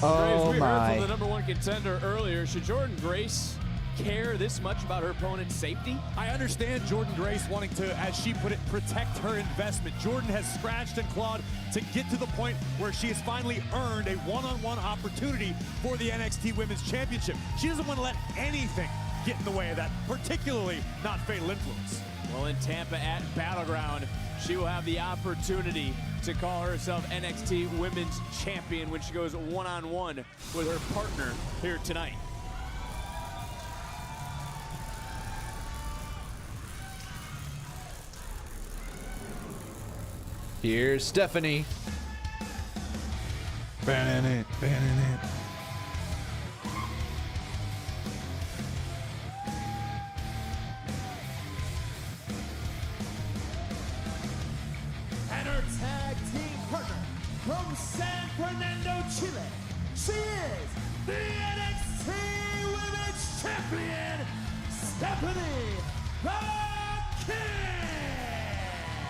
Speaker 1: Oh
Speaker 25: we
Speaker 1: my.
Speaker 25: heard from the #1 contender earlier. Should Jordynne Grace care this much about her opponent's safety?
Speaker 2: I understand Jordynne Grace wanting to, as she put it, protect her investment. Jordynne has scratched and clawed to get to the point where she has finally earned a one-on-one opportunity for the NXT Women's Championship. She doesn't want to let anything get in the way of that, particularly not fatal influence.
Speaker 25: Well, in Tampa at Battleground, she will have the opportunity to call herself NXT Women's Champion when she goes one-on-one with her partner here tonight.
Speaker 1: Here's Stephanie. Banning it.
Speaker 2: And her tag team partner from San Fernando, Chile. She is the NXT Women's Champion, Stephanie the King.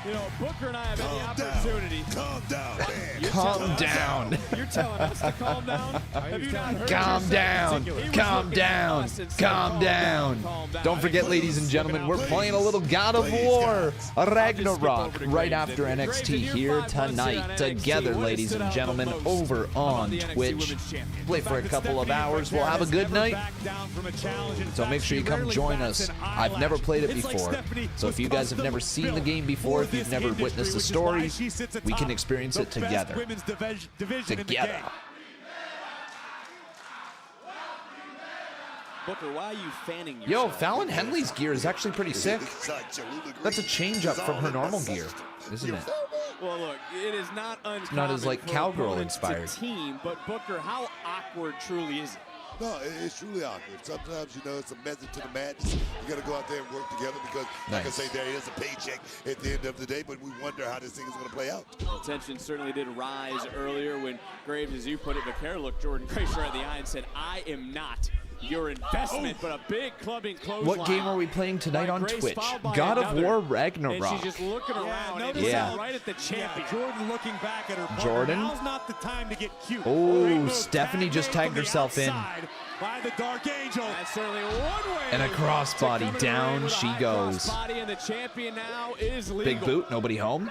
Speaker 25: You know, Booker and I have any opportunity.
Speaker 7: Calm down, man.
Speaker 1: Calm down.
Speaker 25: You're telling us to calm down? Have you not heard
Speaker 1: Calm
Speaker 25: yourself?
Speaker 1: down.
Speaker 25: He was
Speaker 1: Calm
Speaker 25: looking
Speaker 1: down.
Speaker 25: at us and said,
Speaker 1: Calm down. Don't forget, ladies and gentlemen, we're playing a little God of War, Ragnarok, right after NXT here tonight. Together, ladies and gentlemen, over on Twitch. Play for a couple of hours. We'll have a good night. So make sure you come join us. I've never played it before. So if you guys have never seen the game before, if you've never witnessed the story, we can experience it together. Together.
Speaker 25: Booker, why are you fanning yourself?
Speaker 1: Yo, Fallon Henley's gear is actually pretty sick. That's a change up from her normal gear, isn't it?
Speaker 25: Well, look, it is not uncommon.
Speaker 1: It's not as like
Speaker 25: for
Speaker 1: cowgirl
Speaker 25: opponents to
Speaker 1: inspired.
Speaker 25: team, but Booker, how awkward truly is it?
Speaker 7: No, it's truly awkward. Sometimes, you know, it's a method to the madness. You got to go out there and work together because, like I say, there is a paycheck at the end of the day, but we wonder how this thing is going to play out.
Speaker 25: The tension certainly did rise earlier when Graves, as you put it, McCare looked Jordan Grace right in the eye and said, I am not your investment, but a big clubbing clothesline.
Speaker 1: What game are we playing tonight on Twitch? God of War Ragnarok.
Speaker 25: And she's just looking around.
Speaker 1: Yeah.
Speaker 25: Right at the champion.
Speaker 2: Jordan looking back at her partner.
Speaker 1: Jordan.
Speaker 2: Now's not the time to get cute.
Speaker 1: Oh, Stephanie just tagged herself in.
Speaker 2: By the Dark Angel.
Speaker 25: That's certainly one way.
Speaker 1: And a crossbody. Down she goes.
Speaker 25: Crossbody, and the champion now is legal.
Speaker 1: Big boot. Nobody home.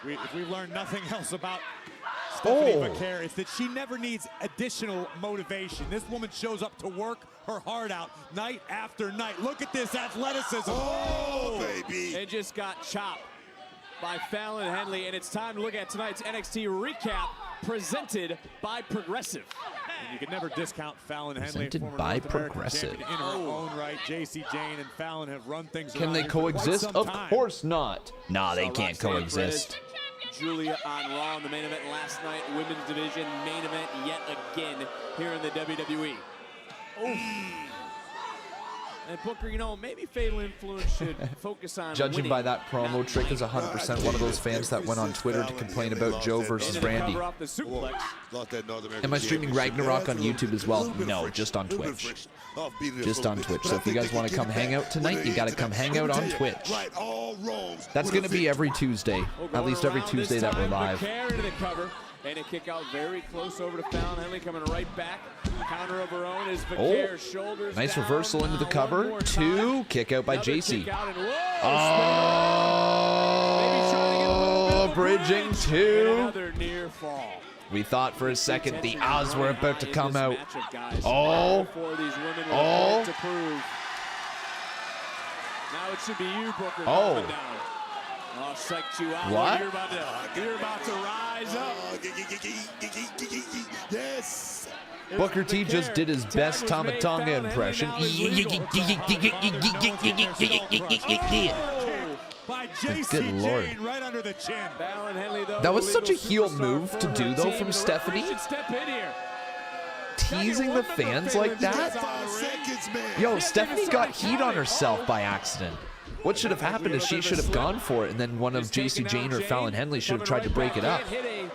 Speaker 2: If we've learned nothing else about Stephanie McCare, it's that she never needs additional motivation. This woman shows up to work her heart out night after night. Look at this athleticism.
Speaker 7: Oh, baby.
Speaker 25: And just got chopped by Fallon Henley. And it's time to look at tonight's NXT recap presented by Progressive.
Speaker 2: And you can never discount Fallon Henley.
Speaker 1: Presented by Progressive.
Speaker 2: In her own right, JC Jane and Fallon have run things
Speaker 1: Can
Speaker 2: around
Speaker 1: they
Speaker 2: here for quite
Speaker 1: coexist?
Speaker 2: some
Speaker 1: Of
Speaker 2: time.
Speaker 1: course not. Nah, they can't coexist.
Speaker 25: Julia on Raw in the main event last night, women's division main event yet again here in the WWE. And Booker, you know, maybe Fatal Influence should focus on
Speaker 1: Judging
Speaker 25: winning,
Speaker 1: by that promo, Trick is 100% one of those fans that went on Twitter to complain about Joe versus Randy. Am I streaming Ragnarok on YouTube as well? No, just on Twitch. Just on Twitch. So if you guys want to come hang out tonight, you got to come hang out on Twitch. That's going to be every Tuesday. At least every Tuesday that we're live.
Speaker 25: And a kick out very close over to Fallon Henley, coming right back. Counter of her own is Vaquer, shoulders
Speaker 1: Nice
Speaker 25: down.
Speaker 1: reversal into the cover. Two. Kick out by JC. Oh, bridging two.
Speaker 25: Another near fall.
Speaker 1: We thought for a second the odds were about to come out.
Speaker 25: Oh.
Speaker 1: Oh.
Speaker 25: Now it should be you, Booker.
Speaker 1: Oh.
Speaker 25: I'll psych you out.
Speaker 1: What?
Speaker 25: You're about to rise up.
Speaker 7: Yes.
Speaker 1: Booker T just did his best Tamatonga impression. Good Lord.
Speaker 2: Right under the chin.
Speaker 1: That was such a heel move to do, though, from Stephanie. Teasing the fans like that? Yo, Stephanie got heat on herself by accident. What should have happened is she should have gone for it, and then one of JC Jane or Fallon Henley should have tried to break it up.
Speaker 25: Hit a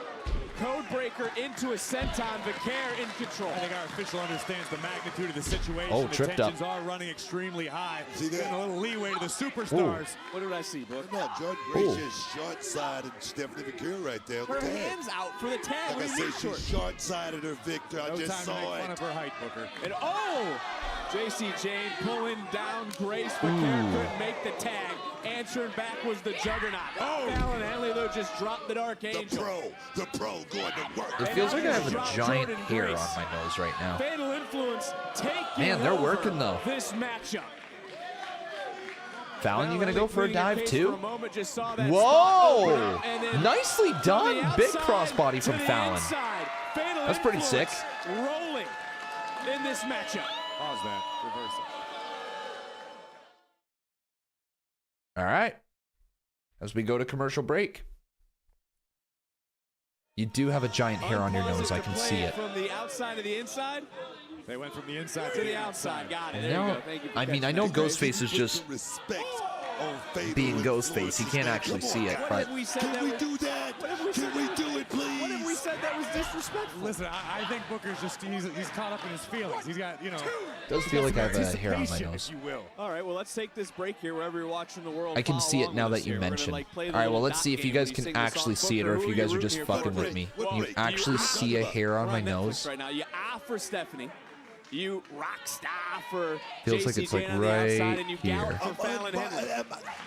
Speaker 25: code breaker into a senton. Vaquer in control.
Speaker 2: I think our official understands the magnitude of the situation.
Speaker 1: Oh,
Speaker 2: the
Speaker 1: tripped
Speaker 2: tensions
Speaker 1: up.
Speaker 2: are running extremely high.
Speaker 7: See that?
Speaker 2: Giving a little leeway to the superstars.
Speaker 25: What did I see, Book?
Speaker 7: No, Jordan Grace is short-sided Stephanie McCure right there.
Speaker 25: Her hands out for the tag.
Speaker 7: Like I said, she's short-sided her victor. I just saw it.
Speaker 2: Fun of her height, Booker.
Speaker 25: And JC Jane pulling down Grace. Vaquer couldn't make the tag. Answering back was the juggernaut. Fallon Henley, though, just dropped the Dark Angel.
Speaker 7: The pro going to work.
Speaker 1: It feels like I have a giant hair on my nose right now.
Speaker 25: Fatal Influence taking
Speaker 1: Man, they're
Speaker 25: over
Speaker 1: working, though.
Speaker 25: This matchup.
Speaker 1: Fallon, you gonna go for a dive too?
Speaker 25: Whoa!
Speaker 1: Whoa! Nicely done. Big crossbody from Fallon. That's pretty sick.
Speaker 25: Rolling in this matchup.
Speaker 2: Pause that. Reverse it.
Speaker 1: All right. As we go to commercial break. You do have a giant hair on your nose. I can see it.
Speaker 25: From the outside to the inside.
Speaker 2: They went from the inside
Speaker 25: to the outside. Got it. There
Speaker 1: No,
Speaker 25: you go. Thank you for
Speaker 1: I mean, I
Speaker 25: catching
Speaker 1: know
Speaker 25: that.
Speaker 1: Ghostface is just being Ghostface. He can't actually see it, but
Speaker 7: Can we do that? Can we do it, please?
Speaker 25: What if we said that was disrespectful?
Speaker 2: Listen, I think Booker's just, he's caught up in his feelings. He's got,
Speaker 1: does feel like I have a hair on my nose.
Speaker 2: if you will.
Speaker 25: All right, well, let's take this break here wherever you're watching the world.
Speaker 1: I can
Speaker 25: Follow
Speaker 1: see it
Speaker 25: along
Speaker 1: now
Speaker 25: with us
Speaker 1: that you
Speaker 25: here. We're gonna,
Speaker 1: mentioned.
Speaker 25: like, play the
Speaker 1: All right, well,
Speaker 25: little
Speaker 1: let's see
Speaker 25: dot
Speaker 1: if you
Speaker 25: game
Speaker 1: guys
Speaker 25: when
Speaker 1: can
Speaker 25: sing the song.
Speaker 1: actually see it,
Speaker 25: Booker,
Speaker 1: or if
Speaker 25: who
Speaker 1: you
Speaker 25: are
Speaker 1: guys are
Speaker 25: rooting
Speaker 1: just
Speaker 25: here
Speaker 1: fucking
Speaker 25: for?
Speaker 1: with me.
Speaker 25: Well,
Speaker 1: You
Speaker 25: do
Speaker 1: actually
Speaker 25: ah
Speaker 1: see a hair on
Speaker 25: We're
Speaker 1: my
Speaker 25: Netflix
Speaker 1: nose?
Speaker 25: right now. You for Stephanie. You rock star for
Speaker 1: Feels
Speaker 25: JC
Speaker 1: like it's
Speaker 25: Jane
Speaker 1: like
Speaker 25: on the outside,
Speaker 1: right
Speaker 25: and you
Speaker 1: here.
Speaker 25: gallop for Fallon Henley.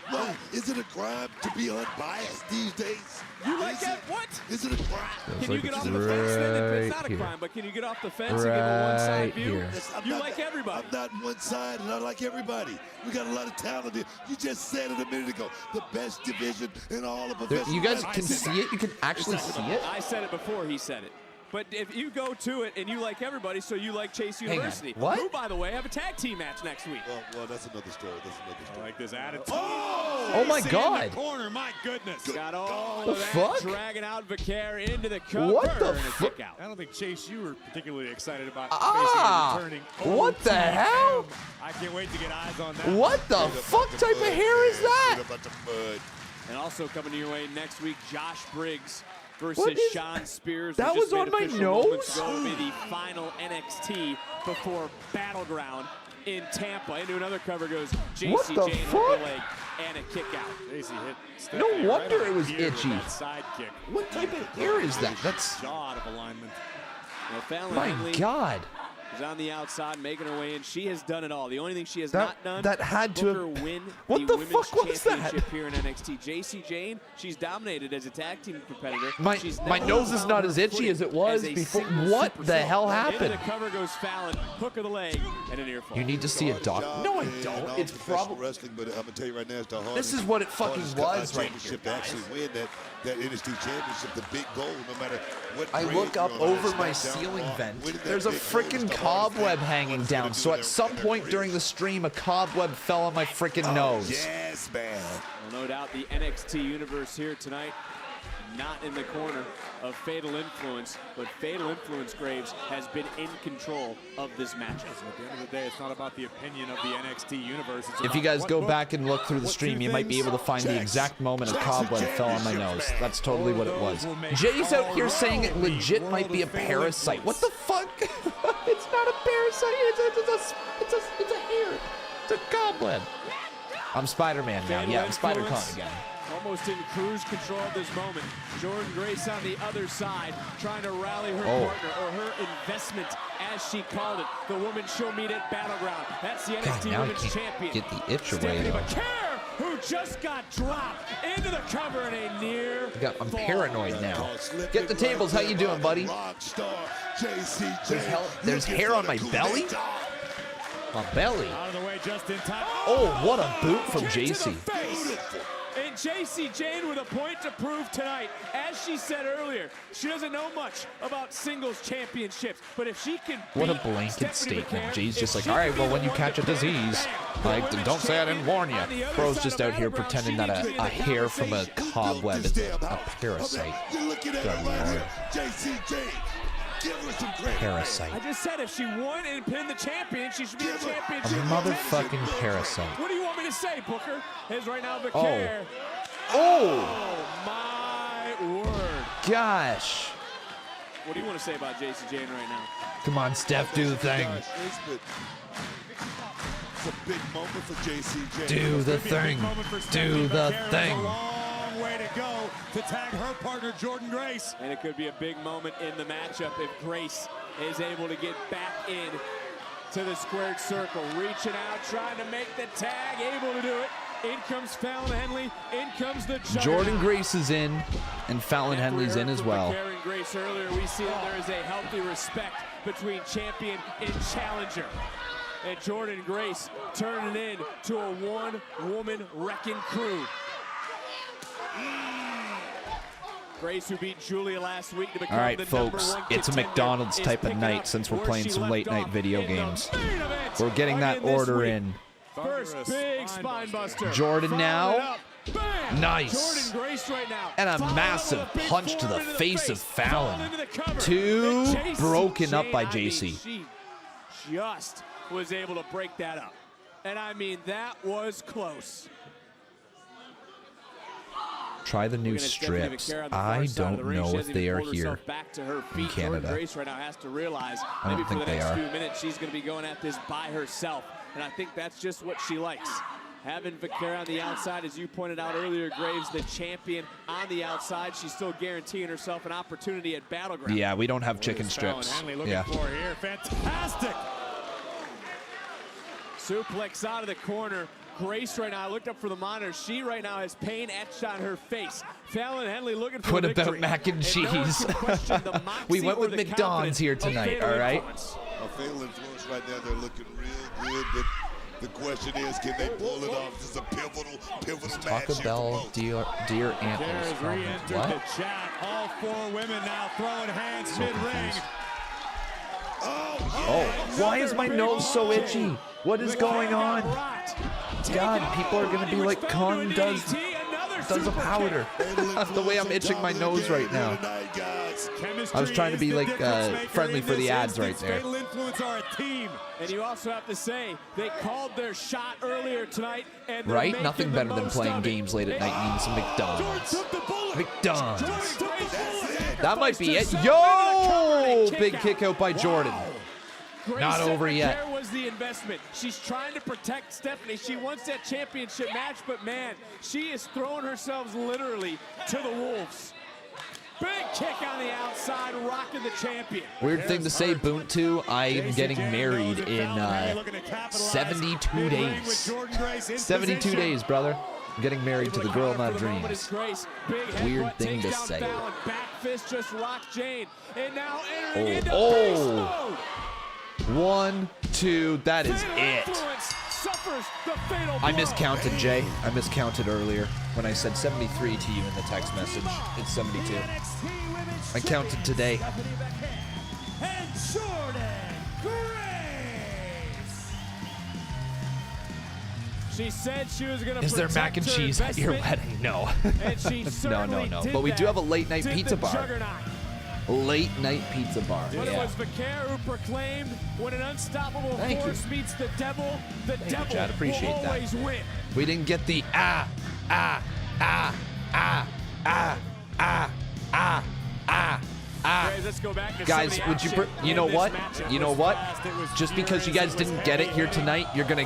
Speaker 7: What? Is it a crime to be unbiased these days?
Speaker 25: You like that? What?
Speaker 7: Is it a crime?
Speaker 1: Feels
Speaker 25: Can you
Speaker 1: like
Speaker 25: get
Speaker 1: it's
Speaker 25: off the fence then if it's not a
Speaker 1: right
Speaker 25: crime?
Speaker 1: here.
Speaker 25: But can you get off the fence and give a one-side
Speaker 1: Right
Speaker 25: view?
Speaker 1: here.
Speaker 25: You like everybody.
Speaker 7: I'm not one side, and I like everybody. We got a lot of talent here. You just said it a minute ago. The best division in all of
Speaker 1: There,
Speaker 7: professional
Speaker 1: you guys
Speaker 7: wrestling.
Speaker 1: can see it? You can actually see it?
Speaker 25: I said it before he said it. But if you go to it and you like everybody, so you like Chase
Speaker 1: Hang on,
Speaker 25: University.
Speaker 1: what?
Speaker 25: Who, by the way, have a tag team match next week.
Speaker 7: Well, that's another story.
Speaker 17: I like this attitude.
Speaker 1: Oh my God.
Speaker 17: In the corner, my goodness.
Speaker 25: Got all
Speaker 1: The
Speaker 25: of that,
Speaker 1: fuck?
Speaker 25: dragging out Vicaire into the cover.
Speaker 1: What the
Speaker 25: and a
Speaker 1: fuck?
Speaker 25: kick out.
Speaker 17: I don't think, Chase, you were particularly excited about
Speaker 1: Ah,
Speaker 17: returning.
Speaker 1: what the hell?
Speaker 17: I can't wait to get eyes on that.
Speaker 1: What the fuck type of hair is that?
Speaker 25: And also coming your way next week, Josh Briggs versus
Speaker 1: What is
Speaker 25: Sean Spears.
Speaker 1: that?
Speaker 25: We just
Speaker 1: Was on
Speaker 25: made
Speaker 1: my
Speaker 25: official moments
Speaker 1: nose?
Speaker 25: ago. It'll be the final NXT before Battleground in Tampa. Into another cover goes
Speaker 1: What
Speaker 25: JC
Speaker 1: the
Speaker 25: Jane
Speaker 1: fuck?
Speaker 25: hook the leg and a kick out.
Speaker 17: JC hit
Speaker 1: No
Speaker 17: Stephanie
Speaker 1: wonder
Speaker 17: right
Speaker 1: it was
Speaker 17: on here with
Speaker 1: itchy.
Speaker 17: that side kick.
Speaker 1: What type of hair is that? That's
Speaker 17: Jaw out of alignment.
Speaker 25: Well, Fallon
Speaker 1: my
Speaker 25: Henley
Speaker 1: God.
Speaker 25: is on the outside making her way in. She has done it all. The only thing she has
Speaker 1: That-
Speaker 25: not done
Speaker 1: that had to
Speaker 25: Booker
Speaker 1: have-
Speaker 25: win
Speaker 1: What the
Speaker 25: women's
Speaker 1: fuck was that?
Speaker 25: championship here in NXT. JC Jane, she's dominated as a tag team competitor. She's
Speaker 1: My
Speaker 25: never
Speaker 1: nose is
Speaker 25: found
Speaker 1: not
Speaker 25: her
Speaker 1: as itchy
Speaker 25: footing
Speaker 1: as it was
Speaker 25: as a
Speaker 1: before.
Speaker 25: single
Speaker 1: What the
Speaker 25: superstar.
Speaker 1: hell
Speaker 25: Into
Speaker 1: happened?
Speaker 25: the cover goes Fallon, hook of the leg, and an ear fall.
Speaker 1: You need to see a doc. No, I don't. It's probably.
Speaker 7: wrestling, but I'm gonna tell you right now, it's the hardest.
Speaker 1: This is what it fucking was right
Speaker 7: championship to actually win that NXT championship, the big goal, no matter what.
Speaker 1: I
Speaker 7: grade
Speaker 1: look up
Speaker 7: you're on,
Speaker 1: over my
Speaker 7: SmackDown
Speaker 1: ceiling
Speaker 7: or
Speaker 1: vent.
Speaker 7: winning that
Speaker 1: There's a
Speaker 7: big goal is
Speaker 1: freaking
Speaker 7: the hardest
Speaker 1: cobweb
Speaker 7: thing.
Speaker 1: hanging down. So at some point during the stream, a cobweb fell on my freaking nose.
Speaker 7: Yes, man.
Speaker 25: Well, no doubt the NXT universe here tonight, not in the corner of Fatal Influence, but Fatal Influence Graves has been in control of this matchup.
Speaker 17: At the end of the day, it's not about the opinion of the NXT universe. It's
Speaker 1: If
Speaker 17: about
Speaker 1: you guys
Speaker 17: what
Speaker 1: go
Speaker 17: book,
Speaker 1: back and look through the
Speaker 17: what
Speaker 1: stream,
Speaker 17: two
Speaker 1: you might be
Speaker 17: things.
Speaker 1: able to find the exact moment a cobweb fell on my nose. That's totally what it was. Jay's out here saying it legit might be a parasite. What the fuck? It's not a parasite. It's a hair. It's a cobweb. I'm Spider-Man now. Yeah, I'm Spider-Con again.
Speaker 25: Almost in cruise control at this moment. Jordan Grace on the other side, trying to rally her
Speaker 1: Oh.
Speaker 25: partner, or her investment, as she called it. The woman she'll meet at Battleground. That's the
Speaker 1: God,
Speaker 25: NXT
Speaker 1: now I
Speaker 25: Women's
Speaker 1: can't
Speaker 25: Champion.
Speaker 1: get the itch away
Speaker 25: Stephanie
Speaker 1: though.
Speaker 25: Vicaire, who just got dropped into the cover in a near
Speaker 1: I'm paranoid now. Get the tables. How you doing, buddy? There's hair on my belly? My belly?
Speaker 17: Out of the way just in time.
Speaker 1: Oh, what a boot from JC.
Speaker 25: And JC Jane with a point to prove tonight. As she said earlier, she doesn't know much about singles championships, but if she can
Speaker 1: What a
Speaker 25: beat
Speaker 1: blanket
Speaker 25: Stephanie
Speaker 1: statement.
Speaker 25: Vicaire,
Speaker 1: Jay's just
Speaker 25: if
Speaker 1: like,
Speaker 25: she
Speaker 1: all right,
Speaker 25: can
Speaker 1: well,
Speaker 25: be
Speaker 1: when
Speaker 25: the
Speaker 1: you
Speaker 25: one
Speaker 1: catch
Speaker 25: to
Speaker 1: a disease,
Speaker 25: bang the
Speaker 1: like,
Speaker 25: women's
Speaker 1: don't say I didn't warn you.
Speaker 25: on the other
Speaker 1: Bro's
Speaker 25: side
Speaker 1: just
Speaker 25: of
Speaker 1: out here
Speaker 25: Battleground,
Speaker 1: pretending
Speaker 25: she
Speaker 1: that
Speaker 25: needs to be in
Speaker 1: a
Speaker 25: the
Speaker 1: hair from a
Speaker 25: conversation.
Speaker 1: cobweb is a parasite.
Speaker 7: You're looking at
Speaker 1: Good
Speaker 7: her right
Speaker 1: lord.
Speaker 7: here. JCJ, give her some credit.
Speaker 1: Parasite.
Speaker 25: I just said if she won and pinned the champion, she should be the championship.
Speaker 1: A motherfucking parasite.
Speaker 25: What do you want me to say, Booker? Is right now Vicaire.
Speaker 1: Oh,
Speaker 25: My word.
Speaker 1: gosh.
Speaker 25: What do you want to say about JC Jane right now?
Speaker 1: Come on, Steph, do the thing.
Speaker 7: It's a big moment for JCJ.
Speaker 1: Do the thing. Do the thing.
Speaker 17: Long way to go to tag her partner, Jordan Grace.
Speaker 25: And it could be a big moment in the matchup if Grace is able to get back in to the squared circle, reaching out, trying to make the tag, able to do it. In comes Fallon Henley. In comes the juggernaut.
Speaker 1: Jordan Grace is in, and Fallon Henley's in as well.
Speaker 25: Vicaire and Grace earlier, we see that there is a healthy respect between champion and challenger. And Jordan Grace turning in to a one-woman wrecking crew. Grace, who beat Julia last week to become
Speaker 1: All right,
Speaker 25: the
Speaker 1: folks,
Speaker 25: #1
Speaker 1: it's a
Speaker 25: contender,
Speaker 1: McDonald's
Speaker 25: is
Speaker 1: type of
Speaker 25: picking
Speaker 1: night
Speaker 25: up
Speaker 1: since we're
Speaker 25: where
Speaker 1: playing
Speaker 25: she
Speaker 1: some
Speaker 25: left
Speaker 1: late night
Speaker 25: off
Speaker 1: video
Speaker 25: in the
Speaker 1: games.
Speaker 25: main event.
Speaker 1: We're getting that
Speaker 25: Again this
Speaker 1: order
Speaker 25: week.
Speaker 1: in.
Speaker 25: First big spine buster.
Speaker 1: Jordan
Speaker 25: Followed
Speaker 1: now.
Speaker 25: it up. Bam!
Speaker 1: Nice.
Speaker 25: Jordan Grace right now.
Speaker 1: And a
Speaker 25: Followed
Speaker 1: massive
Speaker 25: up with a big
Speaker 1: punch to the
Speaker 25: forearm into
Speaker 1: face of
Speaker 25: Followed
Speaker 1: Fallon.
Speaker 25: into the cover.
Speaker 1: Two
Speaker 25: And JC
Speaker 1: broken up
Speaker 25: Jane,
Speaker 1: by
Speaker 25: I mean,
Speaker 1: JC.
Speaker 25: she just was able to break that up. And I mean, that was close.
Speaker 1: Try the new
Speaker 25: Looking at Stephanie
Speaker 1: strips.
Speaker 25: Vicaire on the
Speaker 1: I
Speaker 25: far side of
Speaker 1: don't
Speaker 25: the ring.
Speaker 1: know
Speaker 25: She
Speaker 1: if
Speaker 25: hasn't
Speaker 1: they
Speaker 25: even
Speaker 1: are
Speaker 25: pulled
Speaker 1: here
Speaker 25: herself back to her
Speaker 1: in
Speaker 25: feet.
Speaker 1: Canada.
Speaker 25: Jordan Grace right now has to realize
Speaker 1: I don't
Speaker 25: maybe for
Speaker 1: think
Speaker 25: the
Speaker 1: they
Speaker 25: next
Speaker 1: are.
Speaker 25: few minutes she's going to be going at this by herself. And I think that's just what she likes. Having Vicaire on the outside, as you pointed out earlier, Graves, the champion on the outside, she's still guaranteeing herself an opportunity at Battleground.
Speaker 1: Yeah, we don't have chicken strips.
Speaker 17: Henley looking
Speaker 1: Yeah.
Speaker 17: for here. Fantastic.
Speaker 25: Suplex out of the corner. Grace right now, I looked up for the monitor. She right now has pain etched on her face. Fallon Henley looking for
Speaker 1: What
Speaker 25: the
Speaker 1: about
Speaker 25: victory.
Speaker 1: mac and
Speaker 25: no one
Speaker 1: cheese?
Speaker 25: can question the moxie
Speaker 1: We went
Speaker 25: or
Speaker 1: with
Speaker 25: the
Speaker 1: McDonald's here
Speaker 25: confidence of
Speaker 1: tonight,
Speaker 25: Fatal
Speaker 1: all right?
Speaker 25: Influence.
Speaker 7: Fatal Influence right now, they're looking real good, but The question is, can they pull it off? This is a pivotal match.
Speaker 1: Taco Bell, deer antlers.
Speaker 17: There's re-entered
Speaker 1: What?
Speaker 17: the chat. All 4 women now throwing hands mid-ring.
Speaker 1: Oh, why is my nose so itchy? What is going on? God, people are going to be like, Con does a powder. The way I'm itching my nose right now. I was trying to be like friendly for the ads right there.
Speaker 8: And you also have to say, they called their shot earlier tonight. And
Speaker 1: right? Nothing better than playing games late at night and eating some McDonald's. McDonald's. That might be it. Yo! Big kick out by Jordan. Not over yet.
Speaker 8: There was the investment. She's trying to protect Stephanie. She wants that championship match, but man, she is throwing herself literally to the wolves. Big kick on the outside, rocking the champion.
Speaker 1: Weird thing to say, Boone, too. I'm getting married in 72 days. 72 days, brother. I'm getting married to the girl of my dreams. Weird thing to say.
Speaker 8: Back fist just rocked Jane. And now
Speaker 1: Oh. 1, 2, that is it. I miscounted, Jay. I miscounted earlier when I said 73 to you in the text message. It's 72. I counted today.
Speaker 8: She said she was going to
Speaker 1: Is there mac and cheese at your wedding? No. No. But we do have a late night pizza bar. Late night pizza bar.
Speaker 8: But it was Vaquer who proclaimed, when an unstoppable force meets the devil
Speaker 1: Chad, appreciate
Speaker 8: will always win.
Speaker 1: We didn't get the
Speaker 8: Guys, let's go back to
Speaker 1: guys, would you? You know what? You know what? Just because you guys didn't get it here tonight, you're gonna